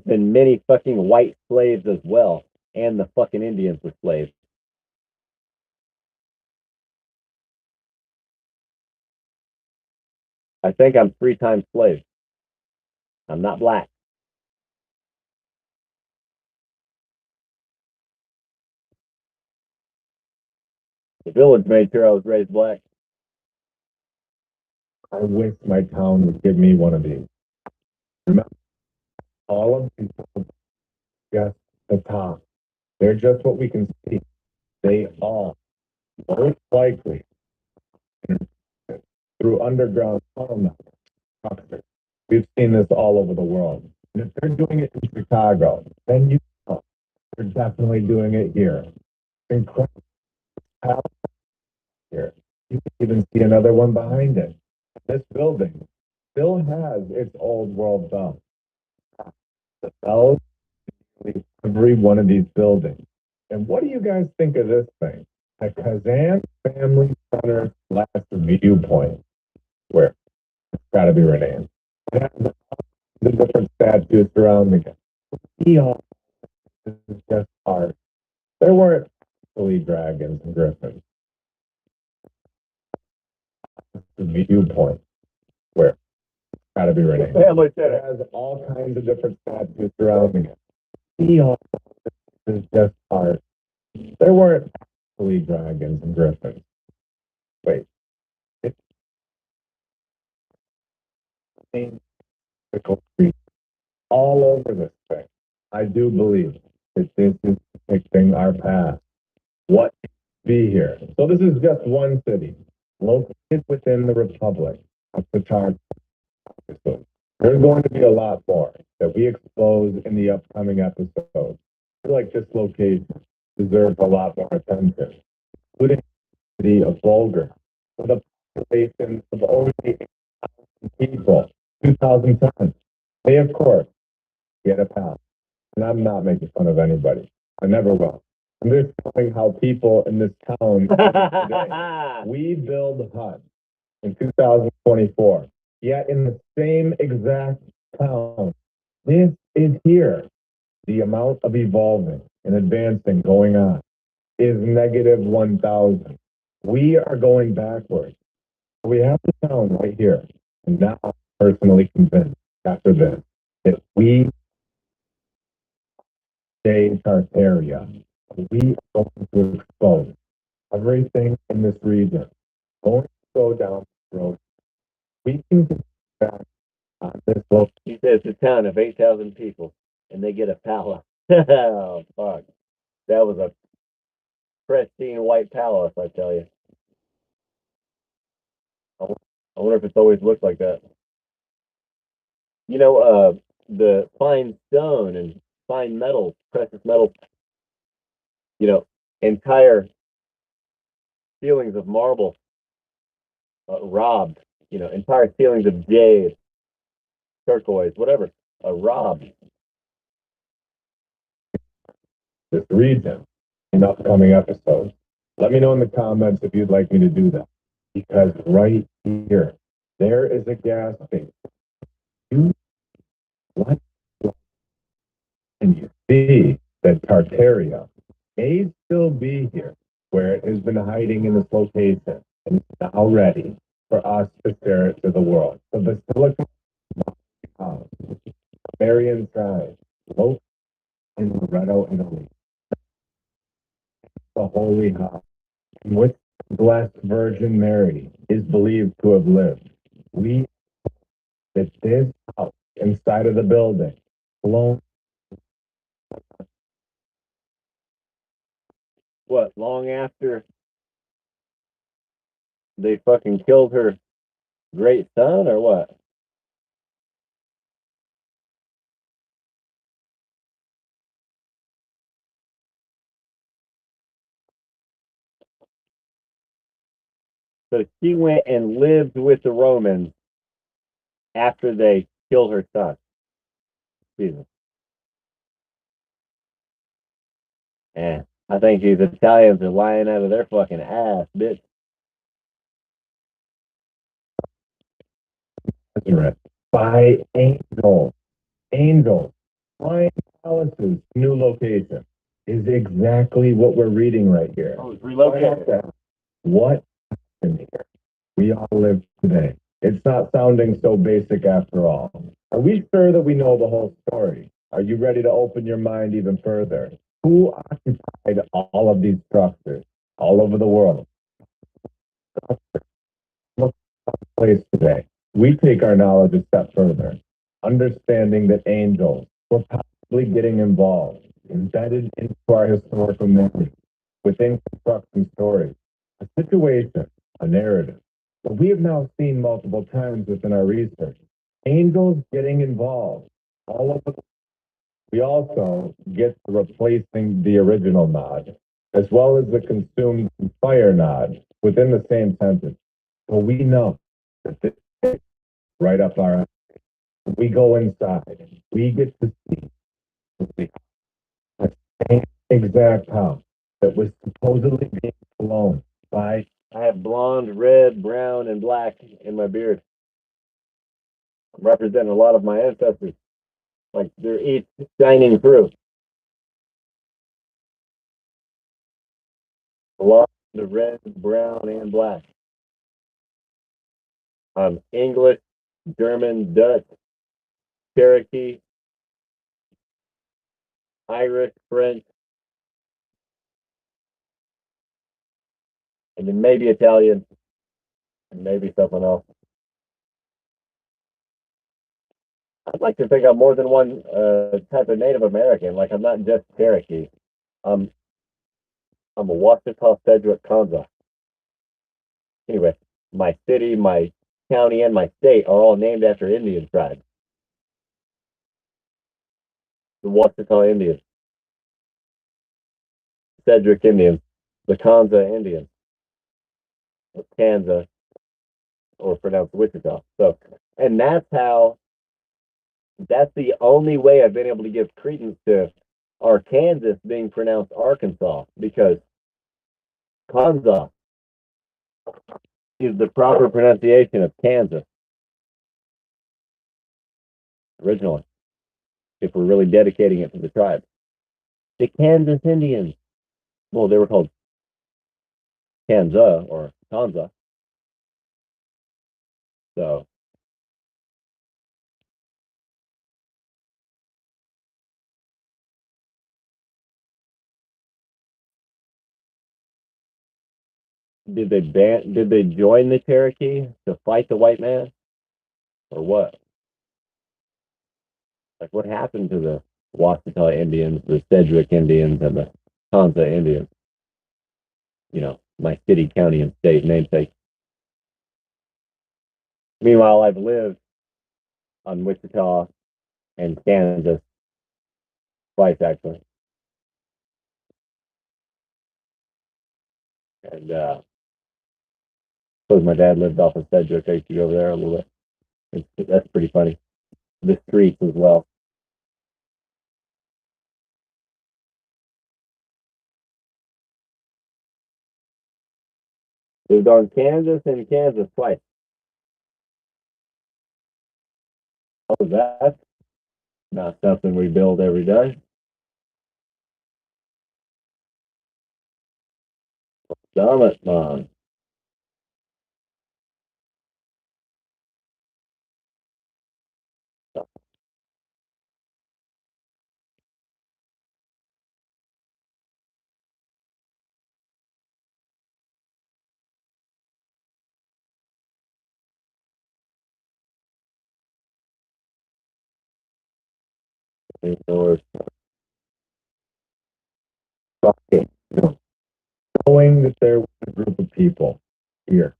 been many fucking white slaves as well, and the fucking Indians were slaves. I think I'm 3 times slave. I'm not black. The village made sure I was raised black. I wish my town would give me one of these. Remember, all of these people, just the top. They're just what we can see. They all, most likely, through underground tunnel networks. We've seen this all over the world. And if they're doing it in Chicago, then they're definitely doing it here. Incredible. here. You can even see another one behind it. This building still has its old world bell. The bells in every one of these buildings. And what do you guys think of this thing? The Kazan Family Center last viewpoint, where it's got to be renamed. It has the different statues surrounding it. Eon is just art. There weren't actually dragons and griffins. The viewpoint, where it's got to be renamed. Family It has all kinds of different statues surrounding it. Eon is just art. There weren't actually dragons and griffins. Wait. It's all over this thing. I do believe that this is depicting our past. What be here? So this is just one city located within the Republic of Qatar. There's going to be a lot more that we expose in the upcoming episodes. I feel like this location deserves a lot more attention, including the city of Bulgar, with a population of only 8,000 people, 2010. They, of course, get a pass. And I'm not making fun of anybody. I never will. I'm just showing how people in this town today, we build huts in 2024, yet in the same exact town. This is here. The amount of evolving and advancing going on is negative 1,000. We are going backwards. We have the town right here. And now I'm personally convinced after this that we stay Tartaria. We are going to expose everything in this region. Going to go down the road. We can get back on this location. He says it's a town of 8,000 people, and they get a palace. Oh, fuck. That was a pristine white palace, I tell you. I wonder if it's always looked like that. You know, the fine stone and fine metals, precious metals, you know, entire ceilings of marble robbed, you know, entire ceilings of jade, turquoise, whatever, robbed. This region in upcoming episodes. Let me know in the comments if you'd like me to do that. Because right here, there is a gas station. What? And you see that Tartaria may still be here, where it has been hiding in this location, and it's now ready for us to share it to the world. The Basilica of Marian Shrine, located in Loreto, Italy. The Holy House, in which the Blessed Virgin Mary is believed to have lived. We that this house inside of the building belongs. What, long after they fucking killed her great son, or what? So she went and lived with the Romans after they killed her son. Jesus. And I think these Italians are lying out of their fucking ass, bitch. By angels. Angels. Flying palaces, new location is exactly what we're reading right here. Oh, it's relocated. What happened here? We all live today. It's not sounding so basic after all. Are we sure that we know the whole story? Are you ready to open your mind even further? Who occupied all of these structures all over the world? Look at the place today. We take our knowledge a step further, understanding that angels were possibly getting involved, embedded into our historical memory, within construction stories, a situation, a narrative that we have now seen multiple times within our research. Angels getting involved all over the. We also get to replacing the original nod, as well as the consumed fire nod within the same sentence. Well, we know that this is right up our alley. We go inside and we get to see the same exact house that was supposedly being blown by. I have blonde, red, brown, and black in my beard. I'm representing a lot of my ancestors. Like they're each shining through. Blonde, red, brown, and black. English, German, Dutch, Cherokee, Irish, French, and then maybe Italian, and maybe something else. I'd like to think I'm more than one type of Native American. Like I'm not just Cherokee. I'm a Washita Sedgwick Kanza. Anyway, my city, my county, and my state are all named after Indian tribes. The Washita Indians, Sedgwick Indians, the Kanza Indians, or Kanza, or pronounced Wichita. So, and that's the only way I've been able to give credence to Arkansas being pronounced Arkansas, because Kanza is the proper pronunciation of Kansas originally, if we're really dedicating it to the tribe. The Kansas Indians, well, they were called Kanza or Kanza. So, did they join the Cherokee to fight the white man, or what? Like, what happened to the Washita Indians, the Sedgwick Indians, and the Kanza Indians? You know, my city, county, and state namesake. Meanwhile, I've lived on Wichita and Kansas twice, actually. And suppose my dad lived off of Sedgwick. I used to go over there a little bit. That's pretty funny. The streets as well. Lived on Kansas and Kansas twice. Oh, that's not something we build every day. Summit Mine. Or Knowing that there was a group of people here.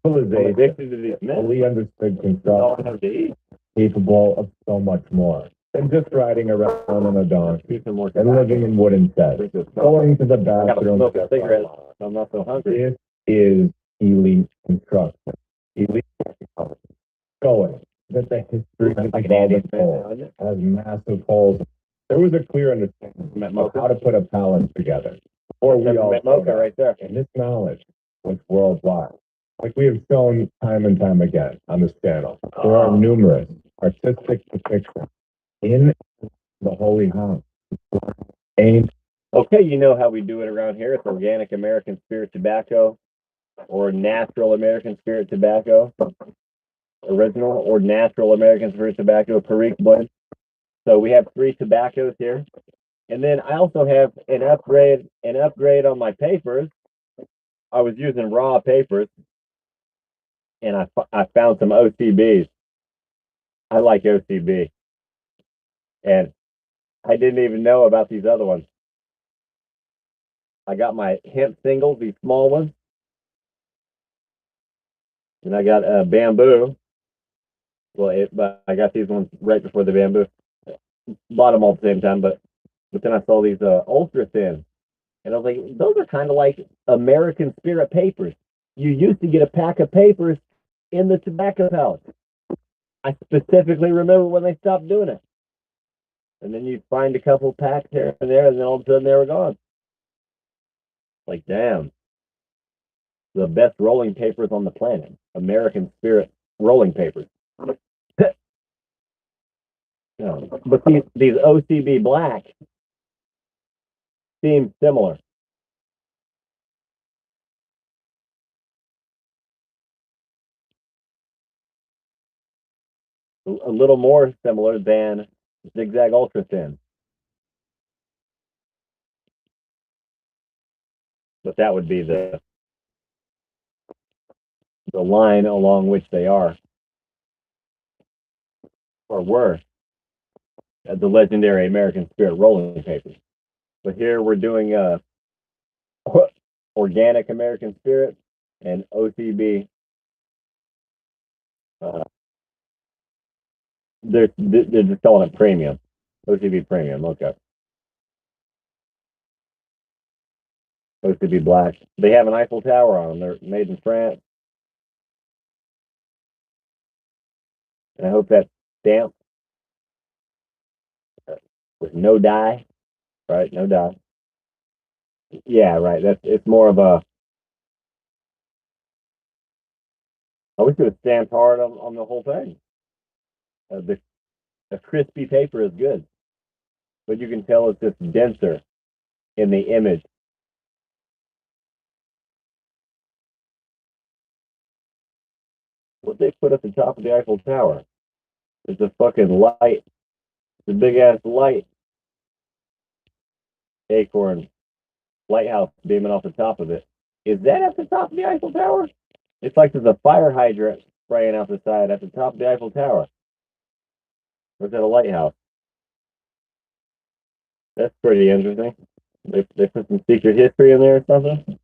Civilization, addicted to these men. fully understood Don't construction, have to eat. capable of so much more than just riding around on a donkey Keep some more and living in wooden sheds. Going to the I gotta bathroom. smoke a cigarette. I'm not so hungry. This is elite construction. Elite going that the history of Like an the Andy Baltic has massive holes. There was a clear understanding of how to put a palace together. Before we all Mocha right there. and this knowledge was worldwide. Like we have shown time and time again on this channel. There are numerous artistic depictions in the Holy House. Okay, you know how we do it around here. It's organic American spirit tobacco or natural American spirit tobacco. Original or natural American spirit tobacco, Perique blend. So we have 3 tobaccos here. And then I also have an upgrade on my papers. I was using raw papers, and I found some OCBs. I like OCB. And I didn't even know about these other ones. I got my hemp singles, these small ones. And I got bamboo. Well, but I got these ones right before the bamboo. Bought them all at the same time, but then I saw these ultra thin And I was like, those are kind of like American Spirit papers. You used to get a pack of papers in the tobacco pouch. I specifically remember when they stopped doing it. And then you'd find a couple packs here and there, and then all of a sudden they were gone. Like, damn. The best rolling papers on the planet. American Spirit rolling papers. But these OCB black seem similar. A little more similar than Zigzag Ultra Thin. But that would be the line along which they are, or were, the legendary American Spirit rolling papers. But here we're doing organic American Spirit and OCB. They're just calling it premium, OCB premium. Okay, OCB black. They have an Eiffel Tower on them. They're made in France, and I hope that's stamped with no dye. Right, no dye. Yeah, right. It's more of a. I wish it was stamped hard on the whole thing. The crispy paper is good, but you can tell it's just denser in the image. What they put at the top of the Eiffel Tower is a fucking light, the big ass light, acorn lighthouse beaming off the top of it. Is that at the top of the Eiffel Tower? It's like there's a fire hydrant spraying out the side at the top of the Eiffel Tower. Or is that a lighthouse? That's pretty interesting. They put some secret history in there or something.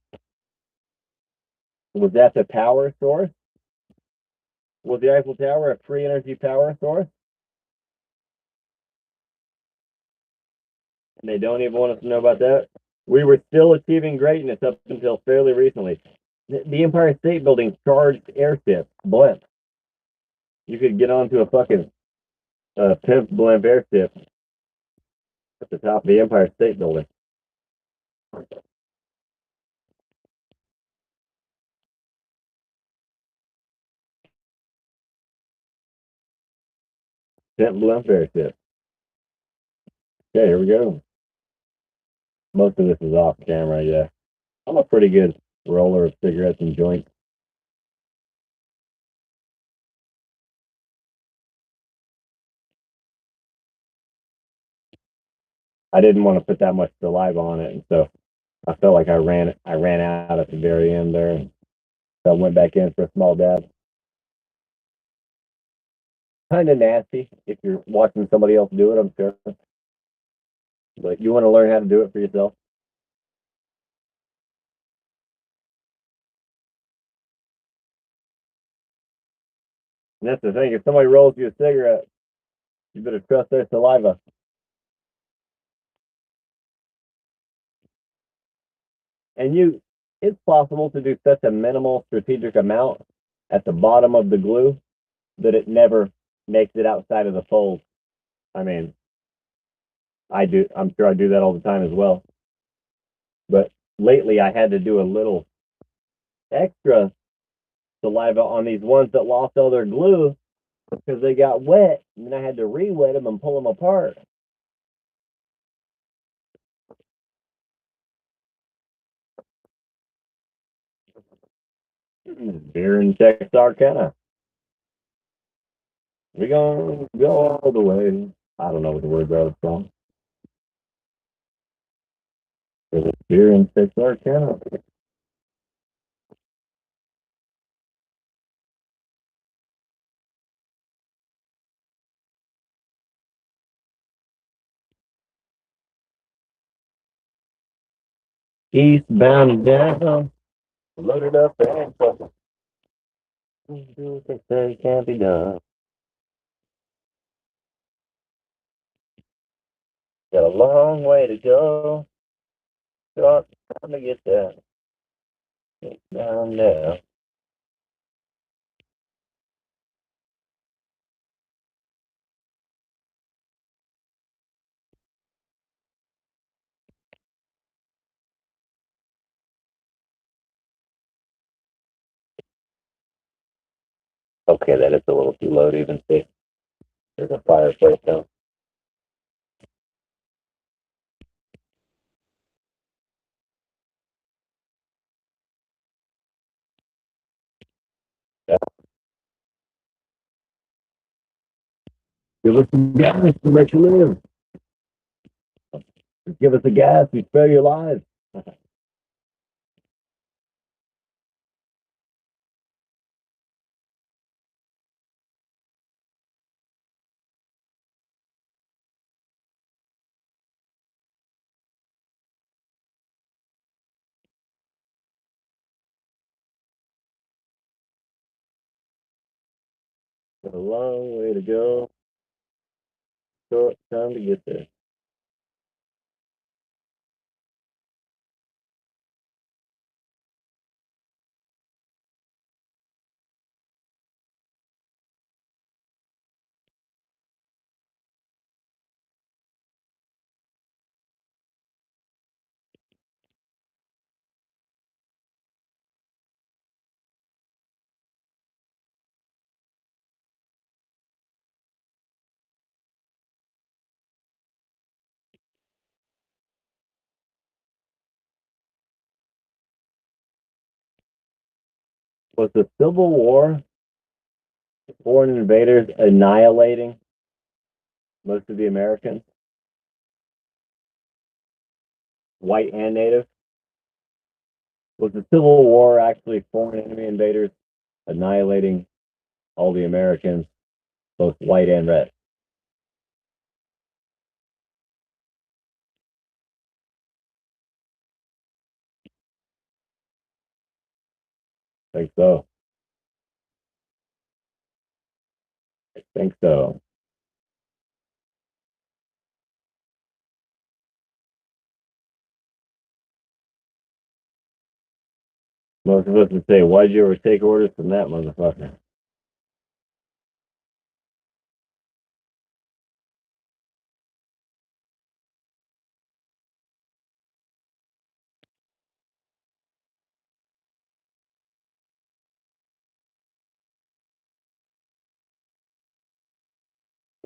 Was that the power source? Was the Eiffel Tower a free energy power source? And they don't even want us to know about that. We were still achieving greatness up until fairly recently. The Empire State Building charged airships, blimp. You could get onto a fucking pimp blimp airship at the top of the Empire State Building. Pimp blimp airship. Okay, here we go. Most of this is off camera, yeah. I'm a pretty good roller of cigarettes and joints. I didn't want to put that much saliva on it, and so I felt like I ran out at the very end there, and so I went back in for a small dab. Kind of nasty if you're watching somebody else do it, I'm sure. But you want to learn how to do it for yourself. And that's the thing. If somebody rolls you a cigarette, you better trust their saliva. And it's possible to do such a minimal strategic amount at the bottom of the glue that it never makes it outside of the fold. I mean, I'm sure I do that all the time as well. But lately I had to do a little extra saliva on these ones that lost all their glue because they got wet, and then I had to re-wet them and pull them apart. Beer and Texarkana. We gonna go all the way. I don't know what the words are from. It's beer and Texarkana. Eastbound and down, loaded up and fucking. Do things that can't be done. Got a long way to go. So I'm gonna get that. Get down there. Okay, that is a little too low to even see. There's a fireplace though. Yeah. Give us some gas to let you live. Just give us the gas, we spare your lives. Got a long way to go. Short time to get there. Was the Civil War foreign invaders annihilating most of the Americans, white and native? Was the Civil War actually foreign enemy invaders annihilating all the Americans, both white and red? I think so. I think so. Most of us would say, why'd you ever take orders from that motherfucker?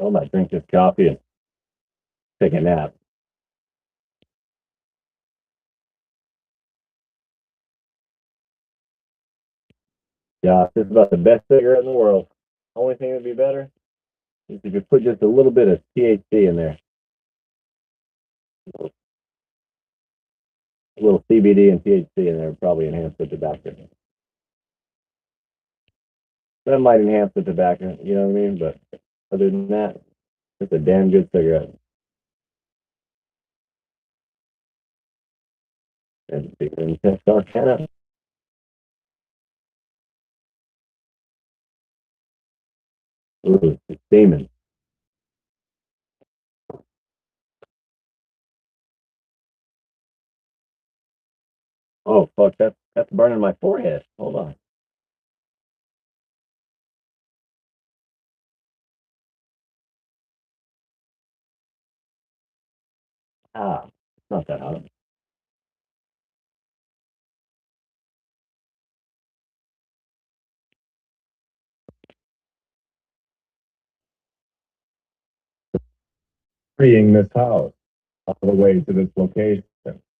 I might drink this coffee and take a nap. Yeah, this is about the best cigarette in the world. Only thing that'd be better is if you put just a little bit of THC in there. A little CBD and THC in there would probably enhance the tobacco. That might enhance the tobacco, you know what I mean? But other than that, it's a damn good cigarette. And in Texarkana. Ooh, it's steaming. Oh fuck, that's burning my forehead. Hold on. Ah, it's not that hot. Freeing this house all the way to this location,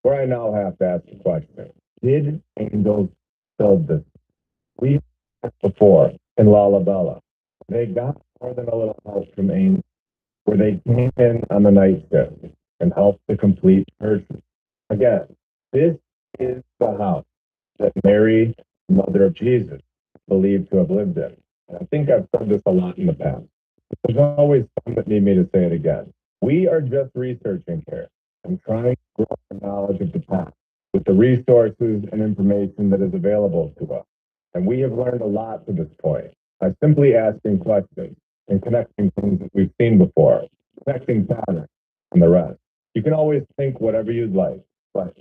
where I now have to ask the question: did angels build this? We asked before in Lalabella, they got more than a little help from angels, where they came in on the night shift and helped the complete person. Again, this is the house that Mary, mother of Jesus, believed to have lived in. And I think I've said this a lot in the past. There's always some that need me to say it again. We are just researching here and trying to grow our knowledge of the past with the resources and information that is available to us. And we have learned a lot to this point by simply asking questions and connecting things that we've seen before, connecting patterns and the rest. You can always think whatever you'd like, but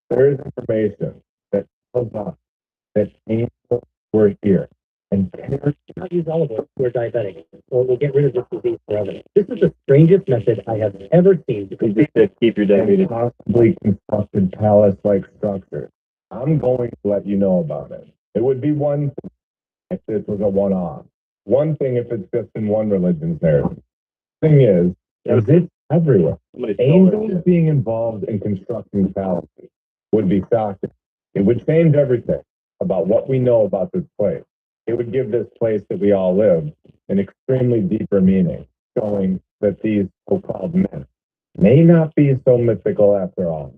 There is information that tells us that angels were here and carried Not use olive oil who are diabetic, or we'll get rid of this disease forever. This is the strangest method I have ever seen to keep your and diabetes. possibly constructed palace-like structures. I'm going to let you know about it. It would be one thing if this was a one-off. One thing if it's just in one religion's narrative. Thing is it's everywhere. Angels being involved in constructing palaces would be shocking. It would change everything about what we know about this place. It would give this place that we all live an extremely deeper meaning, showing that these so-called myths may not be so mythical after all.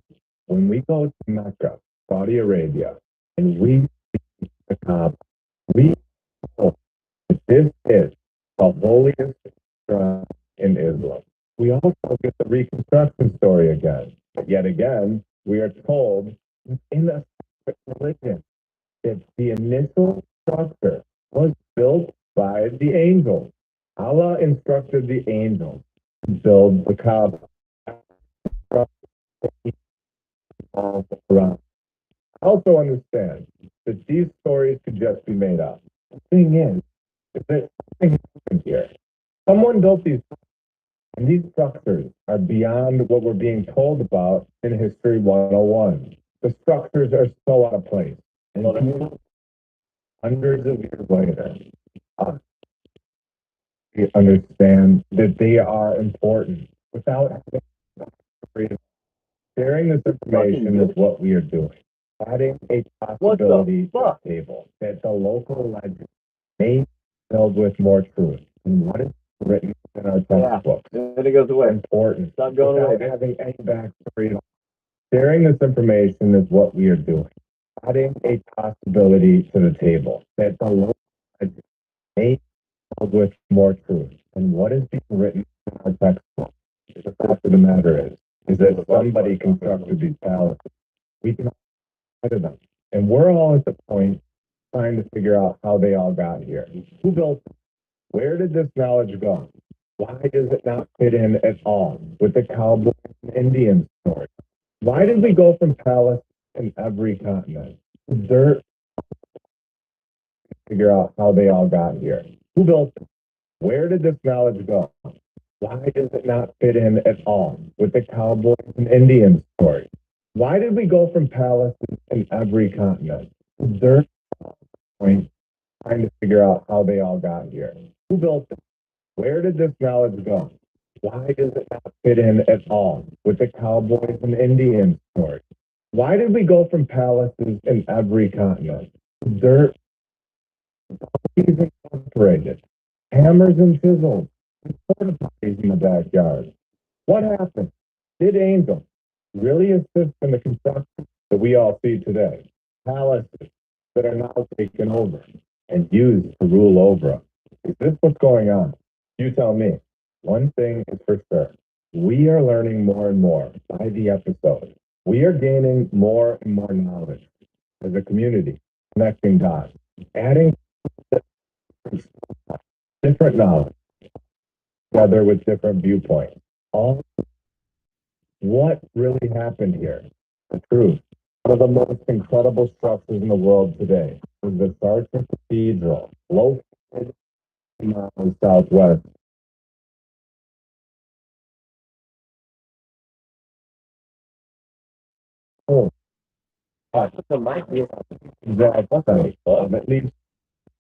When we go to Mecca, Saudi Arabia, and we see the Kaaba, we know that this is the holiest shrine in Islam. We also get the reconstruction story again. But yet again, we are told in a separate religion that the initial structure was built by the angels. Allah instructed the angels to build the Kaaba. Also understand that these stories could just be made up. The thing is that something happened here. Someone built these, and these structures are beyond what we're being told about in History 101. The structures are so out of place. And hundreds of years later, we understand that they are important without having sharing this information is what we are doing. Adding a possibility to the table that the local legend may be filled with more truth than what is written in our textbooks. Then it goes away. Important. Stop going Without away. having any backstory at all. Sharing this information is what we are doing. Adding a possibility to the table that the local legend may be filled with more truth than what is being written in our textbooks. The fact of the matter is that somebody constructed these palaces. We can of them. And we're all at the point trying to figure out how they all got here. Who built them? Where did this knowledge go? Why does it not fit in at all with the cowboy and Indian story? Why did we go from palace in every continent to dirt? Figure out how they all got here. Who built them? Where did this knowledge go? Why does it not fit in at all with the cowboys and Indian story? Why did we go from palaces in every continent to dirt point trying to figure out how they all got here? Who built them? Where did this knowledge go? Why does it not fit in at all with the cowboys and Indian story? Why did we go from palaces in every continent to dirt, incorporated, hammers and chisels, and porta potties in the backyard? What happened? Did angels really assist in the construction that we all see today? Palaces that are now taken over and used to rule over us. Is this what's going on? You tell me. One thing is for sure. We are learning more and more by the episode. We are gaining more and more knowledge as a community, connecting dots, adding different knowledge together with different viewpoints. All what really happened here? The truth. One of the most incredible structures in the world today is the Sartre Cathedral, located in the southwest. Oh, the mic is at least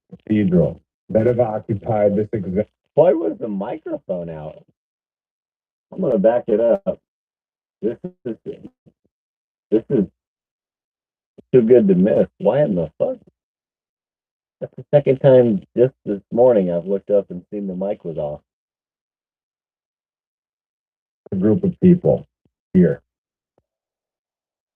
cathedral that have occupied this exact. Why was the microphone out? I'm gonna back it up. This is too good to miss. Why in the fuck? That's the second time just this morning I've looked up and seen the mic was off. A group of people here.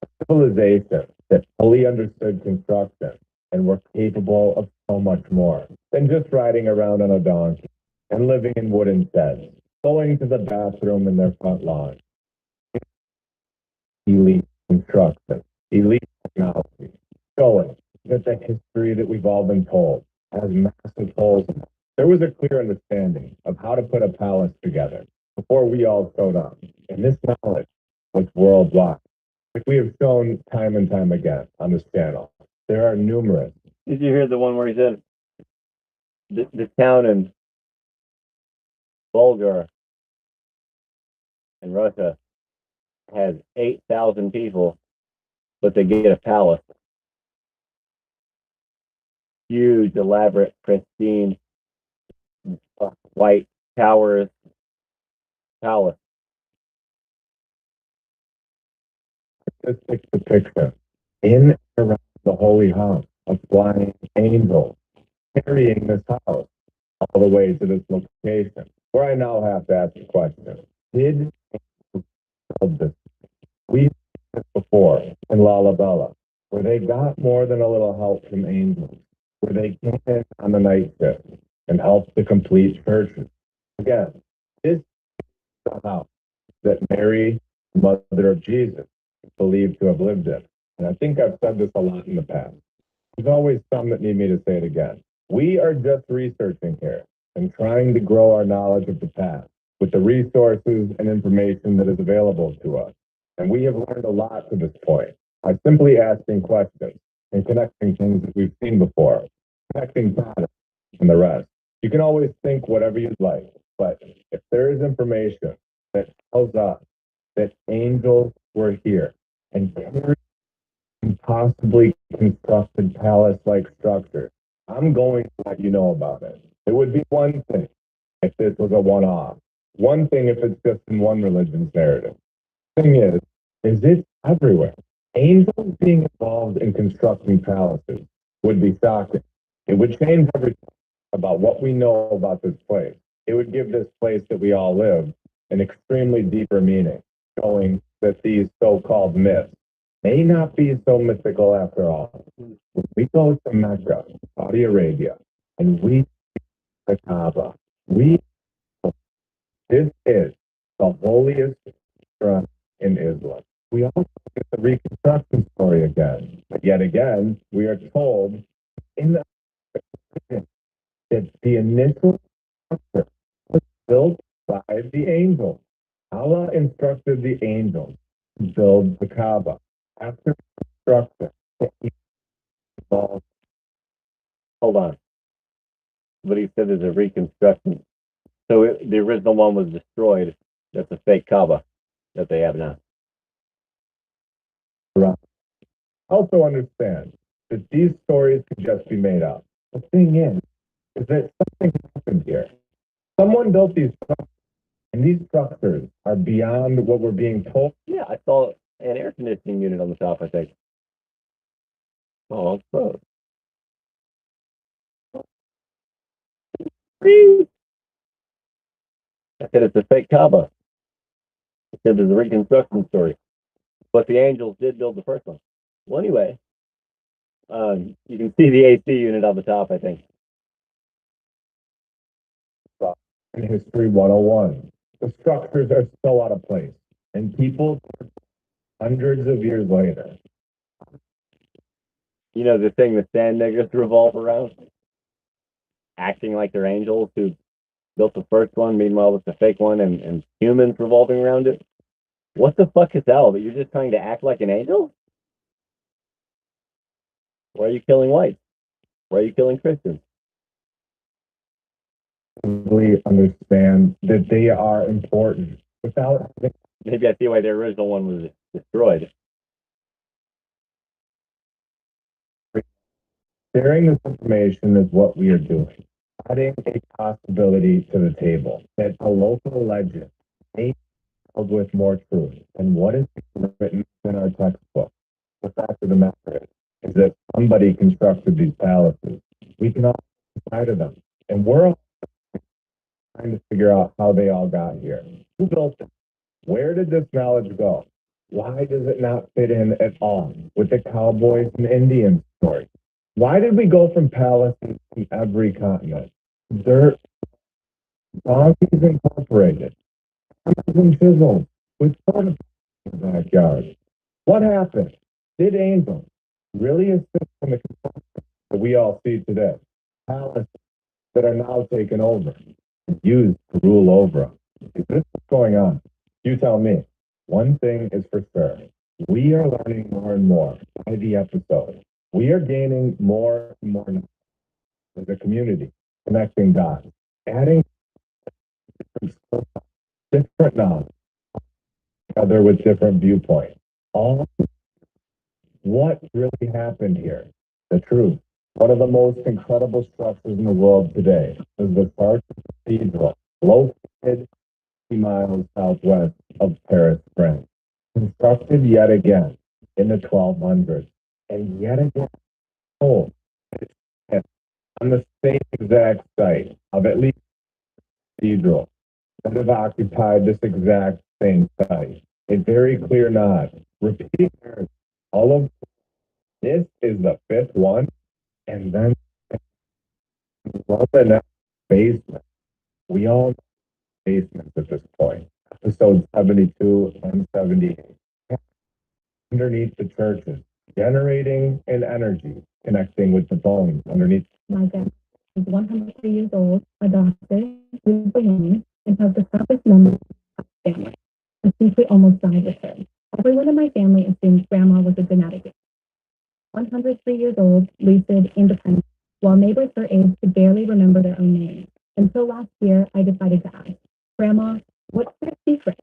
A civilization that fully understood construction and were capable of so much more than just riding around on a donkey and living in wooden sheds, going to the bathroom in their front lawn. Elite construction, elite technology, showing that the history that we've all been told has massive holes in it. There was a clear understanding of how to put a palace together before we all showed up, and this knowledge was worldwide. Like we have shown time and time again on this channel, there are numerous. Did you hear the one where he said the town in Bulgar in Russia has 8,000 people, but they get a palace. Huge, elaborate, pristine, white towers palace. This takes the picture. In and around the holy house, a flying angel carrying this house all the way to this location. Where I now have to ask the question, did angels build this? We've seen this before in Lalabella, where they got more than a little help from angels, where they came in on the night shift and helped to complete churches. Again, this is the house that Mary, mother of Jesus, is believed to have lived in. And I think I've said this a lot in the past. There's always some that need me to say it again. We are just researching here and trying to grow our knowledge of the past with the resources and information that is available to us. And we have learned a lot to this point by simply asking questions and connecting things that we've seen before, connecting patterns and the rest. You can always think whatever you'd like, but if there is information that tells us that angels were here and carried impossibly constructed palace-like structures, I'm going to let you know about it. It would be one thing if this was a one-off. One thing if it's just in one religion's narrative. The thing is it's everywhere. Angels being involved in constructing palaces would be shocking. It would change everything about what we know about this place. It would give this place that we all live an extremely deeper meaning, showing that these so-called myths may not be so mythical after all. When we go to Mecca, Saudi Arabia, and we see the Kaaba, this is the holiest shrine in Islam. We also get the reconstruction story again. But yet again, we are told in the that the initial structure was built by the angels. Allah instructed the angels to build the Kaaba. After construction, Hold on. But he said there's a reconstruction. So the original one was destroyed. That's a fake Kaaba that they have now. also understand that these stories could just be made up. The thing is that something happened here. Someone built these structures, and these structures are beyond what we're being told. Yeah, I saw an air conditioning unit on the top, I think. Oh, it's close. I said it's a fake Kaaba. I said there's a reconstruction story. But the Angels did build the first one. Well, anyway, you can see the AC unit on the top, I think. In History 101, the structures are so out of place, and people hundreds of years later. You know, the thing the sand niggers revolve around? Acting like they're angels who built the first one, meanwhile it's a fake one, and humans revolving around it. What the fuck is that all? But you're just trying to act like an angel? Why are you killing whites? Why are you killing Christians? Really understand that they are important without. Maybe I see why the original one was destroyed. Sharing this information is what we are doing. Adding a possibility to the table that a local legend may be filled with more truth than what is written in our textbook. The fact of the matter is that somebody constructed these palaces. We can all inside of them, and we're all trying to figure out how they all got here. Who built them? Where did this knowledge go? Why does it not fit in at all with the cowboys and Indians story? Why did we go from palaces to every continent? Dirt, donkeys incorporated, and chisels with photographs in the backyard. What happened? Did angels really assist in the construction that we all see today? Palaces that are now taken over and used to rule over us. Is this what's going on? You tell me. One thing is for sure. We are learning more and more by the episode. We are gaining more and more knowledge as a community, connecting dots, adding different knowledge together with different viewpoints. All what really happened here, the truth. One of the most incredible structures in the world today is the Sartre Cathedral, located 50 miles southwest of Paris, France. Constructed yet again in the 1200s, and yet again sold on the same exact site of at least cathedral that have occupied this exact same site. A very clear nod. Repeating all of this is the fifth one, and then the next basement. We all know basements at this point. Episode 72 and 78. Underneath the churches, generating an energy, connecting with the bones underneath. My dad is 103 years old, a doctor, lives alone, and has the toughest memory of his family. The secret almost died with her. Everyone in my family assumed grandma was a genetic. 103 years old, lucid, independent, while neighbors her age could barely remember their own names. Until last year, I decided to ask, Grandma, what's their secret?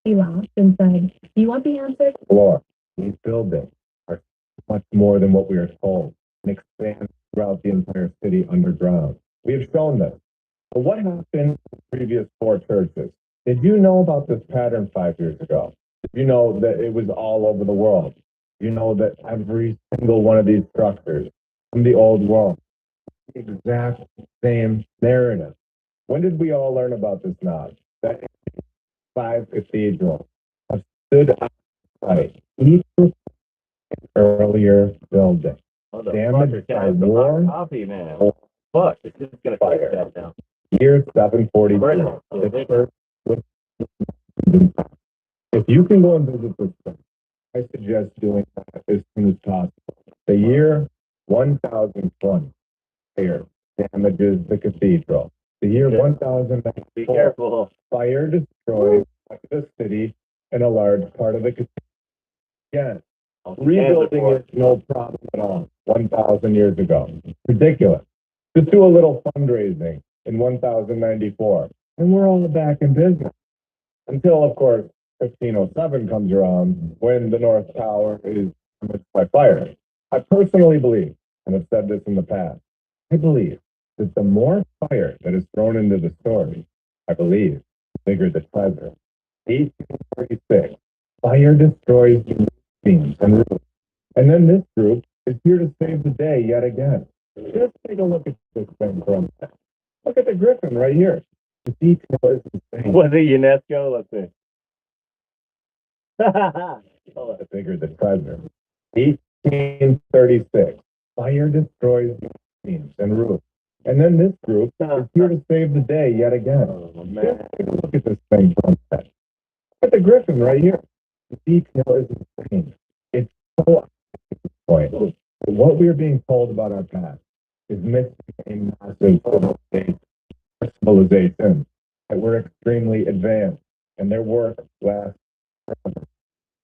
She laughed and said, do you want the answer? Floor. These buildings are much more than what we are told and expand throughout the entire city underground. We have shown this. But what happened in the previous four churches? Did you know about this pattern 5 years ago? Did you know that it was all over the world? You know that every single one of these structures from the old world, the exact same narrative. When did we all learn about this now? That 5 cathedrals have stood outside each earlier building. Damaged by war, coffee, man. Fuck, it's just gonna fire. that down. Year 742. The church was. If you can go and visit this place, I suggest doing that as soon as possible. The year 1020 fire damages the cathedral. The year 1094, Be careful. fire destroys the city and a large part of the cathedral. Again, rebuilding is no problem at all. 1,000 years ago. Ridiculous. Just do a little fundraising in 1094, and we're all back in business. Until, of course, 1507 comes around when the North Tower is damaged by fire. I personally believe, and have said this in the past, I believe that the more fire that is thrown into the story, I believe, the bigger the treasure. 1836, fire destroys the beams and roofs. And then this group is here to save the day yet again. Just take a look at this thing for a minute. Look at the griffin right here. The detail is insane. Was it UNESCO? Let's see. The bigger the treasure. 1836, fire destroys beams and roofs. And then this group is here to save the day yet again. Oh, man. Just take a look at this thing for a minute. Look at the griffin right here. The detail is insane. It's so point. What we're being told about our past is missing a massive civilization that we're extremely advanced and their work lasts forever.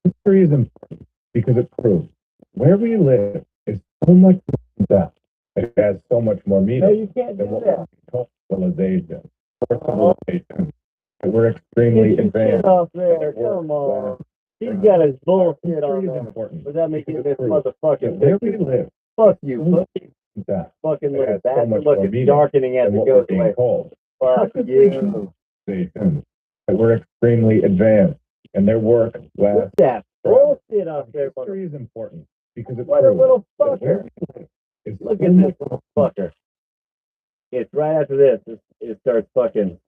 History is important because it proves where we live is so much more in depth. It has so much more meaning No, you can't than do what that. we call civilization. Our civilization that we're extremely Get your advanced. shit off and there. their work Come on. lasts He's got his bullshit History on is there. important Without making because this it proves motherfucking that where we picture. live Fuck you. so Fuck much in depth. fucking It little has so bastard. much Look, more it's meaning darkening as than it what goes we're being away. told. Fuck you. Civilization that we're extremely advanced and their work lasts. Put that forever. bullshit up there. History is important because it What a proves little that where fucker. we live is Look so at much this little fucker. It's right after this. It starts fucking.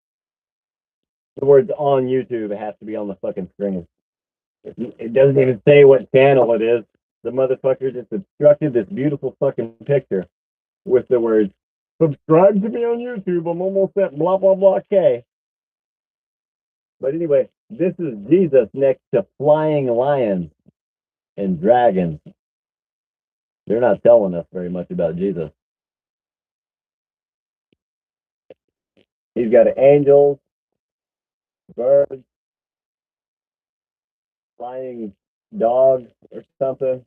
The words on YouTube, it has to be on the fucking screen. It doesn't even say what channel it is. The motherfucker just obstructed this beautiful fucking picture with the words, subscribe to me on YouTube. I'm almost at blah, blah, blah, K. But anyway, this is Jesus next to flying lions and dragons. They're not telling us very much about Jesus. He's got angels, birds, flying dog or something.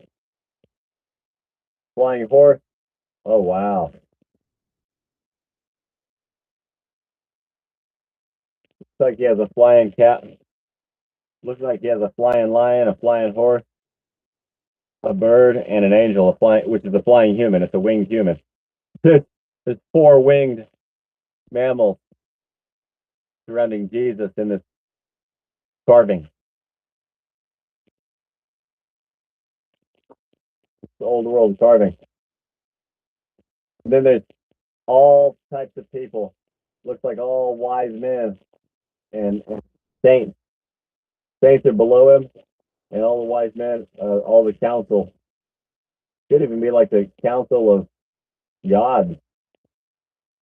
Flying horse. Oh wow. Looks like he has a flying cat. Looks like he has a flying lion, a flying horse, a bird, and an angel, which is a flying human. It's a winged human. There's four winged mammals surrounding Jesus in this carving. It's old world carving. And then there's all types of people. Looks like all wise men and saints. Saints are below him, and all the wise men, all the council. Could even be like the council of God.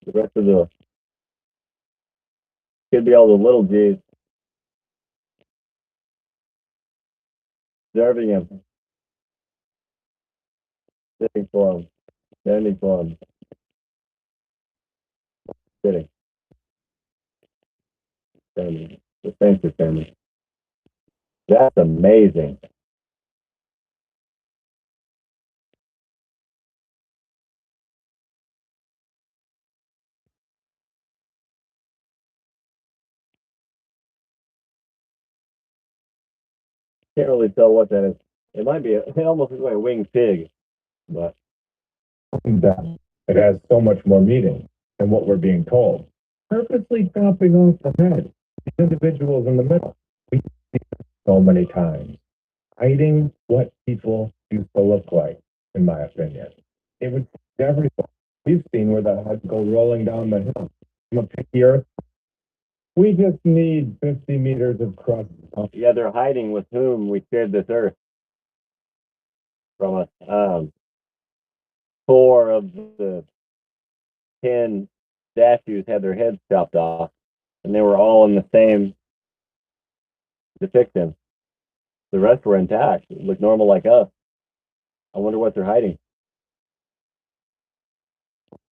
The rest of the could be all the little G's observing him, sitting for him, standing for him, sitting, standing. The saints are standing. That's amazing. Can't really tell what that is. It might be. It almost looks like a winged pig, but That it has so much more meaning than what we're being told. Purposely chopping off the head. The individuals in the middle. We see this so many times. Hiding what people used to look like, in my opinion. It would everything. We've seen where the heads go rolling down the hill. From a picky earth. We just need 50 meters of crust. yeah, they're hiding with whom we shared this earth from us. 4 of the 10 statues had their heads chopped off, and they were all in the same depiction. The rest were intact. It looked normal like us. I wonder what they're hiding.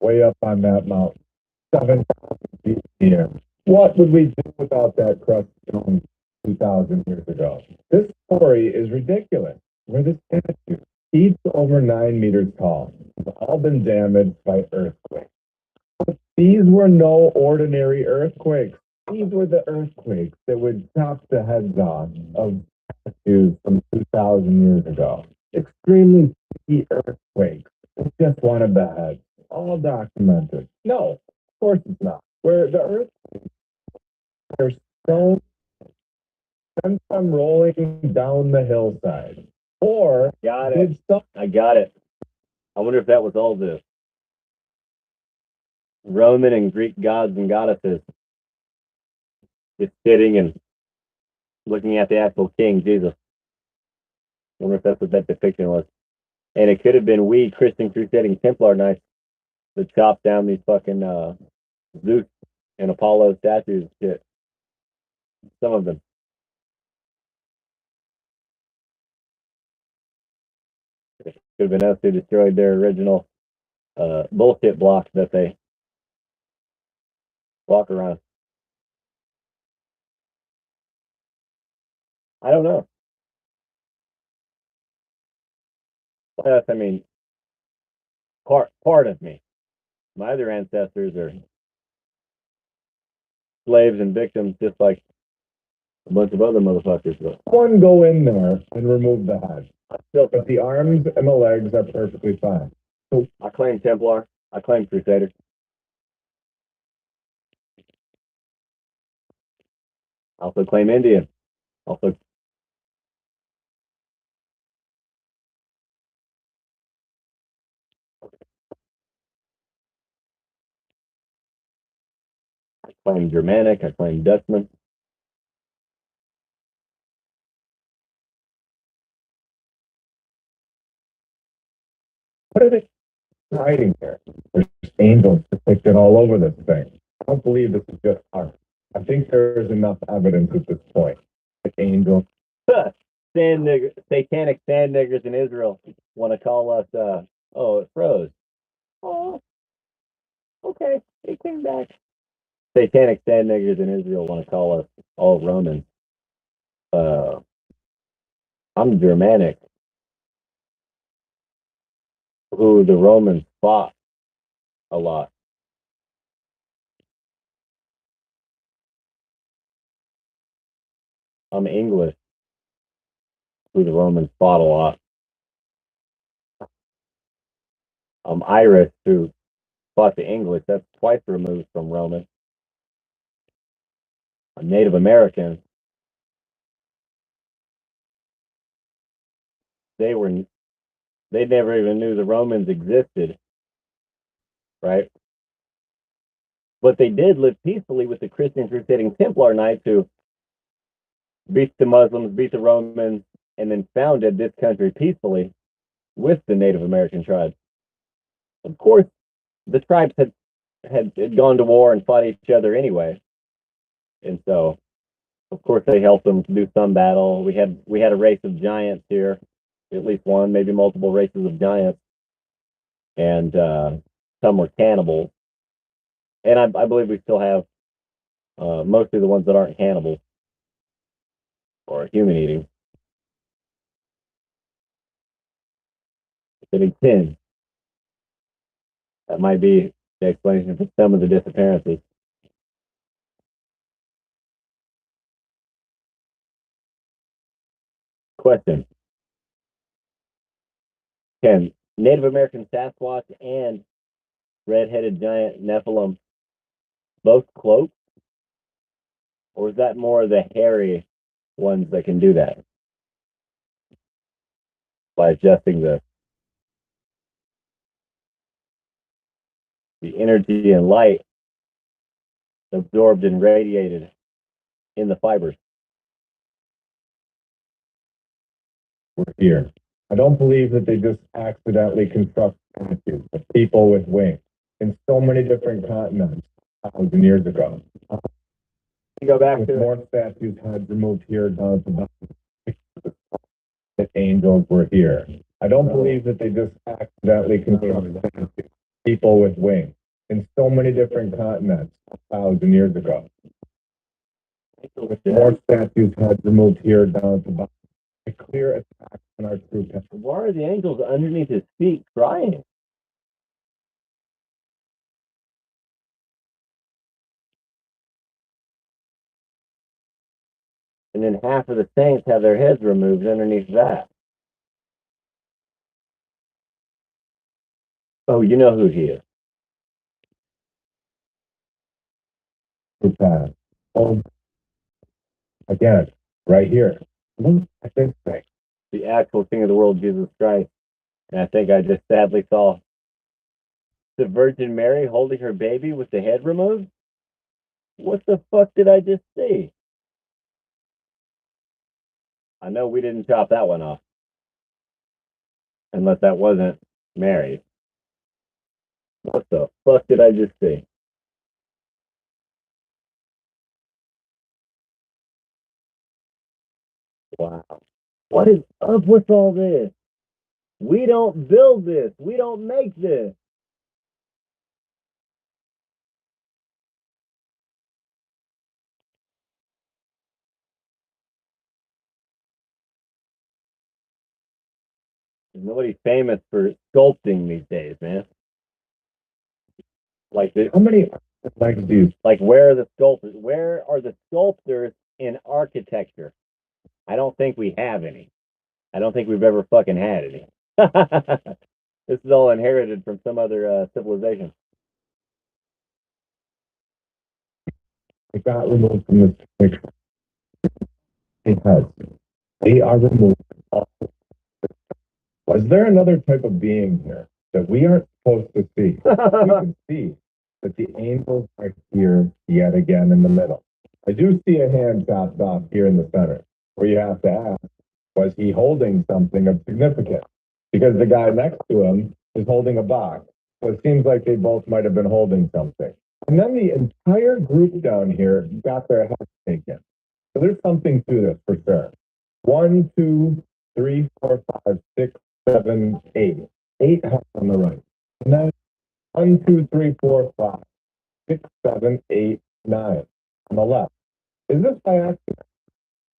Way up on that mountain. 7,000 feet here. What would we do without that crust stone 2,000 years ago? This story is ridiculous. Where the statue, each over 9 meters tall, have all been damaged by earthquakes. But these were no ordinary earthquakes. These were the earthquakes that would chop the heads off of statues from 2,000 years ago. Extremely key earthquakes. They just wanted the heads. All documented. No, of course it's not. Where the earth there's stone sends them rolling down the hillside. Or Got it. I got it. I wonder if that was all the Roman and Greek gods and goddesses just sitting and looking at the actual king, Jesus. I wonder if that's what that depiction was. And it could have been we Christian crusading Templar Knights that chopped down these fucking Zeus and Apollo statues and shit. Some of them. It could have been us who destroyed their original bullshit block that they walk around. I don't know. Yes, I mean, part of me. My other ancestors are slaves and victims, just like a bunch of other motherfuckers. But one go in there and remove the head. But the arms and the legs are perfectly fine. So I claim Templar. I claim Crusader. I also claim Indian. Also, I claim Germanic. I claim Dutchman. What are they hiding here? There's angels depicted all over this thing. I don't believe this is just art. I think there is enough evidence at this point. Like angels. Sand nigger, satanic sand niggers in Israel want to call us. Oh, it froze. Oh, okay. It came back. Satanic sand niggers in Israel want to call us all Romans. I'm Germanic, who the Romans fought a lot. I'm English, who the Romans fought a lot. I'm Irish, who fought the English. That's twice removed from Roman. I'm Native American. They never even knew the Romans existed, right? But they did live peacefully with the Christian crusading Templar Knights who beat the Muslims, beat the Romans, and then founded this country peacefully with the Native American tribes. Of course, the tribes had gone to war and fought each other anyway, and so of course they helped them do some battle. We had a race of giants here, at least one, maybe multiple races of giants, and some were cannibals. And I believe we still have mostly the ones that aren't cannibals or human eating. Getting 10. That might be the explanation for some of the disappearances. Question: can Native American Sasquatch and red-headed giant Nephilim both cloak, or is that more the hairy ones that can do that by adjusting the energy and light absorbed and radiated in the fibers? We're here. I don't believe that they just accidentally construct statues of people with wings in so many different continents 1,000 years ago. You go back With to more statues had removed here down to the that angels were here. I don't believe that they just accidentally construct statues of people with wings in so many different continents 1,000 years ago. With more statues had removed here down to the a clear attack on our true. why are the angels underneath his feet crying? And then half of the saints have their heads removed underneath that. Oh, you know who he is. Path. Oh, again, right here. Look at this thing. The actual King of the world, Jesus Christ. And I think I just sadly saw the Virgin Mary holding her baby with the head removed. What the fuck did I just see? I know we didn't chop that one off. Unless that wasn't Mary. What the fuck did I just see? Wow. What is up with all this? We don't build this. We don't make this. Nobody's famous for sculpting these days, man. Like How many legs do you? like where are the sculptors? Where are the sculptors in architecture? I don't think we have any. I don't think we've ever fucking had any. This is all inherited from some other civilization. It got removed from this picture. Because they are removed. Was there another type of being here that we aren't supposed to see? We can see that the angels are here yet again in the middle. I do see a hand chopped off here in the center, where you have to ask, was he holding something of significance? Because the guy next to him is holding a box. So it seems like they both might have been holding something. And then the entire group down here got their heads taken. So there's something to this for sure. 1, 2, 3, 4, 5, 6, 7, 8. 8 heads on the right. And then 1, 2, 3, 4, 5, 6, 7, 8, 9 on the left. Is this by accident?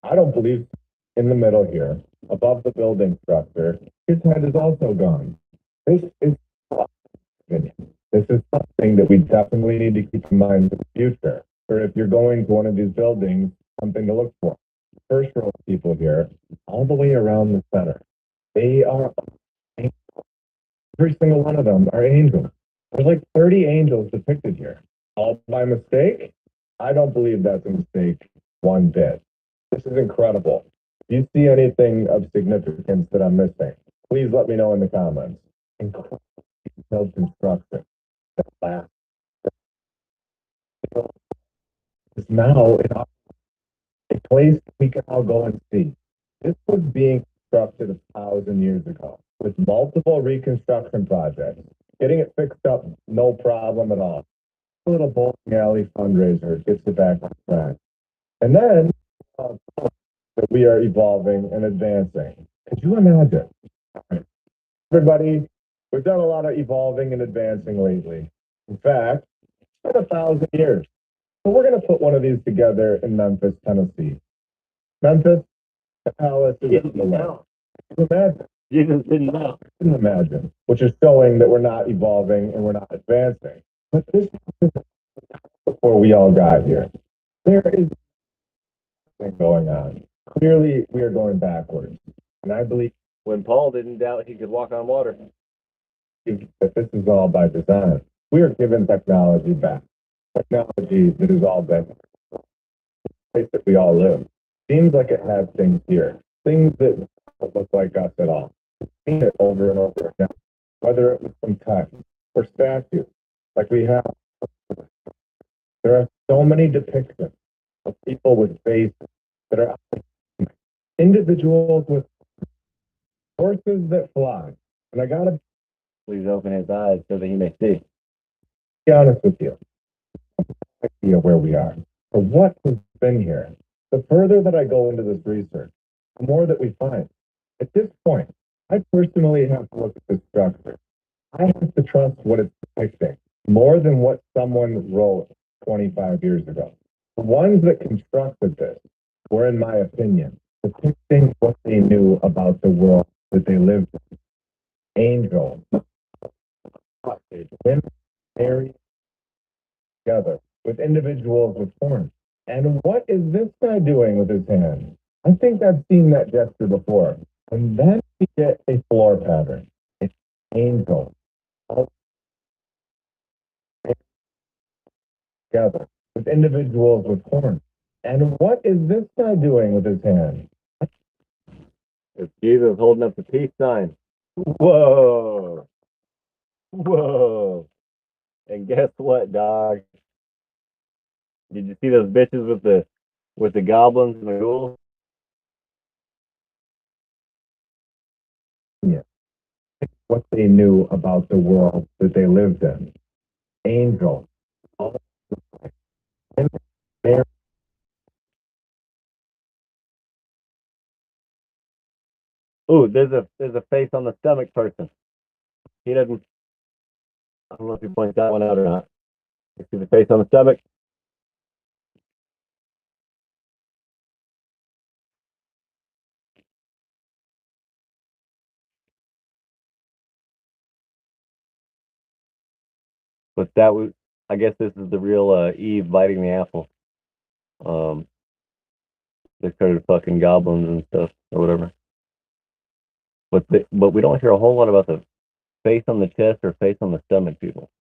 I don't believe so. in the middle here, above the building structure, his head is also gone. This is this is something that we definitely need to keep in mind for the future. Or if you're going to one of these buildings, something to look for. First row of people here, all the way around the center. They are every single one of them are angels. There's like 30 angels depicted here. All by mistake? I don't believe that's a mistake one bit. This is incredible. If you see anything of significance that I'm missing, please let me know in the comments. Incredible detailed construction. That last is now in a place we can all go and see. This was being constructed 1,000 years ago with multiple reconstruction projects. Getting it fixed up, no problem at all. A little bowling alley fundraiser gets it back on track. And then that we are evolving and advancing. Could you imagine? Everybody, we've done a lot of evolving and advancing lately. In fact, it's been 1,000 years. So we're going to put one of these together in Memphis, Tennessee. Memphis, the palace is in the left. Can you imagine? Jesus didn't know. Couldn't imagine, which is showing that we're not evolving and we're not advancing. But this is before we all got here. There is something going on. Clearly, we are going backwards. And I believe When Paul didn't doubt he could walk on water. that this is all by design. We are given technology back. Technology that has all been the place that we all live. Seems like it has things here. Things that don't look like us at all. We've seen it over and over again. Whether it was some text or statues, like we have. There are so many depictions of people with faces that are individuals with horses that fly. And I gotta Please open his eyes so that he may see. be honest with you. Idea where we are or what has been here. The further that I go into this research, the more that we find. At this point, I personally have to look at this structure. I have to trust what it's depicting more than what someone wrote 25 years ago. The ones that constructed this were, in my opinion, depicting what they knew about the world that they lived in. Angels, women married together with individuals with horns. And what is this guy doing with his hand? I think I've seen that gesture before. And then we get a floor pattern. It's angels together with individuals with horns. And what is this guy doing with his hand? It's Jesus holding up the peace sign. Whoa. Whoa. And guess what, dog? Did you see those bitches with the goblins and the ghouls? What they knew about the world that they lived in. Angels. Ooh, there's a face on the stomach person. He doesn't. I don't know if he points that one out or not. You see the face on the stomach? But that was, I guess this is the real Eve biting the apple. They started fucking goblins and stuff or whatever. But we don't hear a whole lot about the face on the chest or face on the stomach people.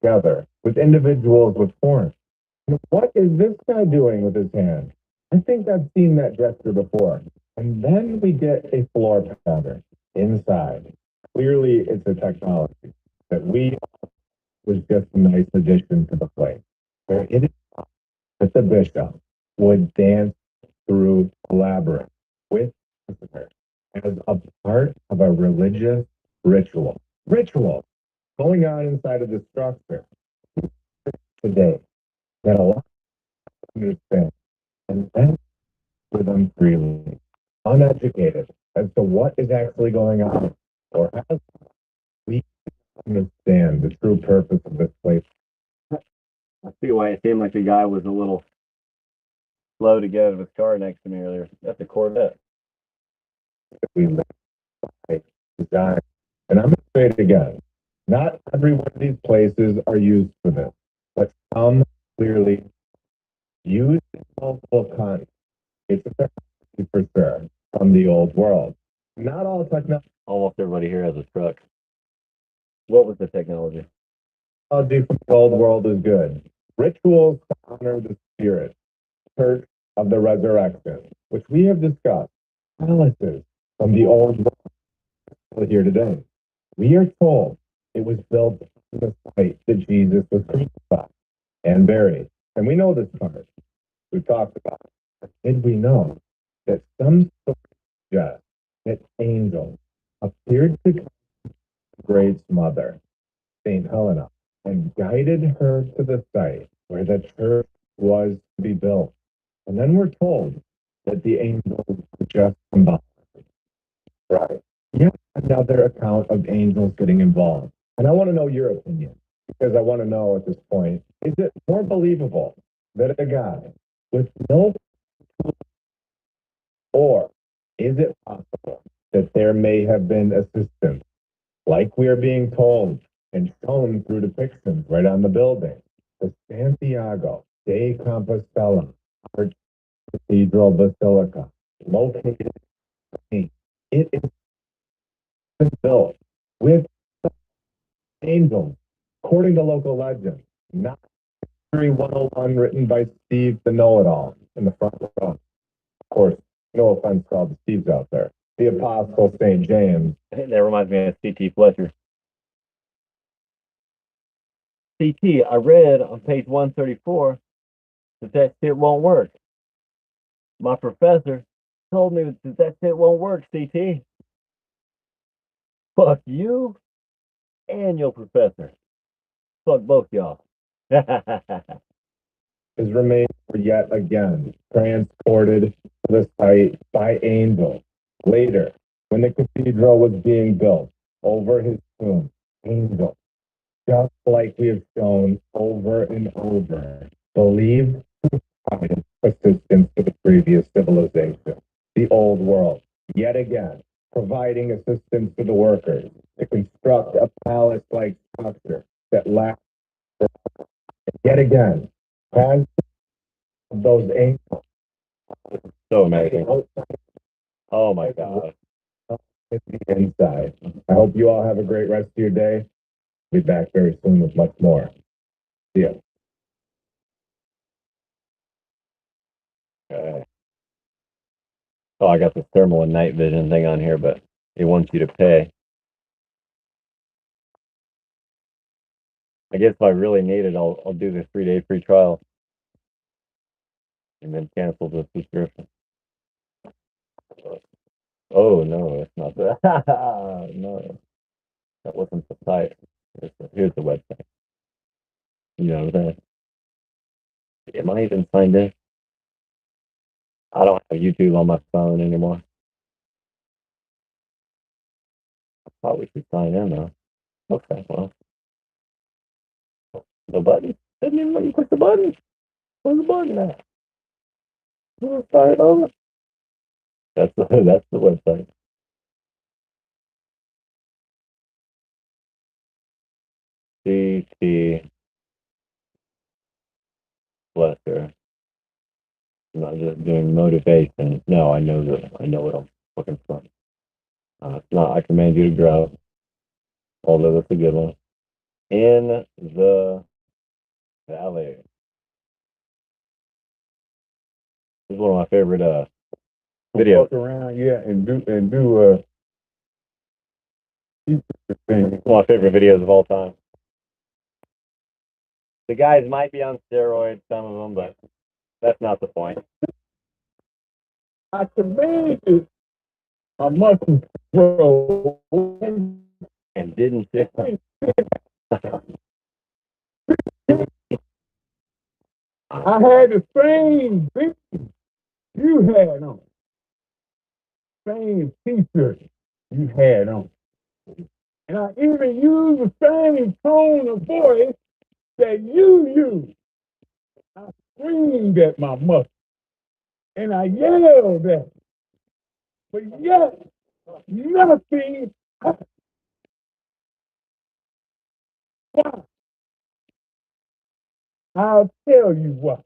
Together with individuals with horns. And what is this guy doing with his hand? I think I've seen that gesture before. And then we get a floor pattern inside. Clearly, it's a technology that was just a nice addition to the place. Where it is that the bishop would dance through the labyrinth with Lucifer as a part of a religious ritual. Ritual going on inside of the structure today that a lot of understand and then for them freely, uneducated as to what is actually going on or has we understand the true purpose of this place. I see why it seemed like the guy was a little slow to get out of his car next to me earlier. That's a Corvette. That we live by design. And I'm going to say it again. Not every one of these places are used for this, but some clearly used in multiple contexts. It's a technology for sure from the old world. Not all technology Almost everybody here has a truck. What was the technology? from the old world is good. Rituals to honor the spirit, church of the resurrection, which we have discussed. Palaces from the old world here today. We are told it was built on the site that Jesus was crucified and buried. And we know this part. We've talked about it. But did we know that some stories suggest that angels appeared to the Grace's mother, St. Helena, and guided her to the site where the church was to be built? And then we're told that the angels were just symbolic. Right. Yet another account of angels getting involved. And I want to know your opinion, because I want to know at this point, is it more believable that a guy with no, or is it possible that there may have been assistance, like we are being told and shown through depictions right on the building, the Santiago de Compostela Arch Cathedral Basilica, located in it is built with angels, according to local legend, not History 101 written by Steve the Know-It-All in the front row. Of course, no offense to all the Steves out there. The Apostle St. James. That reminds me of C.T. Fletcher. C.T., I read on page 134 that shit won't work. My professor told me that shit won't work, C.T. Fuck you and your professor. Fuck both y'all. His remains were yet again transported to the site by angels. Later, when the cathedral was being built, over his tomb, angels, just like we have shown over and over, believed to provide assistance to the previous civilization, the old world, yet again, providing assistance to the workers to construct a palace-like structure that lasts forever. Yet again, has those angels. So amazing. Oh my God. It's the inside. I hope you all have a great rest of your day. Be back very soon with much more. See ya. Okay. Oh, I got the thermal and night vision thing on here, but it wants you to pay. I guess if I really need it, I'll do the 3-day free trial and then cancel the subscription. Oh no, it's not that. No, that wasn't the site. Here's the website. You know what I'm saying? Am I even signed in? I don't have YouTube on my phone anymore. I thought we should sign in though. Okay, well, the button. Didn't even let me click the button. Where's the button at? Start it over. That's the website. CT Fletcher. I'm not just doing motivation. No, I know what I'm looking for. It's not I command you to grow, although that's a good one. In the valley. This is one of my favorite videos. Walk around, yeah, and do It's one of my favorite videos of all time. The guys might be on steroids, some of them, but that's not the point. I command you. I must grow. And didn't it? I had the same thing you had on. Same t-shirt you had on. And I even use the same tone of voice that you use. I screamed at my mother and I yelled at her. But yet, nothing happened. Why? I'll tell you why.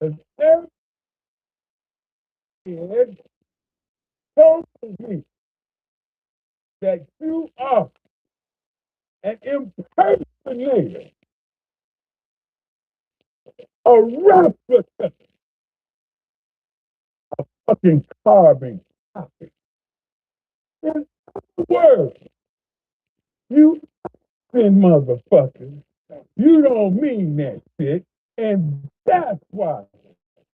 Because every kid told me that you are an impersonator, a replica, fucking carbon copy. In other words, you motherfuckers, you don't mean that shit. And that's why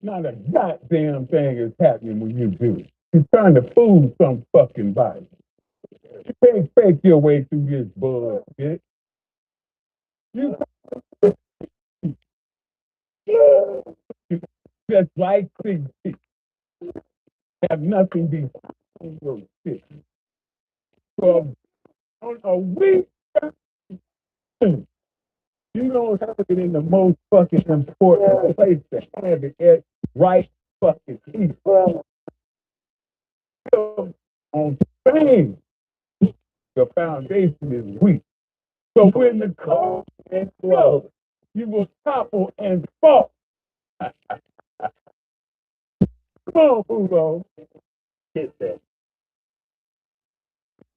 not a goddamn thing is happening when you do it. You're trying to fool some fucking body. You can't fake your way through this bullshit. You just like CT. Have nothing behind your shit. So on a week, you don't have it in the most fucking important place to have it at right fucking people. On Spain, the foundation is weak. So when the cold and flow, you will topple and fall. Come on, Hugo. Get that.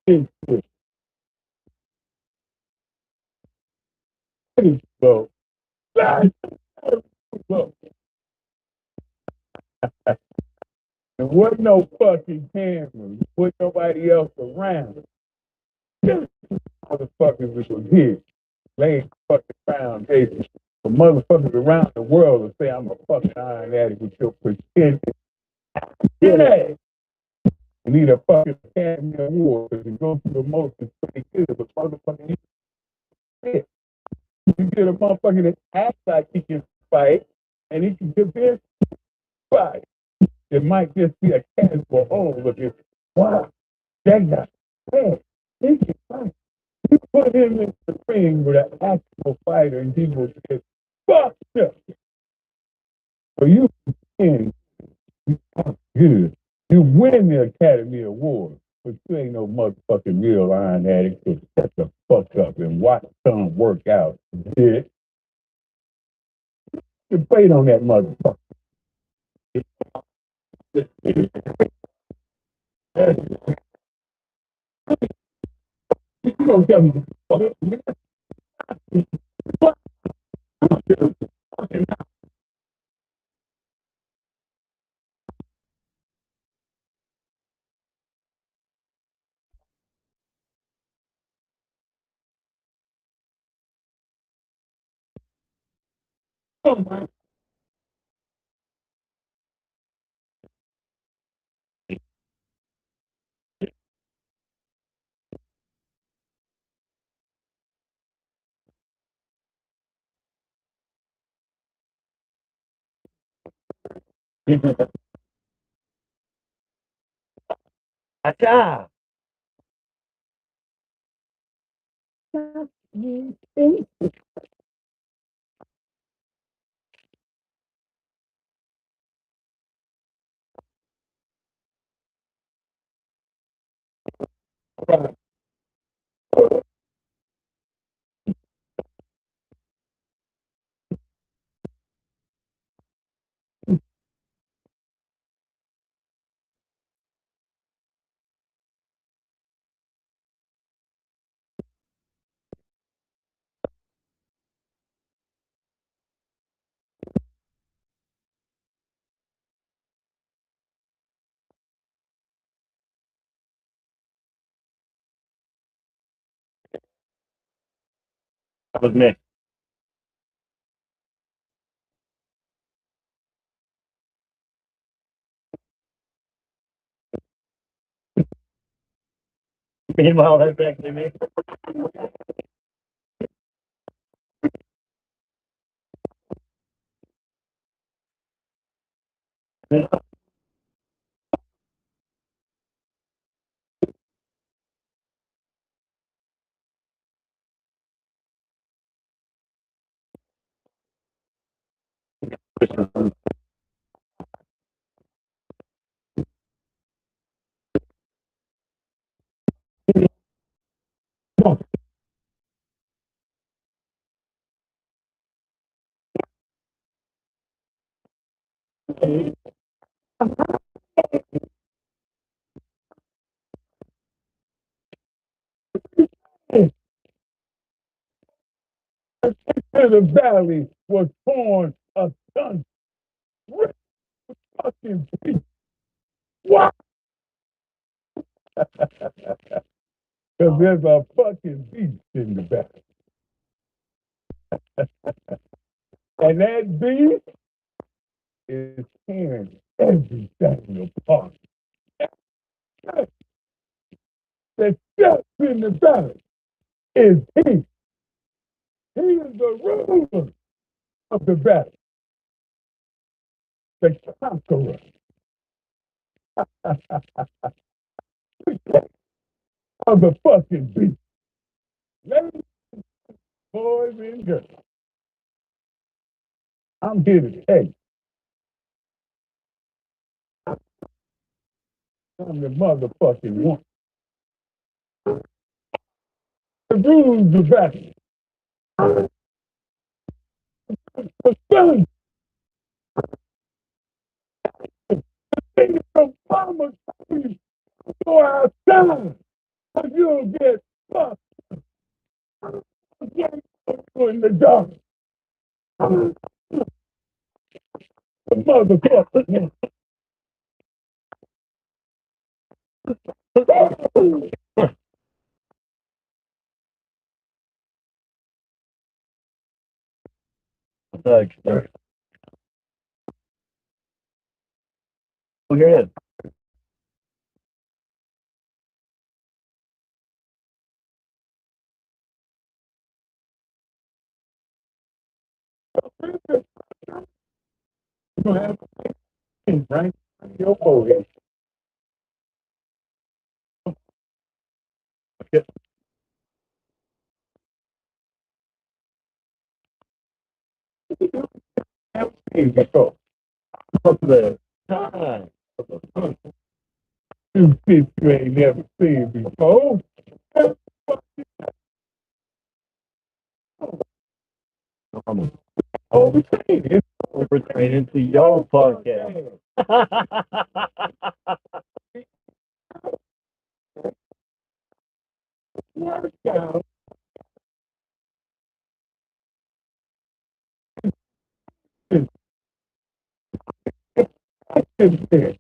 Get this. Hugo. Hugo. There wasn't no fucking cameras. There wasn't nobody else around. Just motherfuckers was here, laying fucking foundation. For motherfuckers around the world to say I'm a fucking iron addict with your pretend. Yeah. You need a fucking Academy Award because you go through the motions pretty good, but motherfucking you shit. You get a motherfucker that acts like he can fight and he can convince fight. It might just be a casual look at wow, that guy, man, he can fight. You put him in the ring with an actual fighter and he will get fucked up. So you win, you good. You win the Academy Award, but you ain't no motherfucking real iron addict. So shut the fuck up and watch some work out. Yeah. You wait on that motherfucker. You don't tell me what. Oh my God. You think that was me. Meanwhile, that's actually me. The valley was torn asunder. Rip fucking beast. What? Because there's a fucking beast in the valley. And that beast is tearing everything apart. The steps in the valley is he. He is the ruler of the valley, the conqueror of the fucking beast. Ladies, boys, and girls, I'm here to tell you, I'm the motherfucking one. The rules of battle. The sun, thing from mama, go outside, or you'll get fucked in the dark. The motherfucker. Well, here it is. You have right? Your forehead. Have seen before. Of the time. You shit you ain't never seen before. Overtaken. We're turning into your podcast. Workout. Ability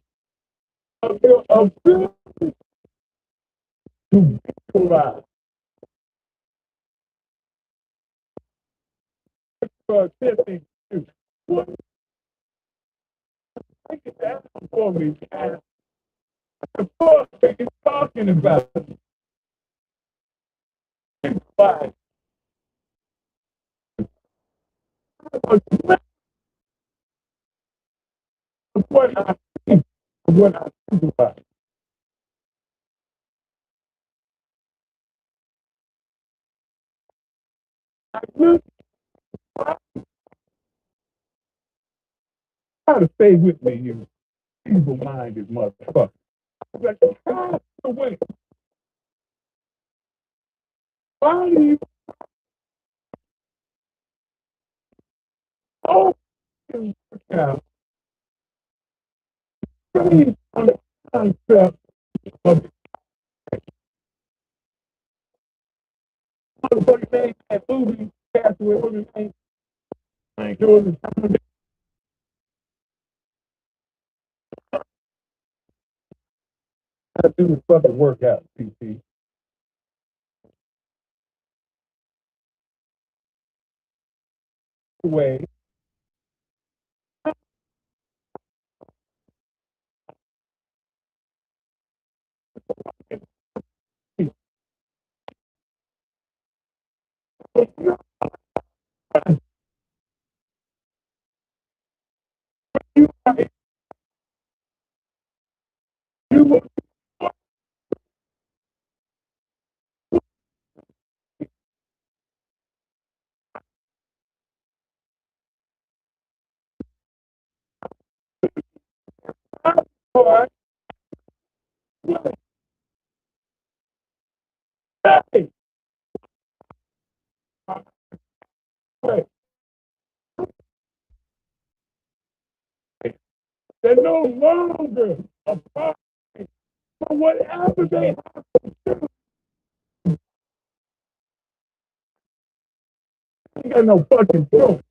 to visualize. Attempting to. What? Take it down for me, guys. The fuck are you talking about? Why? What I think, what I think about. I look, try to stay with me, you evil-minded motherfucker. Like, pass away. Why do you open out based on the concept of motherfucking name that movie, Castaway, what his name? Jordan. How to do this fucking workout, PC. Way. You boy. Hey, hey, they're no longer a part. But whatever they ain't got no fucking choice.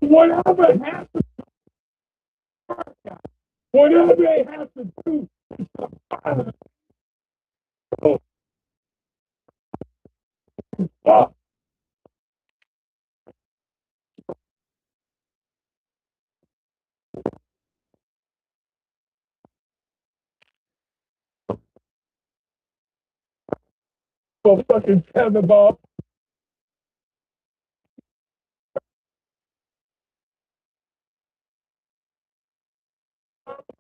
Whatever happens, whatever they have to do, fuck. For fucking tetherball.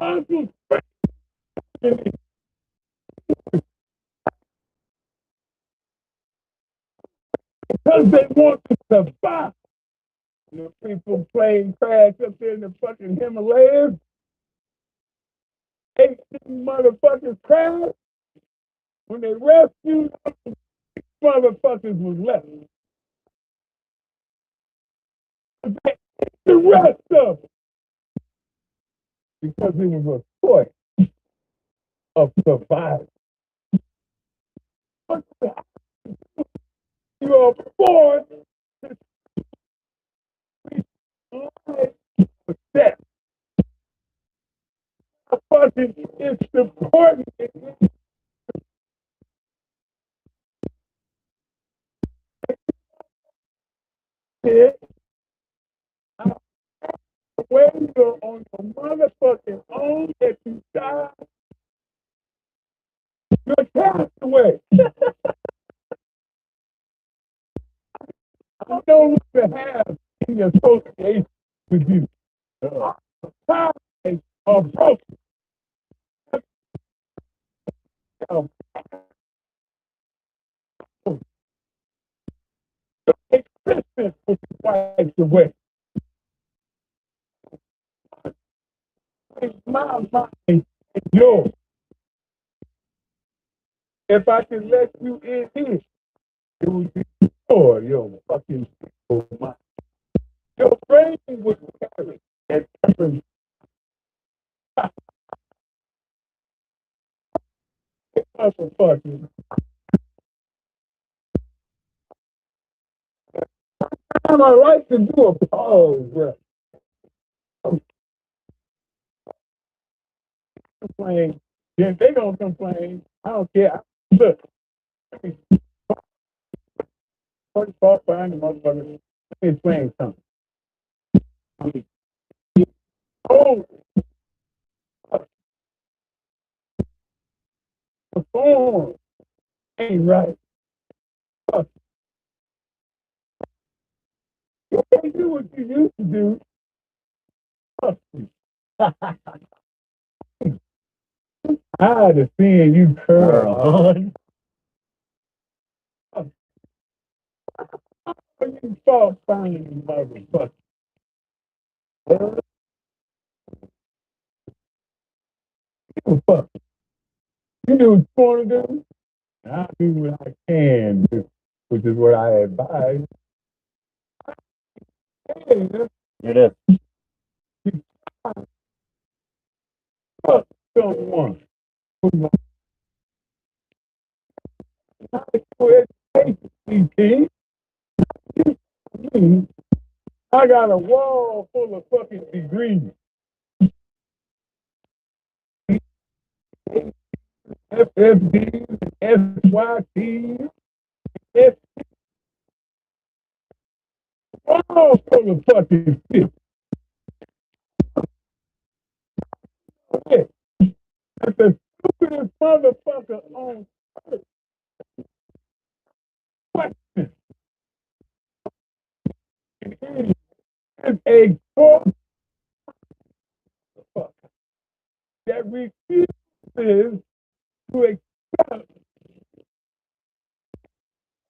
Because they want to survive. The people playing crash up there in the fucking Himalayas. 18 motherfuckers crashed. When they rescued, motherfuckers was left. The rest of it. Because it was a choice of survival. You are born to life for death. Fucking it's important. It when you're on your motherfucking own that you die, you're cast away. I don't want to have any association with you. Ties are broken. Existence will be wiped away. It's my mind and yours. If I can let you in here, it would be your fucking mind. Your brain would carry and different motherfucking. I like to do a pause, bro. I'm complaining. Then they gonna complain. I don't care. Look, first off, behind the motherfucker. Let me explain something. Oh, the form ain't right. You can't do what you used to do. Tired of seeing you curl. When you start finding motherfucker. Fuck. You do what you want to do. I do what I can do, which is what I advise. Hey, It is. fuck someone. I got a wall full of fucking degrees. FFDs, FYTs, F all full of fucking shit. That's the stupidest motherfucker on earth. Question. Is a court that refuses to accept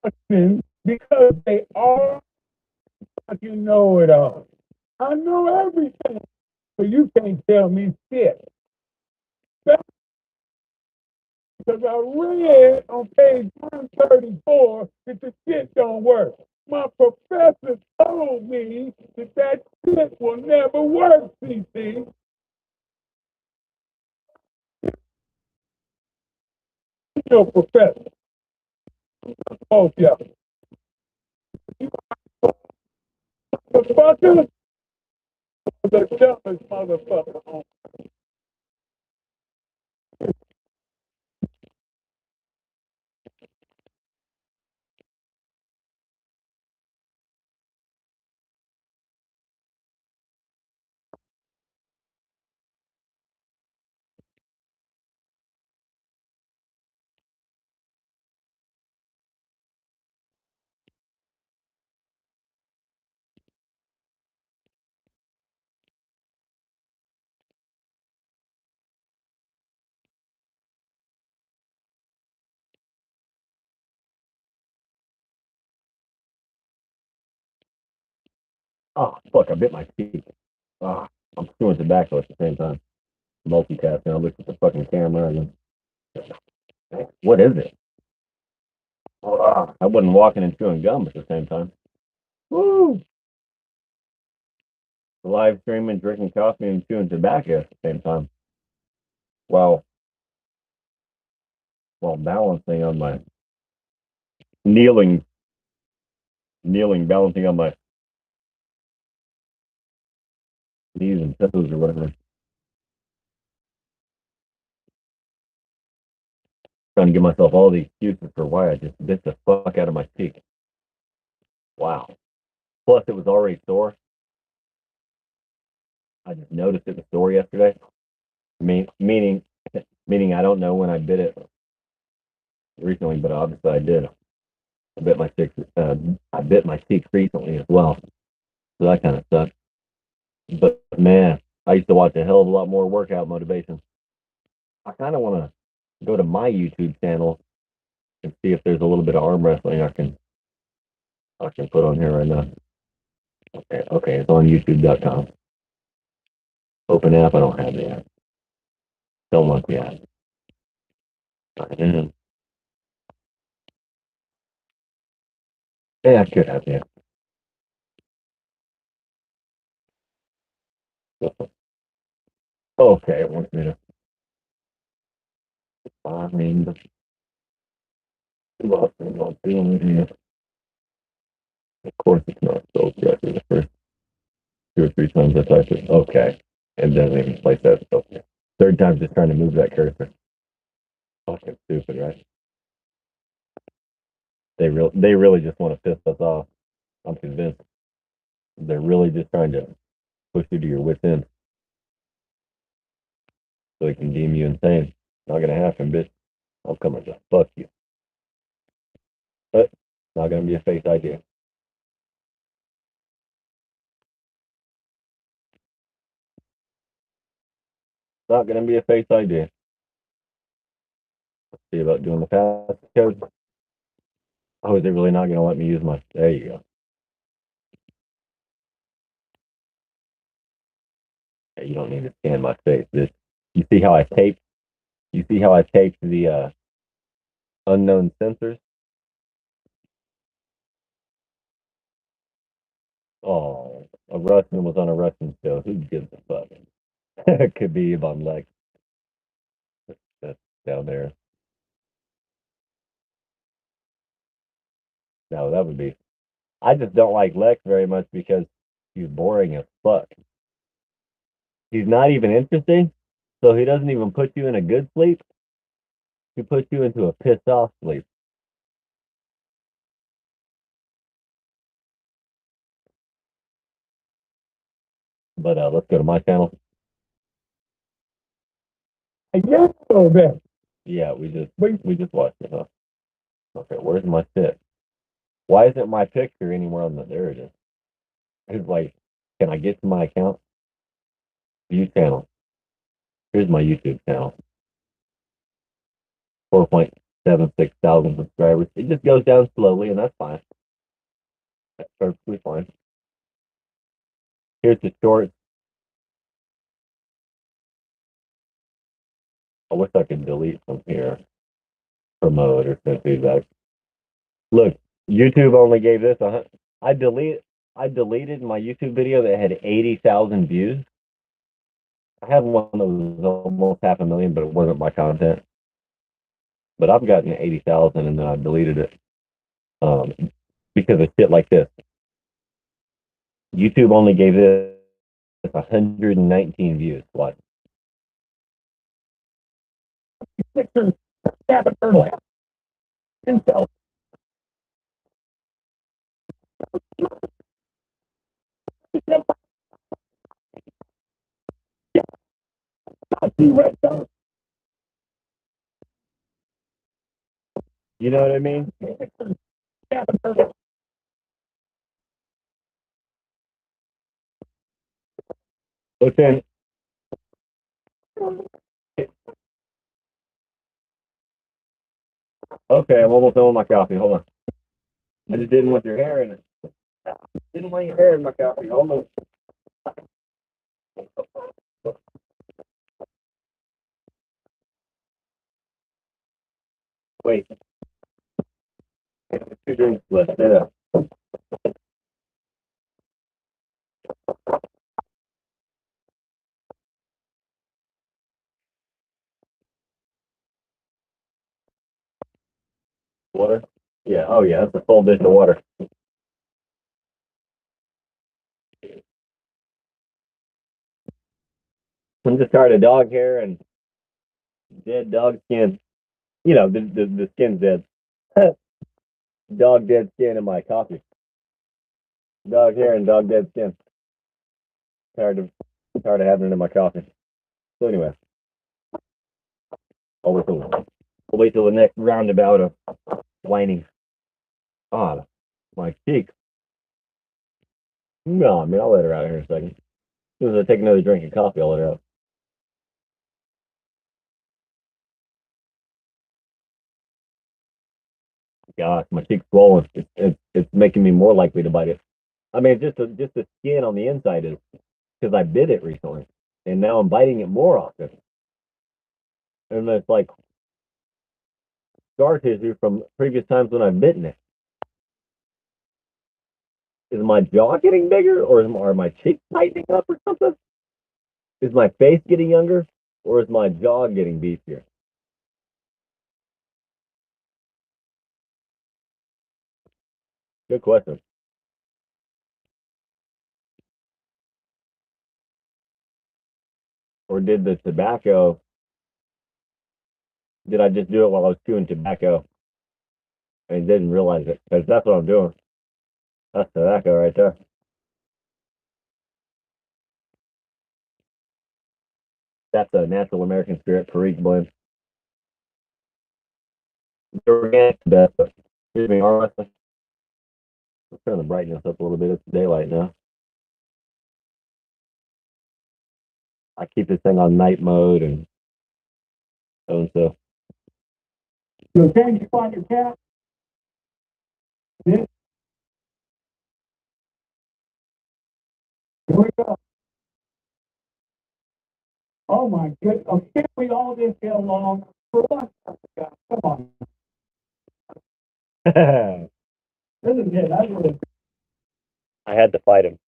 functioning because they all fucking know it all. I know everything, so you can't tell me shit. That's because I read on page 134 that the shit don't work. My professor told me that that shit will never work, CC. Your professor. Both y'all. The fucker, the dumbest motherfucker on. Oh, fuck, I bit my teeth. Ah, I'm chewing tobacco at the same time. Multitasking. I looked at the fucking camera and then, what is it? Oh, I wasn't walking and chewing gum at the same time. Woo! Live streaming, drinking coffee, and chewing tobacco at the same time. While balancing on my kneeling, balancing on my knees and toes or whatever. Trying to give myself all the excuses for why I just bit the fuck out of my cheek. Wow. Plus, it was already sore. I just noticed it was sore yesterday. Meaning I don't know when I bit it recently, but obviously I did. I bit my cheek recently as well, so that kind of sucked. But man, I used to watch a hell of a lot more workout motivation. I kind of want to go to my YouTube channel and see if there's a little bit of arm wrestling I can put on here right now. Okay, it's on YouTube.com. Open app, I don't have the app. Don't want the app. And, yeah, I could have the app. Okay, it wants me to find the what I'm not doing it here. Of course, it's not spelled correctly the first 2 or 3 times I typed it. Okay, it doesn't even place that spell. Third time, just trying to move that cursor. Fucking stupid, right? They really just want to piss us off. I'm convinced. They're really just trying to push you to your wits end so they can deem you insane. Not gonna happen, bitch. I'm coming to fuck you. But not gonna be a face idea. Not gonna be a face idea. Let's see about doing the passcode. Oh, is it really not gonna let me use my? There you go. Yeah, you don't need to scan my face. This. You see how I taped? You see how I taped the unknown sensors? Oh, a Russian was on a Russian show. Who gives a fuck? It could be Ivan Lex. That's down there. No, that would be. I just don't like Lex very much because he's boring as fuck. He's not even interesting, so he doesn't even put you in a good sleep. He puts you into a pissed off sleep. But let's go to my channel. I guess so, that. Yeah, we just watched it, huh? Okay, where's my shit? Why isn't my picture anywhere on the? There it is. It's like, can I get to my account? View channel. Here's my YouTube channel. 6,000 subscribers. It just goes down slowly, and that's fine. That's perfectly fine. Here's the short. I wish I could delete from here, promote or send feedback. Look, YouTube only gave this I deleted my YouTube video that had 80,000 views. I had one that was almost 500,000, but it wasn't my content. But I've gotten 80,000 and then I deleted it because of shit like this. YouTube only gave this 119 views. What? Pictures, stab a turtle. Incel. You know what I mean? Stab a turtle. Listen. Okay, I'm almost done with my coffee. Hold on. I just didn't want your hair in it. Didn't want your hair in my coffee. Hold on. Wait. 2 drinks left. Yeah. Water? Yeah. Oh, yeah. That's a full dish of water. I'm just tired of dog hair and dead dog skin. You know, the skin's dead. Dog dead skin in my coffee. Dog hair and dog dead skin. Tired of having it in my coffee. So anyway, I'll wait till the next roundabout of whining. Ah, my cheek. No, I mean I'll let her out here in a second. As soon as I take another drink of coffee, I'll let her out. Gosh, my cheek's swollen. It's making me more likely to bite it. I mean, just the skin on the inside is because I bit it recently, and now I'm biting it more often. And it's like scar tissue from previous times when I've bitten it. Is my jaw getting bigger, or are my cheeks tightening up, or something? Is my face getting younger, or is my jaw getting beefier? Good question. Or did the tobacco? Did I just do it while I was chewing tobacco and didn't realize it? Because that's what I'm doing. That's tobacco right there. That's a natural American Spirit Perique blend. The organic best, but excuse me, arm wrestling. Let's turn the brightness up a little bit. It's daylight now. I keep this thing on night mode and so and so. You okay? You find your cat? Here we go. Oh my goodness. Oh, can't we all just get along? For what? Come on. This is it. I really I had to fight him.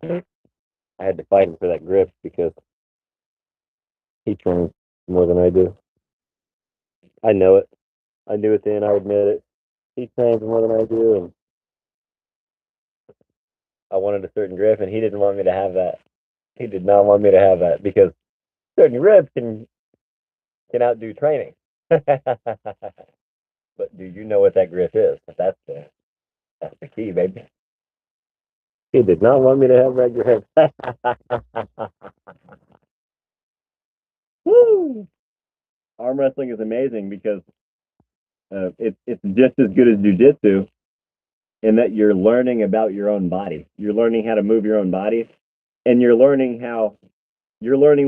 I had to fight him for that grip because he trains more than I do. I know it. I knew it then. I admit it. He trains more than I do, and I wanted a certain grip, and he didn't want me to have that. He did not want me to have that because certain grips can outdo training. But do you know what that grip is? That's the key, baby. He did not want me to have that grip. Woo! Arm wrestling is amazing because it's just as good as jujitsu in that you're learning about your own body. You're learning how to move your own body, and you're learning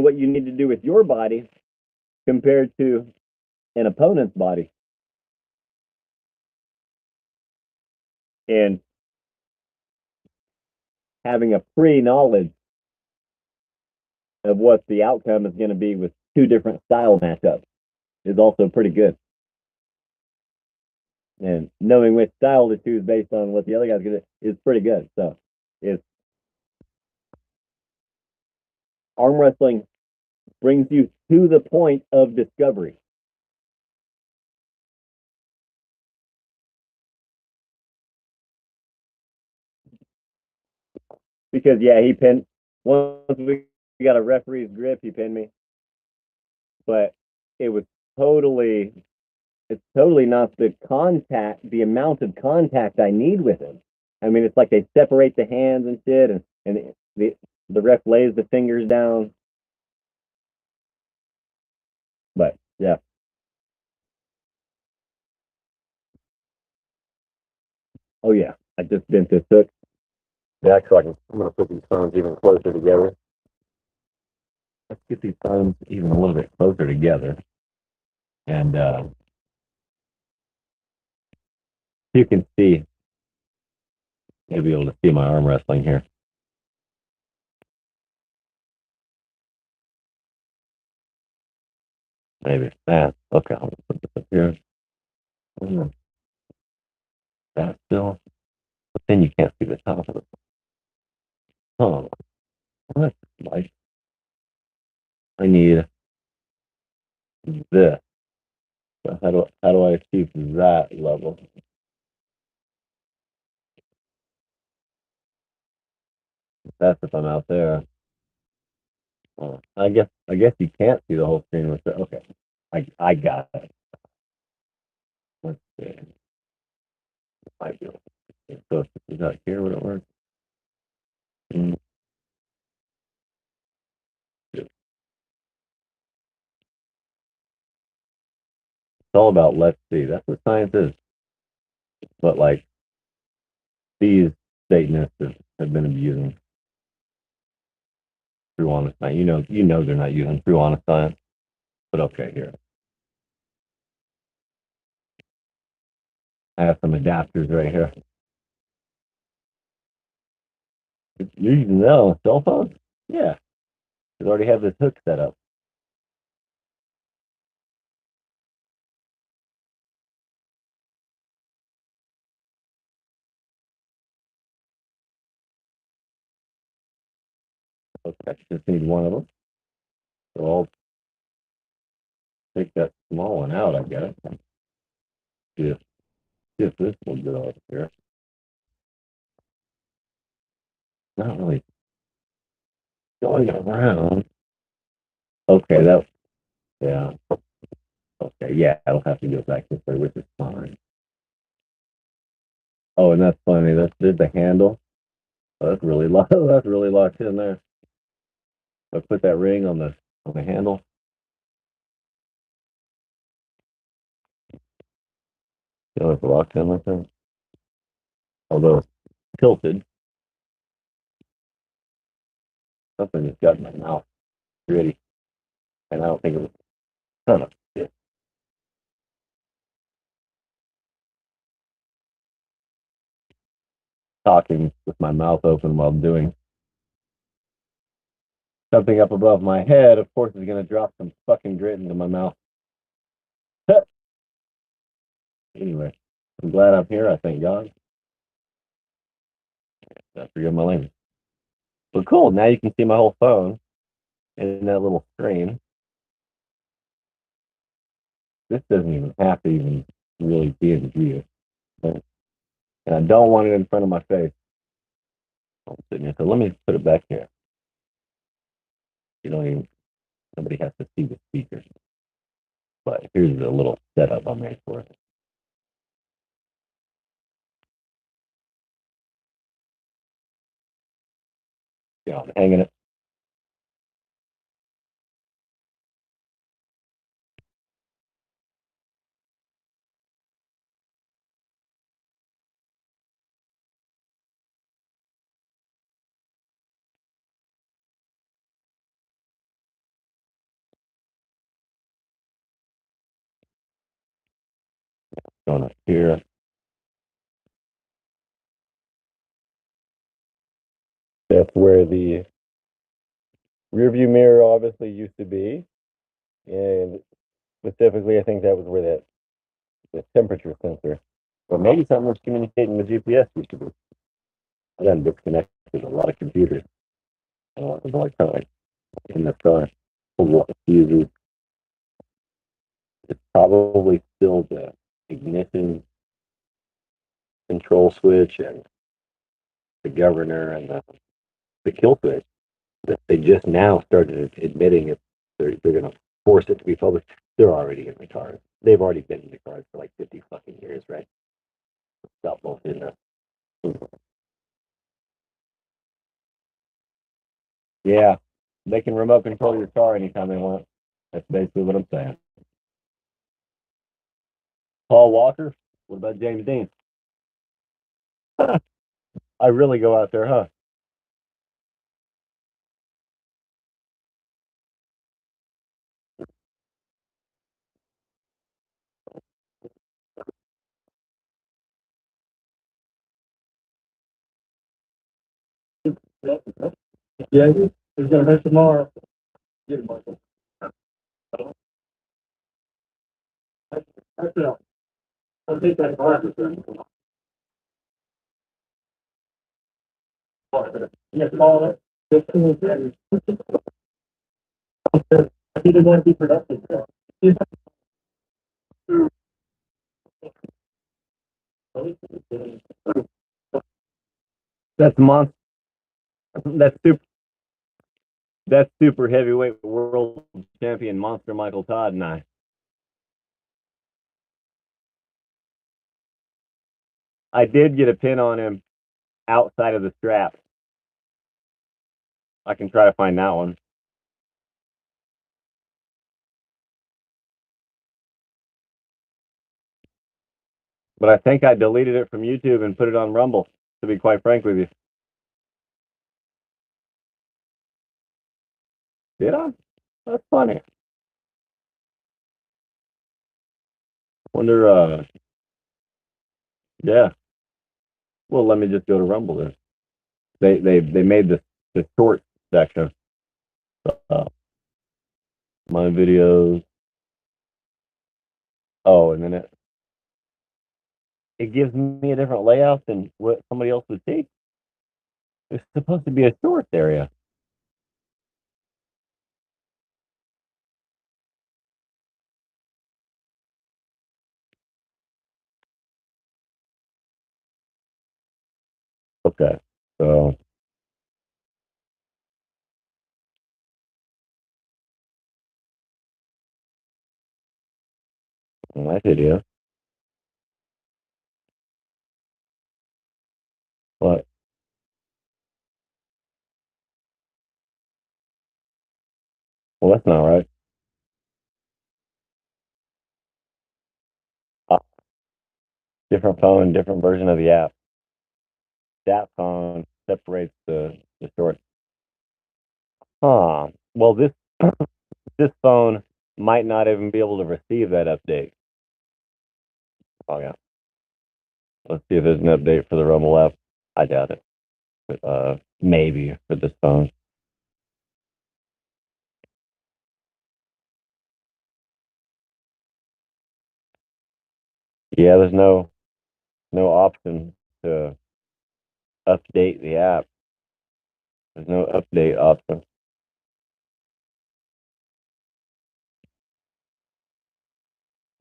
what you need to do with your body compared to an opponent's body. And having a pre-knowledge of what the outcome is going to be with two different style matchups is also pretty good. And knowing which style to choose based on what the other guy's going to is pretty good. So it's arm wrestling brings you to the point of discovery. Because yeah, he pinned once we got a referee's grip, he pinned me. But it was it's totally not the amount of contact I need with him. I mean, it's like they separate the hands and shit, and the ref lays the fingers down. But yeah. Oh yeah, I just bent this hook. Yeah, so I'm gonna put these phones even closer together. Let's get these phones even a little bit closer together, and you can see. You'll be able to see my arm wrestling here. Maybe that. Okay, I'll put this up here. That still, but then you can't see the top of it. Oh, that's nice. I need this. So how do I achieve that level? That's if I'm out there. I guess you can't see the whole screen with it. Okay, I got it. Let's see. Might be able to. So if this is out here, would it work? Mm, It's all about let's see. That's what science is. But like these Satanists have been abusing true honest science. You know they're not using true honest science. But okay, here. I have some adapters right here. You're using that on a cell phone? Yeah. They already have this hook set up. Okay, just need one of them. So I'll take that small one out, I guess. See if this will get off here. Not really going around. Okay, yeah. Okay, yeah, I'll have to go back this way, which is fine. Oh, and that's funny. There's the handle. Oh, that's really that's really locked in there. I put that ring on the handle. You know, it's locked in like that. Although tilted, something just got in my mouth. Gritty. And I don't think it was son of shit. Talking with my mouth open while doing something up above my head, of course, is going to drop some fucking grit into my mouth. Anyway, I'm glad I'm here. I thank God. I forget my language. But cool. Now you can see my whole phone in that little screen. This doesn't even have to even really be in view. And I don't want it in front of my face. I'm sitting here. So let me put it back here. You don't even, nobody has to see the speakers. But here's the little setup I made for it. Yeah, I'm hanging it. Going up here. That's where the rear view mirror obviously used to be. And specifically, I think that was where the temperature sensor, or maybe something was communicating with GPS used to be. I got disconnected a lot of computers, a lot of electronics in the car. A lot of fuses. It's probably still the ignition control switch and the governor and the kill switch that they just now started admitting if they're going to force it to be public. They're already in the cars. They've already been in the cars for like 50 fucking years, right? Stop both in there. Yeah, they can remote control your car anytime they want. That's basically what I'm saying. Paul Walker? What about James Dean? I really go out there, huh? Yeah, he's gonna miss tomorrow. Get him, Michael. That's it. I'll take that car. Yeah, call it. I didn't want to be productive. That's monster. That's super. That's super heavyweight world champion monster Michael Todd and I. I did get a pin on him outside of the strap. I can try to find that one. But I think I deleted it from YouTube and put it on Rumble, to be quite frank with you. Did I? That's funny. Wonder, yeah. Well, let me just go to Rumble then. They made the short section. My videos. Oh, and then it gives me a different layout than what somebody else would see. It's supposed to be a shorts area. Okay, so my video. What? Well, that's not right. Different phone, different version of the app. That phone separates the shorts. Huh. Well, this phone might not even be able to receive that update. Oh yeah. Let's see if there's an update for the Rumble app. I doubt it. But, maybe for this phone. Yeah, there's no option to update the app. There's no update option.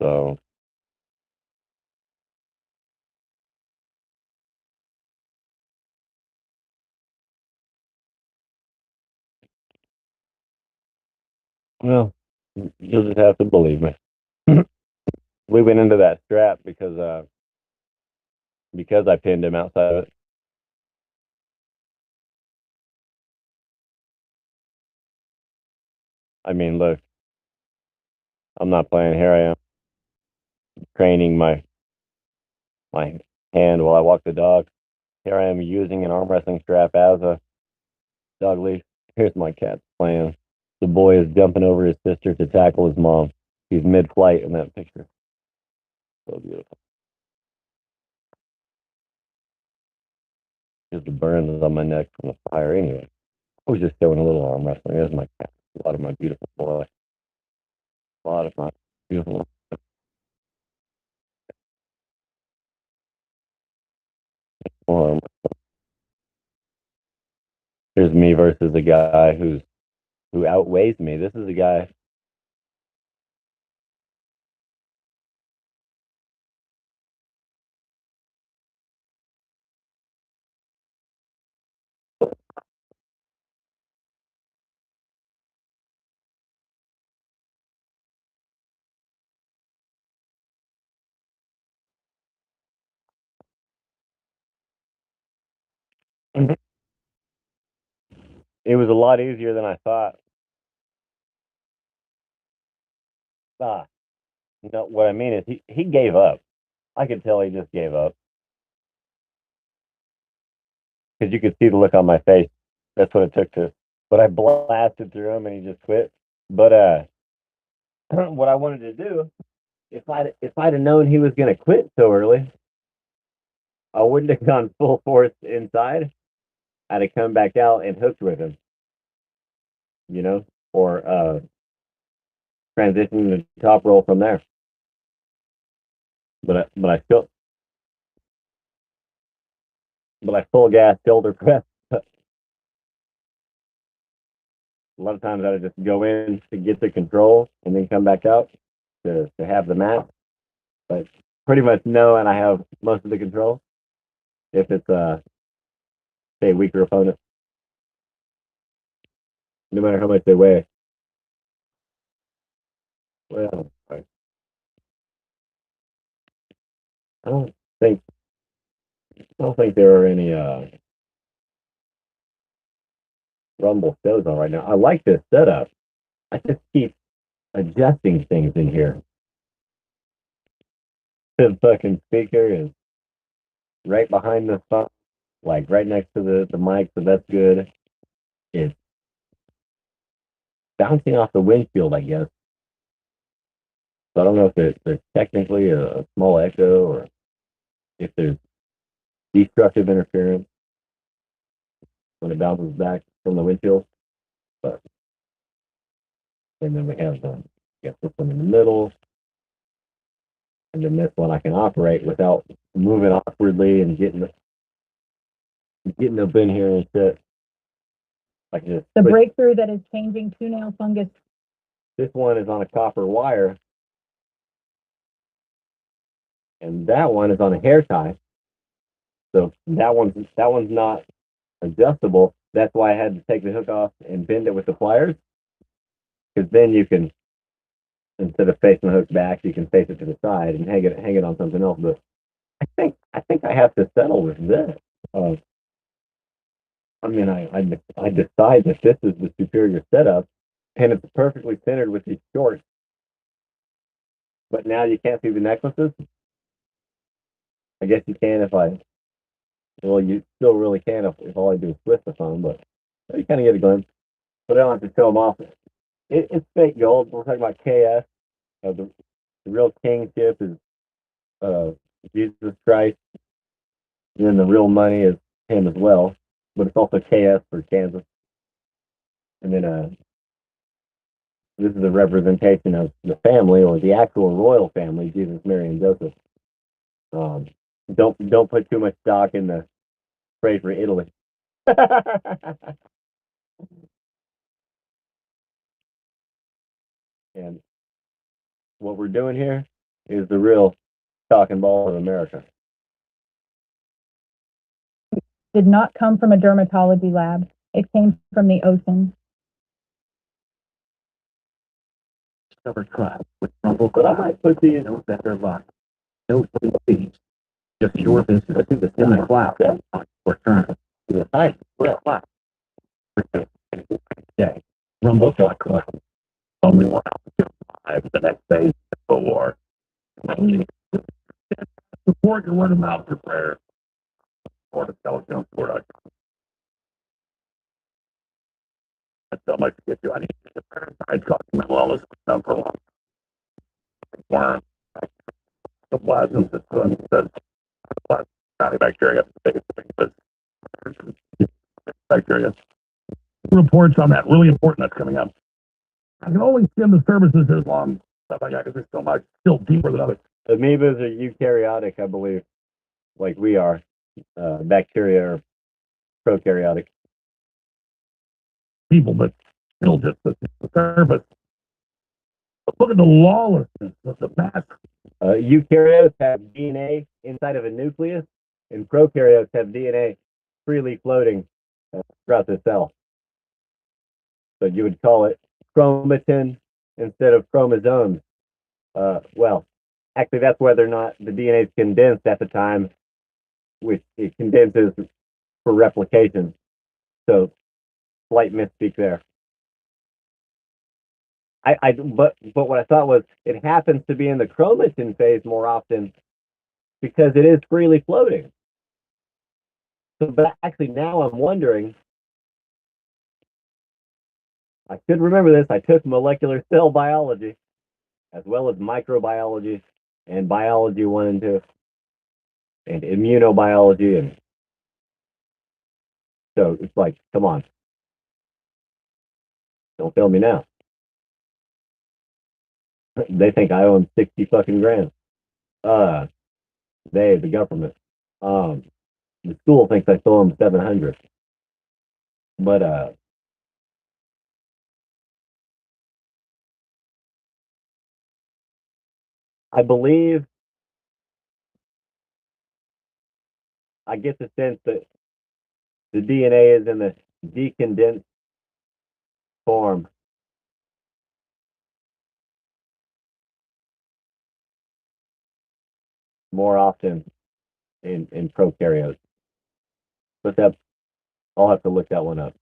So well, you'll just have to believe me. We went into that strap because I pinned him outside of it. I mean, look, I'm not playing. Here I am training my hand while I walk the dog. Here I am using an arm wrestling strap as a dog leash. Here's my cat playing. The boy is jumping over his sister to tackle his mom. He's mid-flight in that picture. So beautiful. Just the burns on my neck from the fire anyway. I was just doing a little arm wrestling. There's my cat. A lot of my beautiful boy. A lot of my beautiful. Arm. Here's me versus a guy who outweighs me. This is a guy. It was a lot easier than I thought. Ah, no, what I mean is he gave up. I could tell he just gave up because you could see the look on my face. That's what it took to. But I blasted through him and he just quit. But what I wanted to do, if I'd have known he was going to quit so early, I wouldn't have gone full force inside. I'd have come back out and hooked with him, or transitioning to top roll from there. But I full gas shoulder press. A lot of times I'd just go in to get the control and then come back out to have the mat. But pretty much know, and I have most of the control if it's say a weaker opponent, no matter how much they weigh. Well, I don't think I don't think there are any Rumble shows on right now. I like this setup. I just keep adjusting things in here. The fucking speaker is right behind the phone, like right next to the mic, so that's good. It's bouncing off the windshield, I guess. So I don't know if there's technically a small echo or if there's destructive interference when it bounces back from the windshield. But and then we have this one in the middle, and then this one I can operate without moving awkwardly and getting up in here and shit. Like this. The breakthrough that is changing toenail fungus. This one is on a copper wire, and that one is on a hair tie. So that one's not adjustable. That's why I had to take the hook off and bend it with the pliers, because then you can, instead of facing the hook back, you can face it to the side and hang it on something else. But I think I have to settle with this. I mean, I decide that this is the superior setup, and it's perfectly centered with these shorts. But now you can't see the necklaces. I guess you can well, you still really can if all I do is twist the phone, but you kind of get a glimpse. But I don't have to show them off. It's fake gold. We're talking about KS. The real king chip is Jesus Christ, and then the real money is him as well. But it's also KS for Kansas. And then this is a representation of the family, or the actual royal family, Jesus, Mary, and Joseph. Don't put too much stock in the pray for Italy. And what we're doing here is the real cock and ball of America. Did not come from a dermatology lab. It came from the ocean. Discover trust with Rumble, but I might put these no better luck. No fees. Just your business to the semi class on your turn. To the side, class. Day. Rumble.com. Only one out the next day before. Support your word of mouth to prayer. Or to telephone support. That's so much to get you. I need to get the prayer. I'd talk to my wellness stuff for a long time. Mycoplasma system says bacteria, bacteria. Reports on that really important that's coming up. I can only skim the services as long stuff like that because there's so much still deeper than others. Amoebas are eukaryotic, I believe, like we are. Bacteria are prokaryotic. People, but still just the surface. But look at the lawlessness of the mass. Eukaryotes have DNA inside of a nucleus, and prokaryotes have DNA freely floating throughout the cell. So you would call it chromatin instead of chromosomes. Well, actually, that's whether or not the DNA is condensed at the time, which it condenses for replication. So, slight misspeak there. But what I thought was it happens to be in the chromatin phase more often because it is freely floating. So, but actually now I'm wondering, I should remember this, I took molecular cell biology as well as microbiology and biology 1 and 2 and immunobiology, and so it's like, come on. Don't tell me now. They think I own 60 fucking grand. The government. The school thinks I stole them 700. But I believe I get the sense that the DNA is in the decondensed form. More often in prokaryotes. But I'll have to look that one up.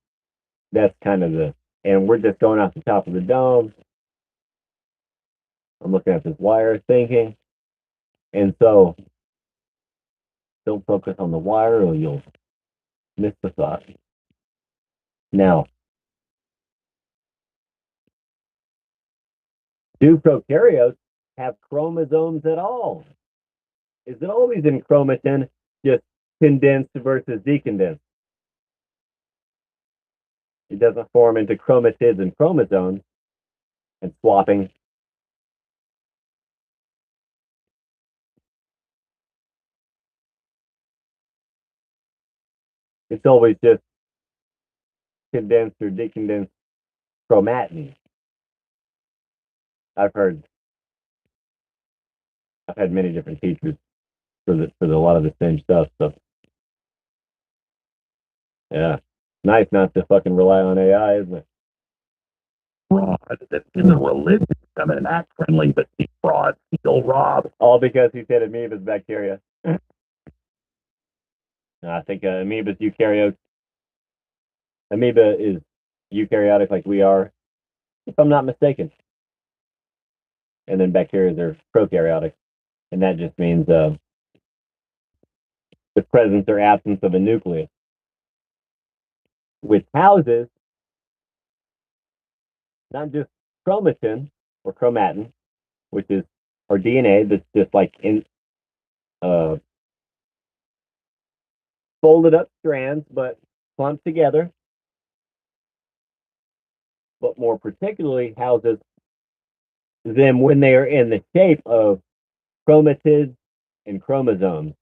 That's kind of and we're just going off the top of the dome. I'm looking at this wire thinking. And so don't focus on the wire or you'll miss the thought. Now, do prokaryotes have chromosomes at all? Is it always in chromatin, just condensed versus decondensed? It doesn't form into chromatids and chromosomes and swapping. It's always just condensed or decondensed chromatin. I've had many different teachers for a lot of the same stuff. So yeah, nice not to fucking rely on AI, isn't it? Fraud that isn't religious. I mean, act friendly, but be fraud, still rob. All because he said amoeba's bacteria. I think amoeba's eukaryote. Amoeba is eukaryotic like we are, if I'm not mistaken. And then bacteria are prokaryotic. And that just means the presence or absence of a nucleus, which houses not just chromatin or chromatin, which is our DNA that's just like in folded up strands, but clumped together, but more particularly houses them when they are in the shape of chromatids and chromosomes.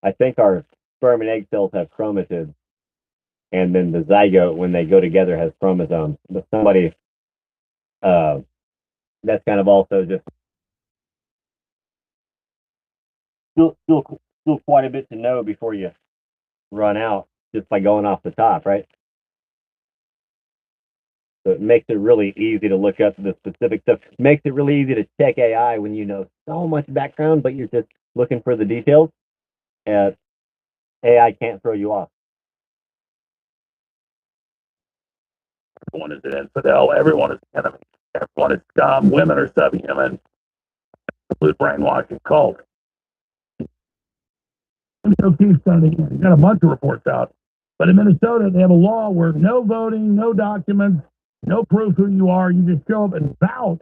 I think our sperm and egg cells have chromatids, and then the zygote, when they go together, has chromosomes. But somebody, that's kind of also just still quite a bit to know before you run out, just by going off the top, right? So it makes it really easy to look up the specific stuff. It makes it really easy to check AI when you know so much background, but you're just looking for the details. AI can't throw you off. Everyone is an infidel. Everyone is an enemy. Everyone is scum. Women are subhuman. Absolute brainwashing cult. So keep sending in. You got a bunch of reports out. But in Minnesota, they have a law where no voting, no documents, no proof who you are. You just show up and vouch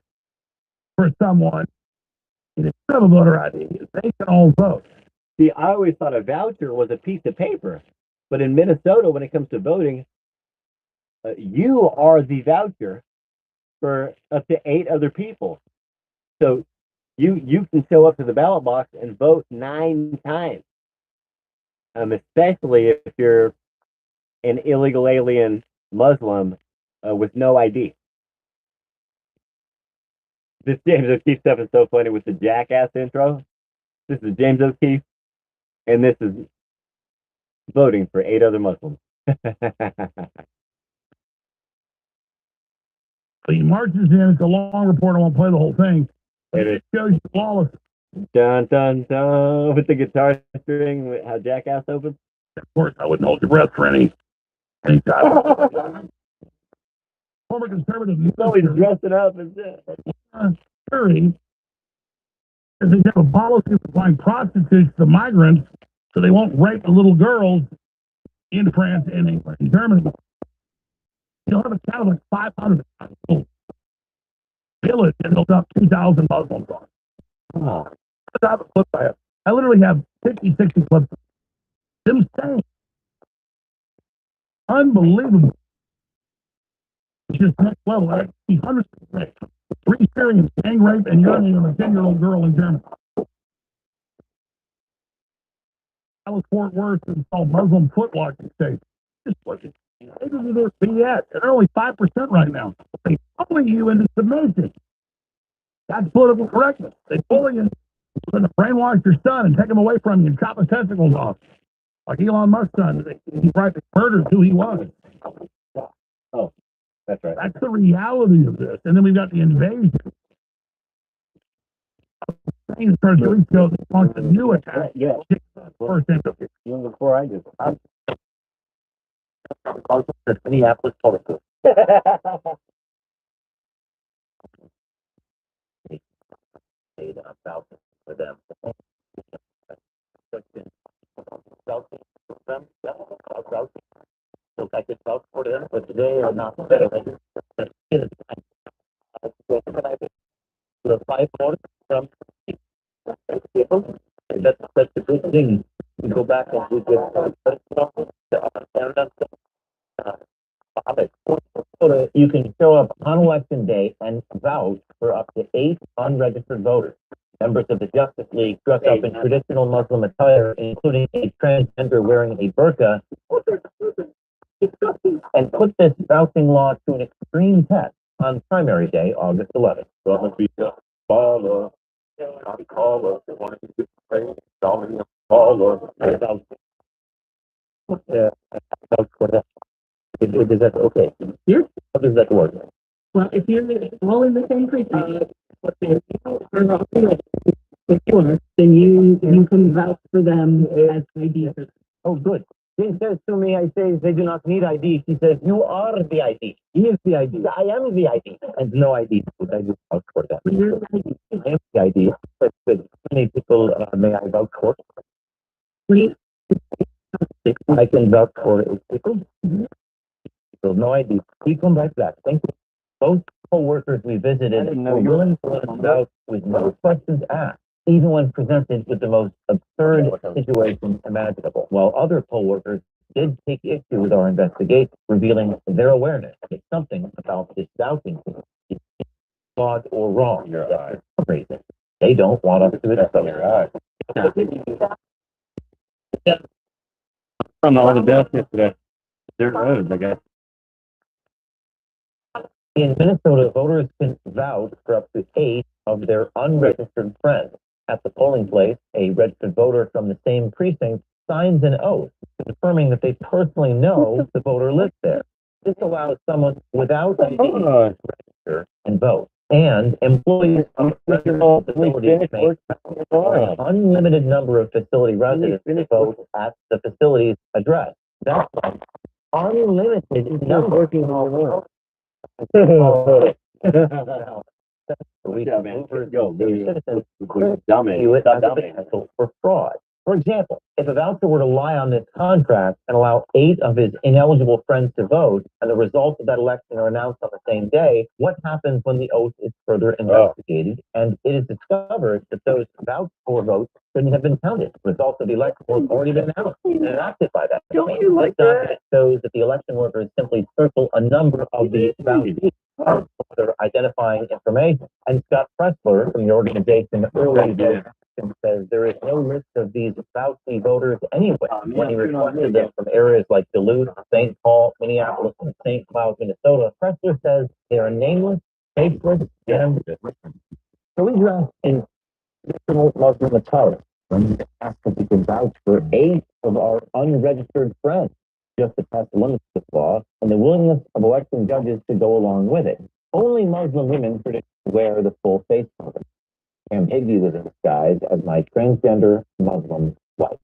for someone. And if you have a voter ID, they can all vote. See, I always thought a voucher was a piece of paper, but in Minnesota, when it comes to voting, you are the voucher for up to 8 other people. So you can show up to the ballot box and vote 9 times. Especially if you're an illegal alien Muslim with no ID. This James O'Keefe stuff is so funny with the jackass intro. This is James O'Keefe, and this is voting for 8 other Muslims. So he marches in. It's a long report. I won't play the whole thing. But it shows you flawless. Dun dun dun with the guitar string. How jackass opens. Of course, I wouldn't hold your breath for any time. Former conservative. No, he's dressing up and Curry, because they have a policy of supplying prostitutes to migrants, so they won't rape the little girls in France and England and Germany. You'll have a town of like 500 village and they'll dump 2,000 Muslims on. Oh. I have a clip I have. I literally have 50, 60 clips. Them saying, unbelievable. It's just next level. I see hundreds of rapes. 3 Syrians gang rape and urinating on a 10-year-old girl in Germany. That was Fort Worth and called Muslim foot washing state. Just looking. They do this BS. They're only 5% right now. They bully you into submission. That's political correctness. They bully you into brainwash your son and take him away from you and chop his testicles off. Like Elon Musk's son. He practically murdered who he was. Oh, that's right. That's the reality of this. And then we've got the invasion. Things started 2 weeks ago. They launched a new attack. Yeah. First thing. Even before I did. Minneapolis politics. About for them. So I could vouch for them, but today are not better. The 5 votes from people. That's a good thing. We go back and we you can show up on election day and vouch for up to 8 unregistered voters. Members of the Justice League dress up in traditional Muslim attire, including a transgender wearing a burqa, and put this vouching law to an extreme test on primary day, August 11th. Is that okay? Here? How does that work? Well, if you're all in the same precinct, then you can vouch for them as ID. Oh, good. She says to me, I say they do not need ID. She says, you are the ID. He is the ID. I am the ID. And no ID. I do vouch for that. I am the ID. But many people may I vouch for? Please. I can vouch for 8 people. So no ID. We come back to that. Thank you. Both co-workers we visited were willing to let us vouch with no questions asked, even when presented with the most absurd situation imaginable, while other co-workers did take issue with our investigation, revealing their awareness that something about this vouching is flawed or wrong. For some reason, they don't want us to accept it. From all the best yesterday. Dirt roads, I guess. In Minnesota, voters can vouch for up to 8 of their unregistered friends. At the polling place, a registered voter from the same precinct signs an oath confirming that they personally know the voter lives there. This allows someone without ID to register and vote. And employees of regional facilities may an unlimited number of facility residents to vote at the facility's address. That's unlimited number. For fraud. For example, if a voucher were to lie on this contract and allow 8 of his ineligible friends to vote, and the results of that election are announced on the same day, what happens when the oath is further investigated and it is discovered that those vouched for votes shouldn't have been counted? The results of the election have already been announced and enacted by that. Don't you like This document shows that the election workers simply circle a number of the vouchers for their identifying information. And Scott Pressler from the organization Early Vote says there is no list of these vouchy voters anyway when he requested them from areas like Duluth, St. Paul, Minneapolis, and St. Cloud, Minnesota. Pressler says they are nameless, faceless, and so we dressed in traditional Muslim attire when we asked if we could vouch for 8 of our unregistered friends just to pass the limits of this law and the willingness of election judges to go along with it. Only Muslim women should wear the full face covering. Cam Higby was in disguise as my transgender Muslim wife.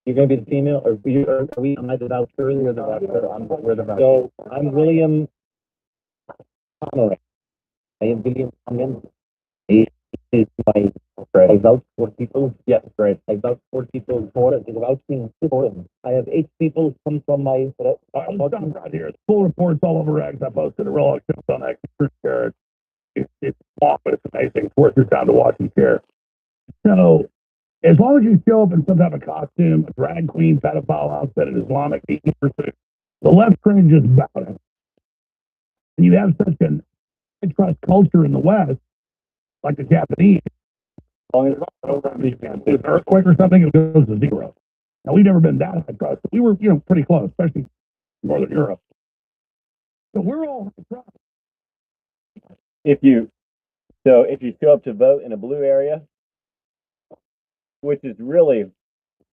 You're going to be the female, or are we? Am I the voucher? You're the voucher. We're the voucher. So I'm William Conway. I am William Cummins. He is my friend. I vouch for people. Yes, right. I vouch for people. For it. Vouching for them. I have 8 people come from my. I'm done right here. Full reports all over X. I posted a real account on X. It's long, but it's amazing. It's worth your time to watch and share. So, as long as you show up in some type of costume, a drag queen, pedophile outfit, an Islamic eating pursuit, the left cringes about it. And you have such an trust culture in the West, like the Japanese. There's an earthquake or something, it goes to 0. Now, we've never been that high trust, but we were, pretty close, especially Northern Europe. So we're all high trust. If you show up to vote in a blue area, which is really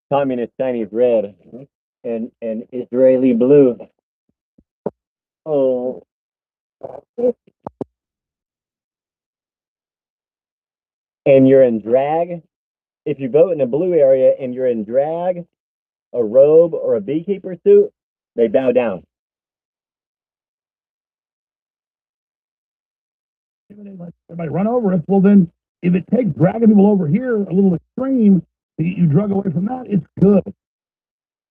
communist Chinese red and Israeli blue. Oh. And you're in drag, if you vote in a blue area and you're in drag, a robe, or a beekeeper suit, they bow down. Everybody run over us. Well, then, if it takes dragging people over here a little extreme to get you drug away from that, it's good.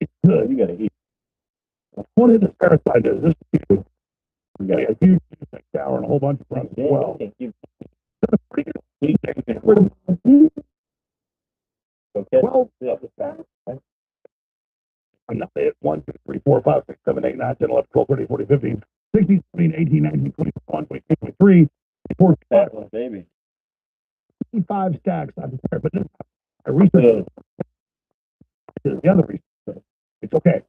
It's good. You got to eat. What is this parasite is? This is huge. We got a huge insect tower and a whole bunch of fronts as well. Well, I'm not at 1, 2, 3, 4, 5, 6, 7, 8, 9, 10, 11, 12, 13, 14, 15, 16, 17, 18, 19, 20, 21, 22, 23, 24, 25. Baby. 55 stacks I'm prepared, but this, I researched the other research. It's okay.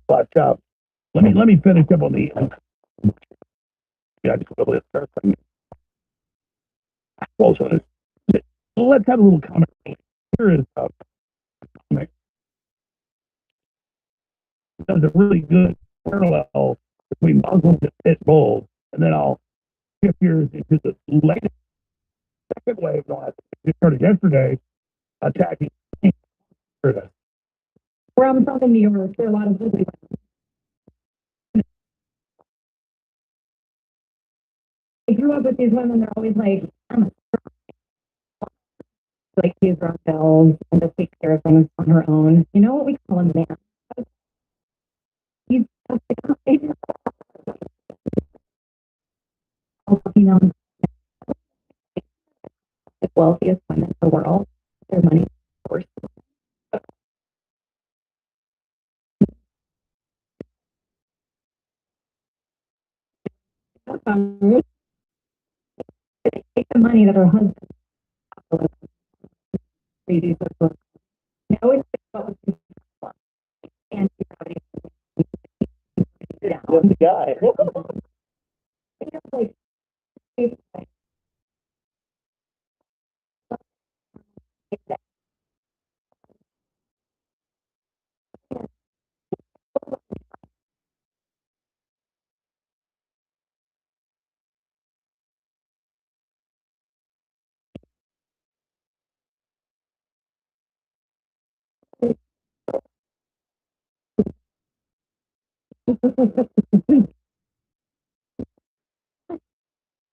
But let me finish up on the yeah, just a little bit. Also, let's have a little comment. Here is comic. Does a really good parallel between Muslims and pit bulls, and then I'll shift gears into the latest second wave. It started yesterday, attacking. Where I'm from in New York, there are a lot of Muslims. I grew up with these women, they're always like, use themselves and just take care of things on her own. You know what we call a man? He's just the kind of the wealthiest women in the world. Their money, of course. Take the money that her husband reduce her book. They always think about what and the guy. Like,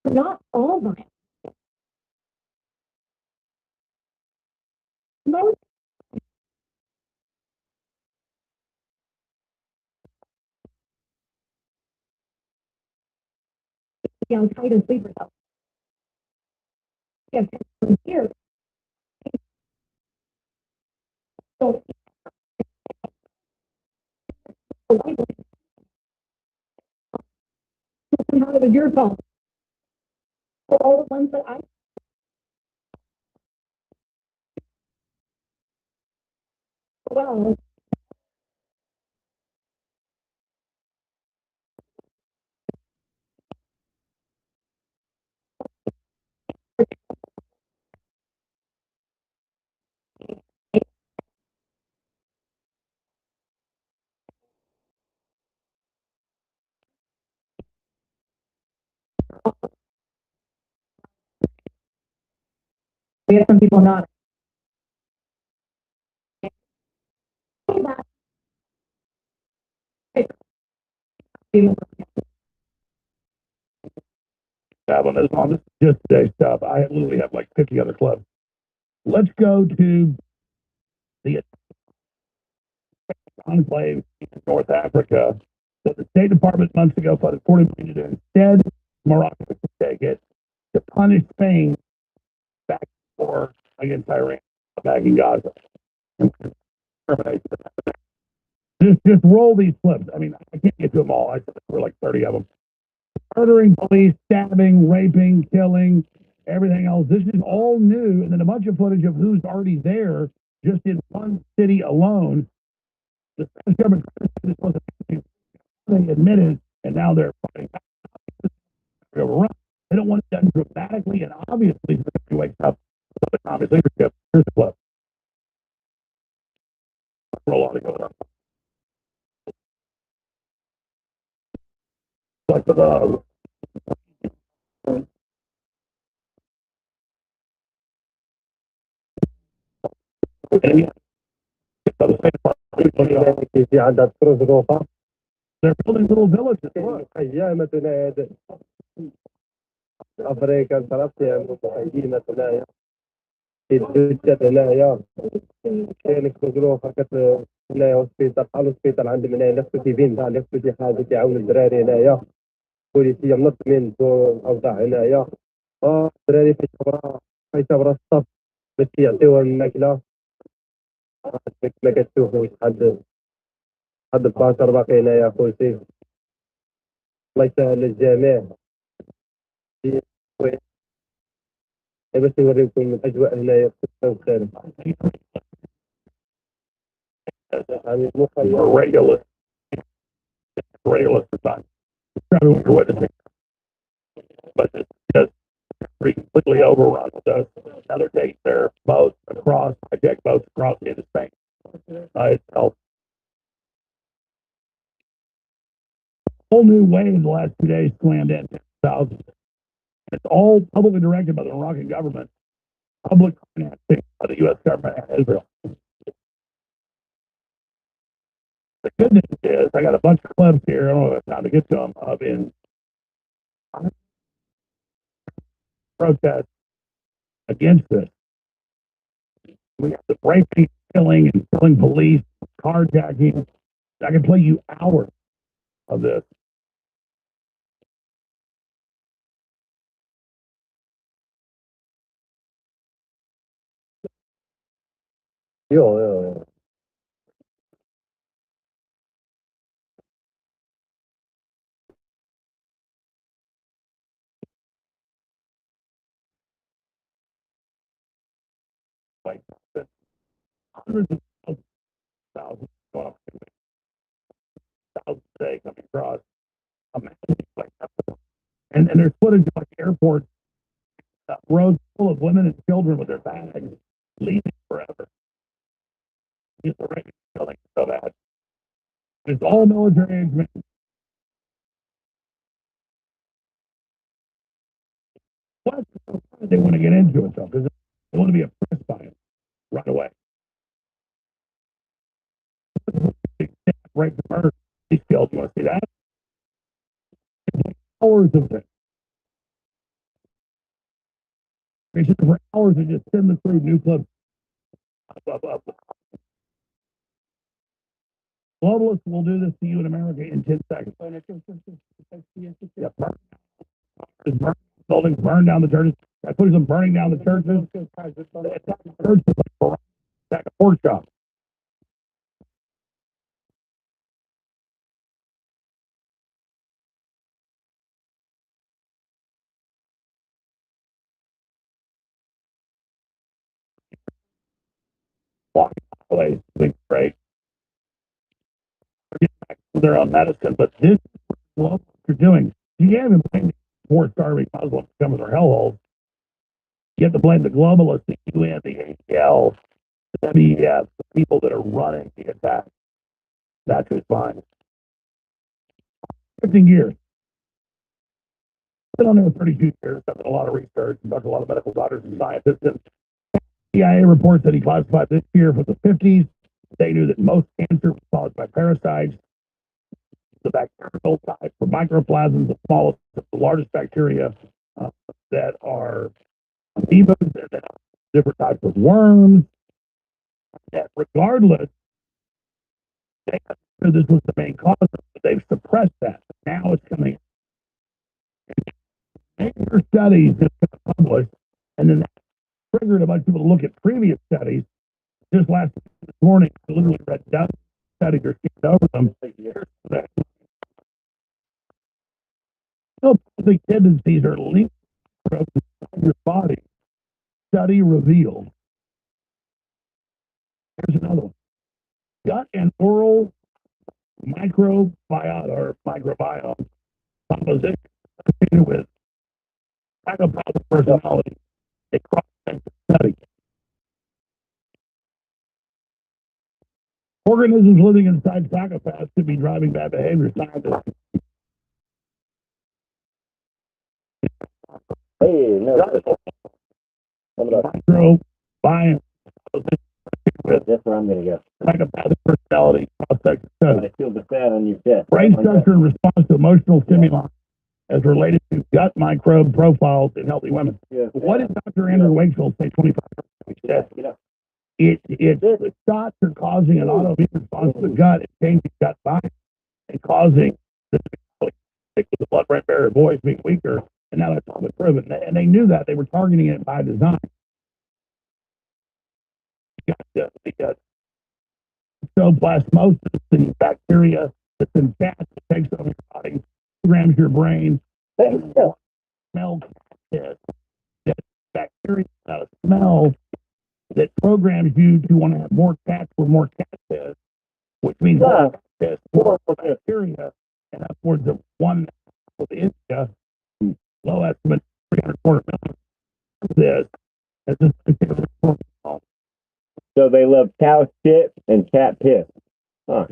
Not all violence. Most Al Qaeda sleeper cells. Yeah, here. So, how it was your fault. All the ones that I well, we have some people not. Tab on this one. This is just today's stuff. I literally have like 50 other clubs. Let's go to the enclave in North Africa. So the State Department months ago funded 40 million to do. Instead, Morocco to take it to punish Spain back war against Iran, back in Gaza. Just roll these clips. I mean, I can't get to them all. I said there were like 30 of them. Murdering police, stabbing, raping, killing, everything else. This is all new, and then a bunch of footage of who's already there, just in one city alone. The Spanish government this wasn't happening. They admitted, and now they're fighting back. Overrun. They don't want it done dramatically and obviously so he wakes up with the communist leadership. Here's the clip. Roll on to go up. Like the they're building little villages. أفريقيا ثلاثة متحدين ثنايا الدوشة ثنايا كانك تجروها كت هنايا هوسبيتال على هوسبيتال عندي من هنا لفتي بين تاع لفتي حاجة يعاون الدراري هنايا بوليسية منظم من الأوضاع هنايا الدراري في شبرا الصف باش يعطيوها الماكلة ما كتشوفوش حد الباشر باقي هنايا خوتي الله يسهل الجميع بس نوريكم الأجواء هنايا في الخارج يعني Regular time. But it's just completely overrun with us. Now they're taking their boats across, hijacked boats across into Spain. Itself. Whole new wave the last 2 days slammed in 10,000. It's all publicly directed by the Moroccan government, public financing by the U.S. government and Israel. The good news is I got a bunch of clips here. I don't know if I have time to get to them of in protest against this. We have the breaking, killing, and killing police, carjacking. I can play you hours of this. Yeah. Like hundreds of thousands a day coming across. And there's footage of like airports, roads full of women and children with their bags, leaving forever. Just the right killing so bad. It's all military age men. What? They want to get into it though, because they want to be oppressed by it right away. Rape and murder. These skills, you want to see that? Hours of it. They sit for hours and just send the through new clips. Up. Globalists will do this to you in America in 10 seconds. Yep. Buildings, burn down the churches. I put them burning down the churches. They attack the churches like attack a pork chop. Walking away, big break. Get back to their own medicine, but this is what you're doing. You can't even blame poor starving Muslims coming to their hellholes. You have to blame the globalists, the UN, the ATL, the WEF, the people that are running the attack. That's who's fine. 15 years. Been on there 32 years, done a lot of research, done a lot of medical doctors and scientists. And CIA reports that he classified this year for the 50s. They knew that most cancer was caused by parasites. The bacterial type for microplasms, the smallest, the largest bacteria that are amoebas, and then different types of worms. That regardless, they knew this was the main cause, but they've suppressed that. Now it's coming. Major studies have been published, and then that triggered a bunch of people to look at previous studies. Just this morning, I literally read dozens of studies or skipped over them. The tendencies are linked to your body. Study revealed. Here's another one. Gut and oral microbiota or microbiome composition associated with psychopathic personality. A cross-sector study. Organisms living inside psychopaths could be driving bad behavior. Scientists. Hey, no. Microbiome. That's where I'm going to go. Psychopathic personality. Cross-sector study. I feel the fat on your chest. Brain structure in response to emotional stimuli as related to gut microbe profiles in healthy women. Yeah. What did Dr. Andrew Wakefield say 25 years ago? The shots are causing an autoimmune response to the gut and changing gut biome and causing the blood-brain barrier voice being weaker, and now that's all been proven. And they knew that. They were targeting it by design. Plasmosis, the bacteria that's in fat that takes over your body, programs your brain. Smell that bacteria out of smell that programs you to want to have more cats or more cat piss, which means piss, more bacteria, and upwards of 1 of India, low estimate 300 quarter million. This. So they love cow shit and cat piss. Huh.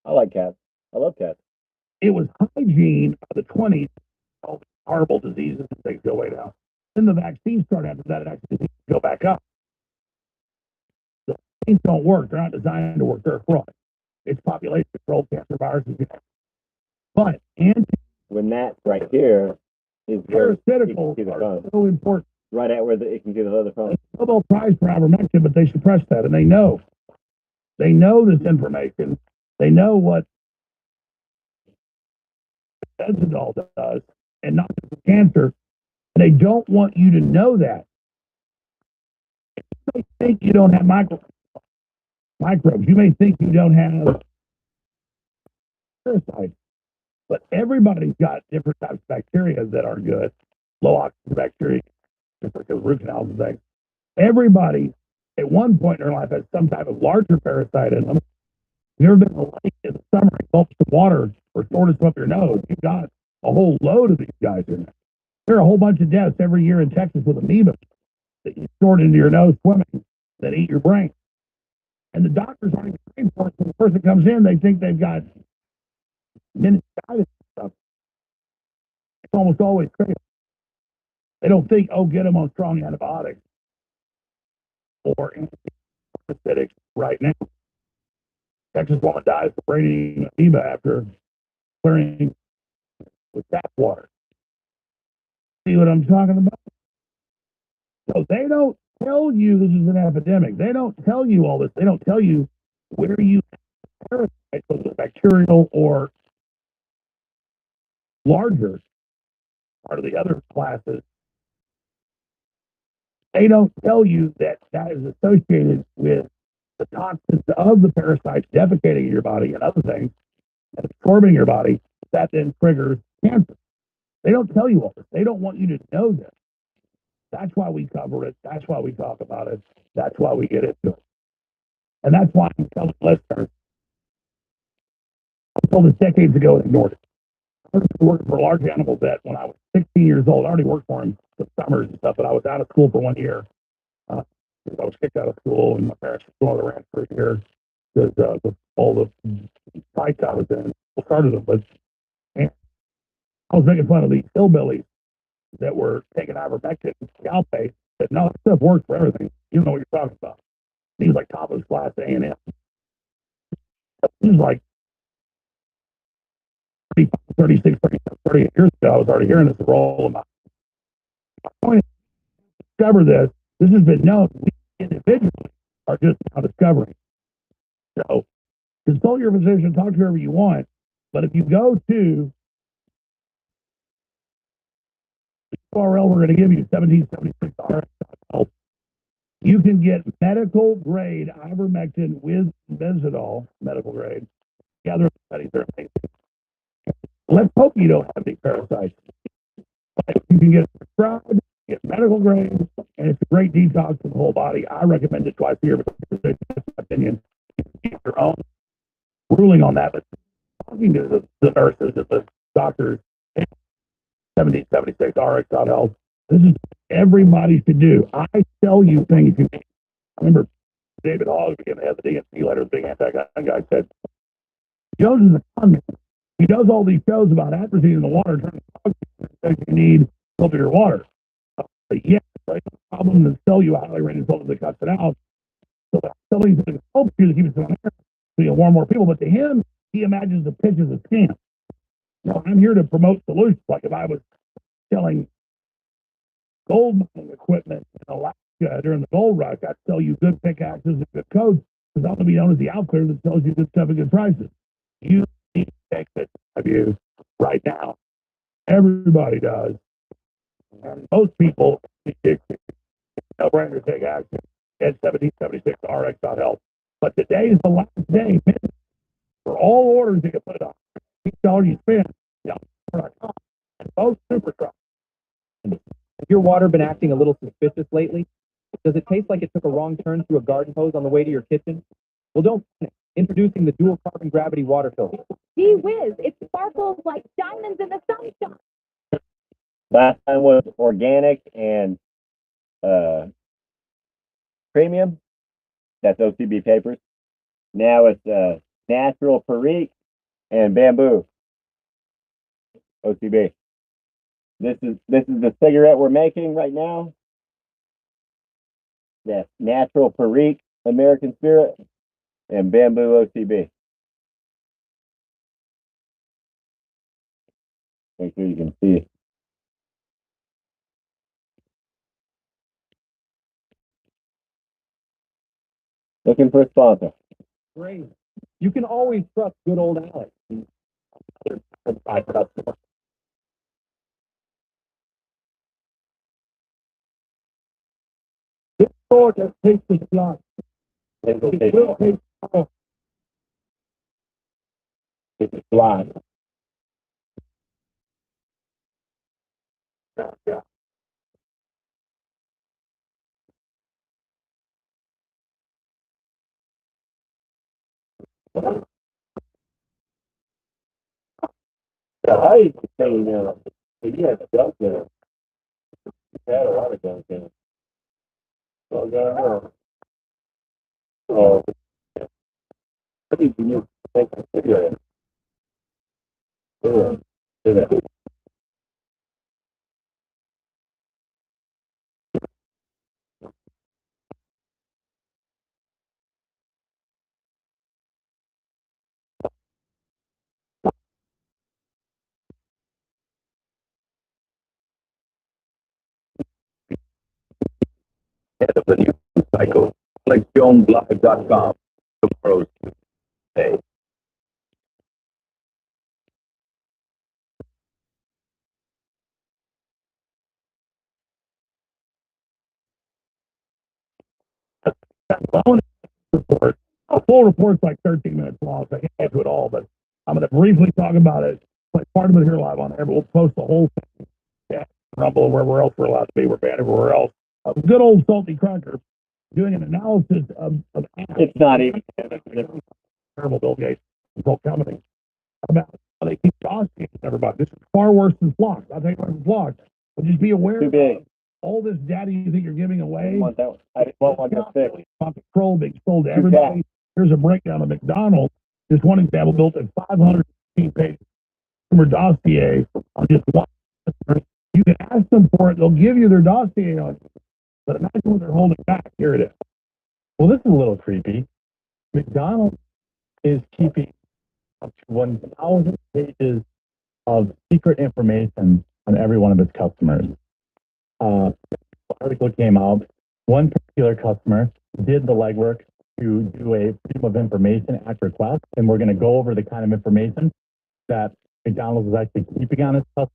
I like cats. I love cats. It was hygiene of the 20s, all the horrible diseases and things go way down. Then the vaccines started after that, it actually go back up. The vaccines don't work. They're not designed to work. They're a fraud. It's population control, cancer viruses. But when that right here is parasitical are so important. Right at where it can get another phone. Nobel Prize for ivermectin, but they suppress that, and they know. They know this information. They know what Benzodol does, and not just for cancer. And they don't want you to know that. You may think you don't have microbes. You may think you don't have parasites. But everybody's got different types of bacteria that are good. Low oxygen bacteria, just like the root canals and things. Everybody, at one point in their life, has some type of larger parasite in them. You've ever been in a lake in the summer and gulped some water or stored some up your nose? You've got a whole load of these guys in there. There are a whole bunch of deaths every year in Texas with amoeba that you stored into your nose swimming that eat your brain. And the doctors aren't even trained for it. When the person comes in, they think they've got meningitis and stuff. It's almost always crazy. They don't think, oh, get them on strong antibiotics or anesthetics right now. Texas woman dies of brain amoeba after clearing with tap water. See what I'm talking about? So they don't tell you this is an epidemic. They don't tell you all this. They don't tell you where you have parasites, whether they're bacterial or larger, part of the other classes. They don't tell you that that is associated with the toxins of the parasites defecating in your body and other things and absorbing your body. That then triggers cancer. They don't tell you all this. They don't want you to know this. That's why we cover it. That's why we talk about it. That's why we get into it. And that's why I'm telling listeners, I told this decades ago and ignored it. I was working for a large animal vet when I was 16 years old. I already worked for him for summers and stuff, but I was out of school for 1 year. I was kicked out of school, and my parents were going to the ranch for a year because all the fights I was in started them. But and I was making fun of these hillbillies that were taking ivermectin, Scalpay. Said, no, that stuff works for everything. You don't know what you're talking about. He was like top of his class at A&M. He was like 36, 38 years ago. I was already hearing this role. My point is to discover this. This has been known. We individually are just now discovering. So consult your physician, talk to whoever you want. But if you go to the URL we're going to give you, 1776RX.health, you can get medical grade ivermectin with benzidol, medical grade. The other studies are amazing. Let's hope you don't have any parasites. But you can get it prescribed, get medical grade, and it's a great detox for the whole body. I recommend it twice a year, but that's my opinion. You get your own ruling on that, but talking to the nurses and the doctors, 1776RX.health, this is what everybody should do. I tell you things you need. I remember David Hogg, began to have the DNC letter, the big anti-gun guy, said, Jones is a con. He does all these shows about atrazine in the water, turning says you need filtered water. But yes, right, the problem is sell you a highly rated filter that cuts it out. So that selling something helps you to keep it on air, so you warn more people. But to him, he imagines the pitch as a scam. Now, I'm here to promote solutions. Like if I was selling gold mining equipment in Alaska during the gold rush, I'd sell you good pickaxes and good codes, because I'm going to be known as the outfitter that sells you good stuff at good prices. You need to take this of you right now. Everybody does. And most people, no brainer, take action at 1776RX.health. But today is the last day for all orders you can put it on. Each dollar you spend, yahoo.com, and both super trucks. Has your water been acting a little suspicious lately? Does it taste like it took a wrong turn through a garden hose on the way to your kitchen? Well, don't panic. Introducing the dual carbon gravity water filter. Gee whiz, it sparkles like diamonds in the sunshine. Last time was organic and premium. That's OCB papers. Now it's natural perique and bamboo. OCB. This is the cigarette we're making right now. Yes, natural perique, American Spirit, and bamboo OCB. Make sure you can see it. Looking for a sponsor. Great. You can always trust good old Alex. This sword that takes the blood. It will take power. It's blind. Yeah. I used to say, he had guns in it. He had a lot of guns in it. So, I think you need to take a cigarette. Yeah. end of the news cycle. Like JonesLive.com, tomorrow's day. Report. A full report's like 13 minutes long, so I can't get to it all, but I'm going to briefly talk about it. Like part of it here live on air, but we'll post the whole thing. Yeah, Rumble, wherever else we're allowed to be, we're banned everywhere else. Good old Salty Crunker doing an analysis of It's not even terrible Bill Gates control company about how they keep costing everybody. This is far worse than flocks. I'll tell you what, from flocks. But just be aware. Too big. All this data you think you're giving away. I just want one that's big. Control being sold to everybody. Here's a breakdown of McDonald's. Just one example built a 515-page consumer dossier on just one customer. You can ask them for it. They'll give you their dossier on it. But imagine what they're holding back. Here it is. Well, this is a little creepy. McDonald's is keeping up to 1,000 pages of secret information on every one of its customers. Article came out. One particular customer did the legwork to do a Freedom of Information Act request, and we're going to go over the kind of information that McDonald's is actually keeping on its customers.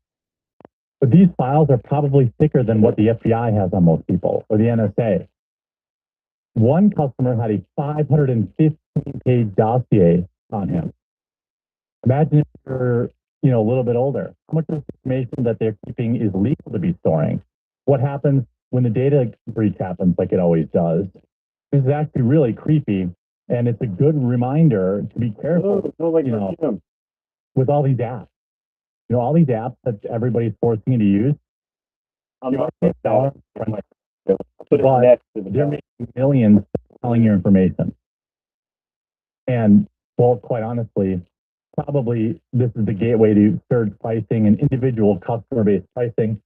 But these files are probably thicker than what the FBI has on most people, or the NSA. One customer had a 515-page dossier on him. Imagine if you're, a little bit older. How much of the information that they're keeping is legal to be storing? What happens when the data breach happens, like it always does? This is actually really creepy, and it's a good reminder to be careful. With all these apps. All these apps that everybody's forcing you to use. But they're making millions selling your information. And, well, quite honestly, probably this is the gateway to surge pricing and individual customer-based pricing,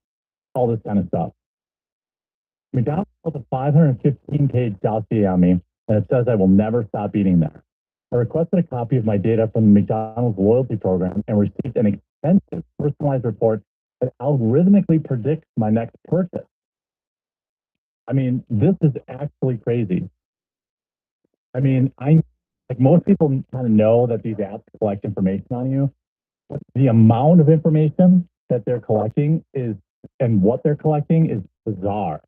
all this kind of stuff. McDonald's built a 515-page dossier on me, and it says I will never stop eating there. I requested a copy of my data from the McDonald's loyalty program and received an extensive personalized report that algorithmically predicts my next purchase. I mean, this is actually crazy. I mean, like most people kind of know that these apps collect information on you. But the amount of information that they're collecting and what they're collecting is bizarre.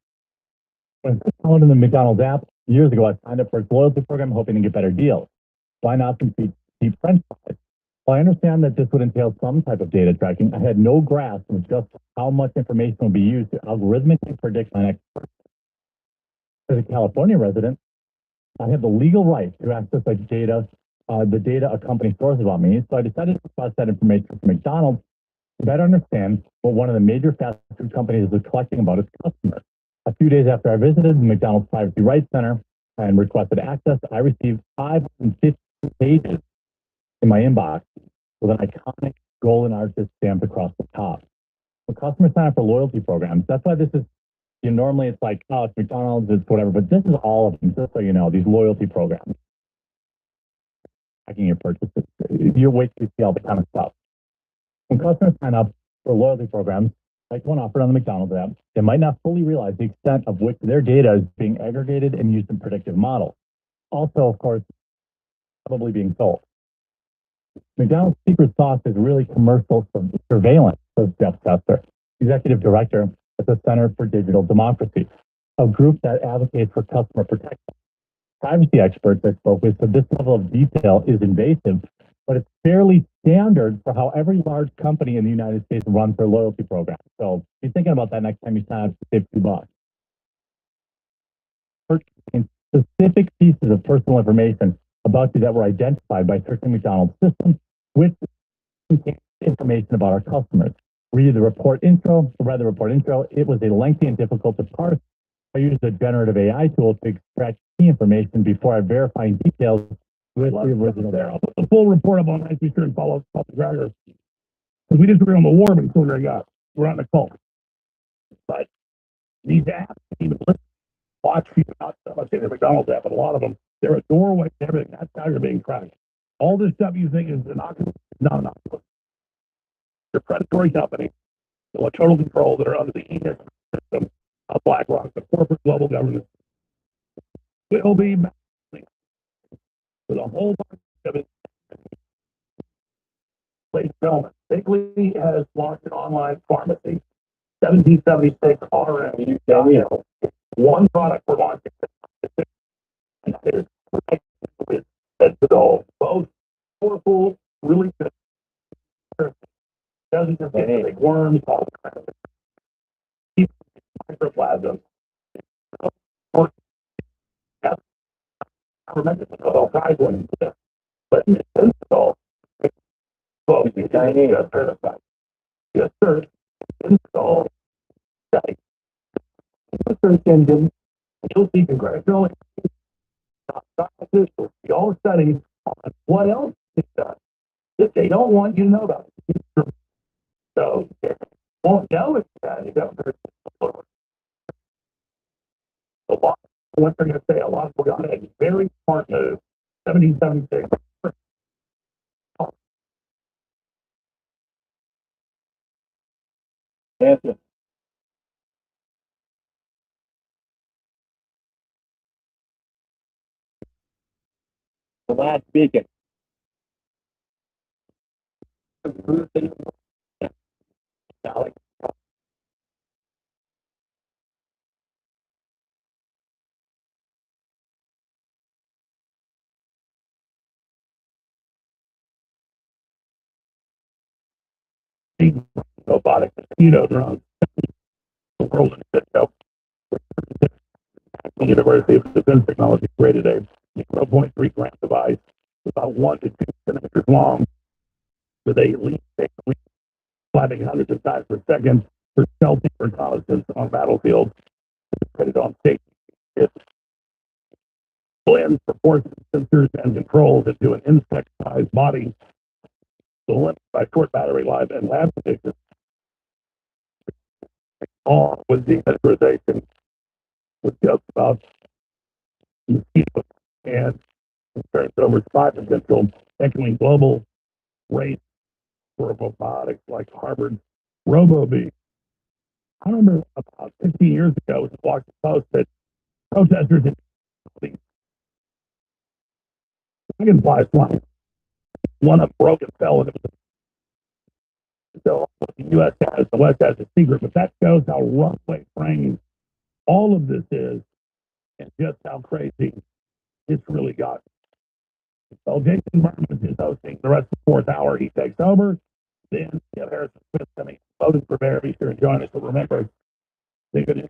When I downloaded the McDonald's app years ago, I signed up for its loyalty program hoping to get better deals. Why not compete cheap French fries? Well, I understand that this would entail some type of data tracking. I had no grasp of just how much information will be used to algorithmically predict my next purchase. As a California resident, I have the legal right to access the data a company stores about me, so I decided to request that information from McDonald's to better understand what one of the major fast food companies is collecting about its customers. A few days after I visited the McDonald's Privacy Rights Center and requested access, I received 550 pages in my inbox with an iconic golden arches stamped across the top. When customers sign up for loyalty programs, that's why this is, normally it's like, oh, it's McDonald's, it's whatever, but this is all of them, just so you know, these loyalty programs. Tracking your purchases, you wait to see all the kind of stuff. When customers sign up for loyalty programs, like one offered on the McDonald's app, they might not fully realize the extent of which their data is being aggregated and used in predictive models. Also, of course, probably being sold. McDonald's secret sauce is really commercial surveillance, says Jeff Tester, executive director at the Center for Digital Democracy, a group that advocates for customer protection. Privacy experts I spoke with said this level of detail is invasive, but it's fairly standard for how every large company in the United States runs their loyalty program. So be thinking about that next time you sign up to save $2. Purchasing specific pieces of personal information about you that were identified by searching McDonald's system, which contains information about our customers. Read the report intro. It was a lengthy and difficult to parse. I used a generative AI tool to extract key information before I verifying details with the original there. I'll put the full report up on that. Be sure and follow up the Gregor. Because we disagree on the war, but still got. We're on the cult. But these apps, even listen, watch people not so much in the McDonald's app, but a lot of them, they're a doorway to everything. That's how you're being tracked. All this stuff you think is innocuous, not innocuous. They're predatory companies that want total control that are under the ENIS system of BlackRock, the corporate global governance will be battling with a whole bunch of it. Ladies and gentlemen, Bigley has launched an online pharmacy. 1776 RM. One product we're launching. And that is with Fentanyl. Both powerful, really good. Doesn't just get like worms, all kinds of microplasm. I remember the Nobel Prize winning for this, but it's Fentanyl. Well, it's Chinese certified. Yes, sir. Fentanyl study. The search engine, you'll see congressional scientists will see all the studies on what else is done that they don't want you to know about. So they won't know it's done. You don't a lot. What they're going to say, a lot of people got a very smart move. 1776. Answer. The last beacon. Alex. Robotic mosquito drones. Rolling it up. The University of Defense Technology created a 0.3 gram device about 1 to 2 centimeters long with a lead flapping hundreds of times per second for stealthy reconnaissance on battlefields. Created on state. It blends proportions, sensors, and controls into an insect-sized body. Limited by short battery life and lab conditions. On with the miniaturization with just about mosquitoes and concerns over spy potential, echoing global race for robotics like Harvard RoboBee. I remember about 15 years ago, with the Washington Post that protesters in dragonflies flying. One of them broke and fell, and it was so what the U.S. has, the West has a secret, but that shows how roughly framed all of this is, and just how crazy it's really got. So Jason Berman is hosting the rest of the fourth hour. He takes over. Then we have Harrison Smith coming, voting for mayor. Be sure and join us. But remember, they're going to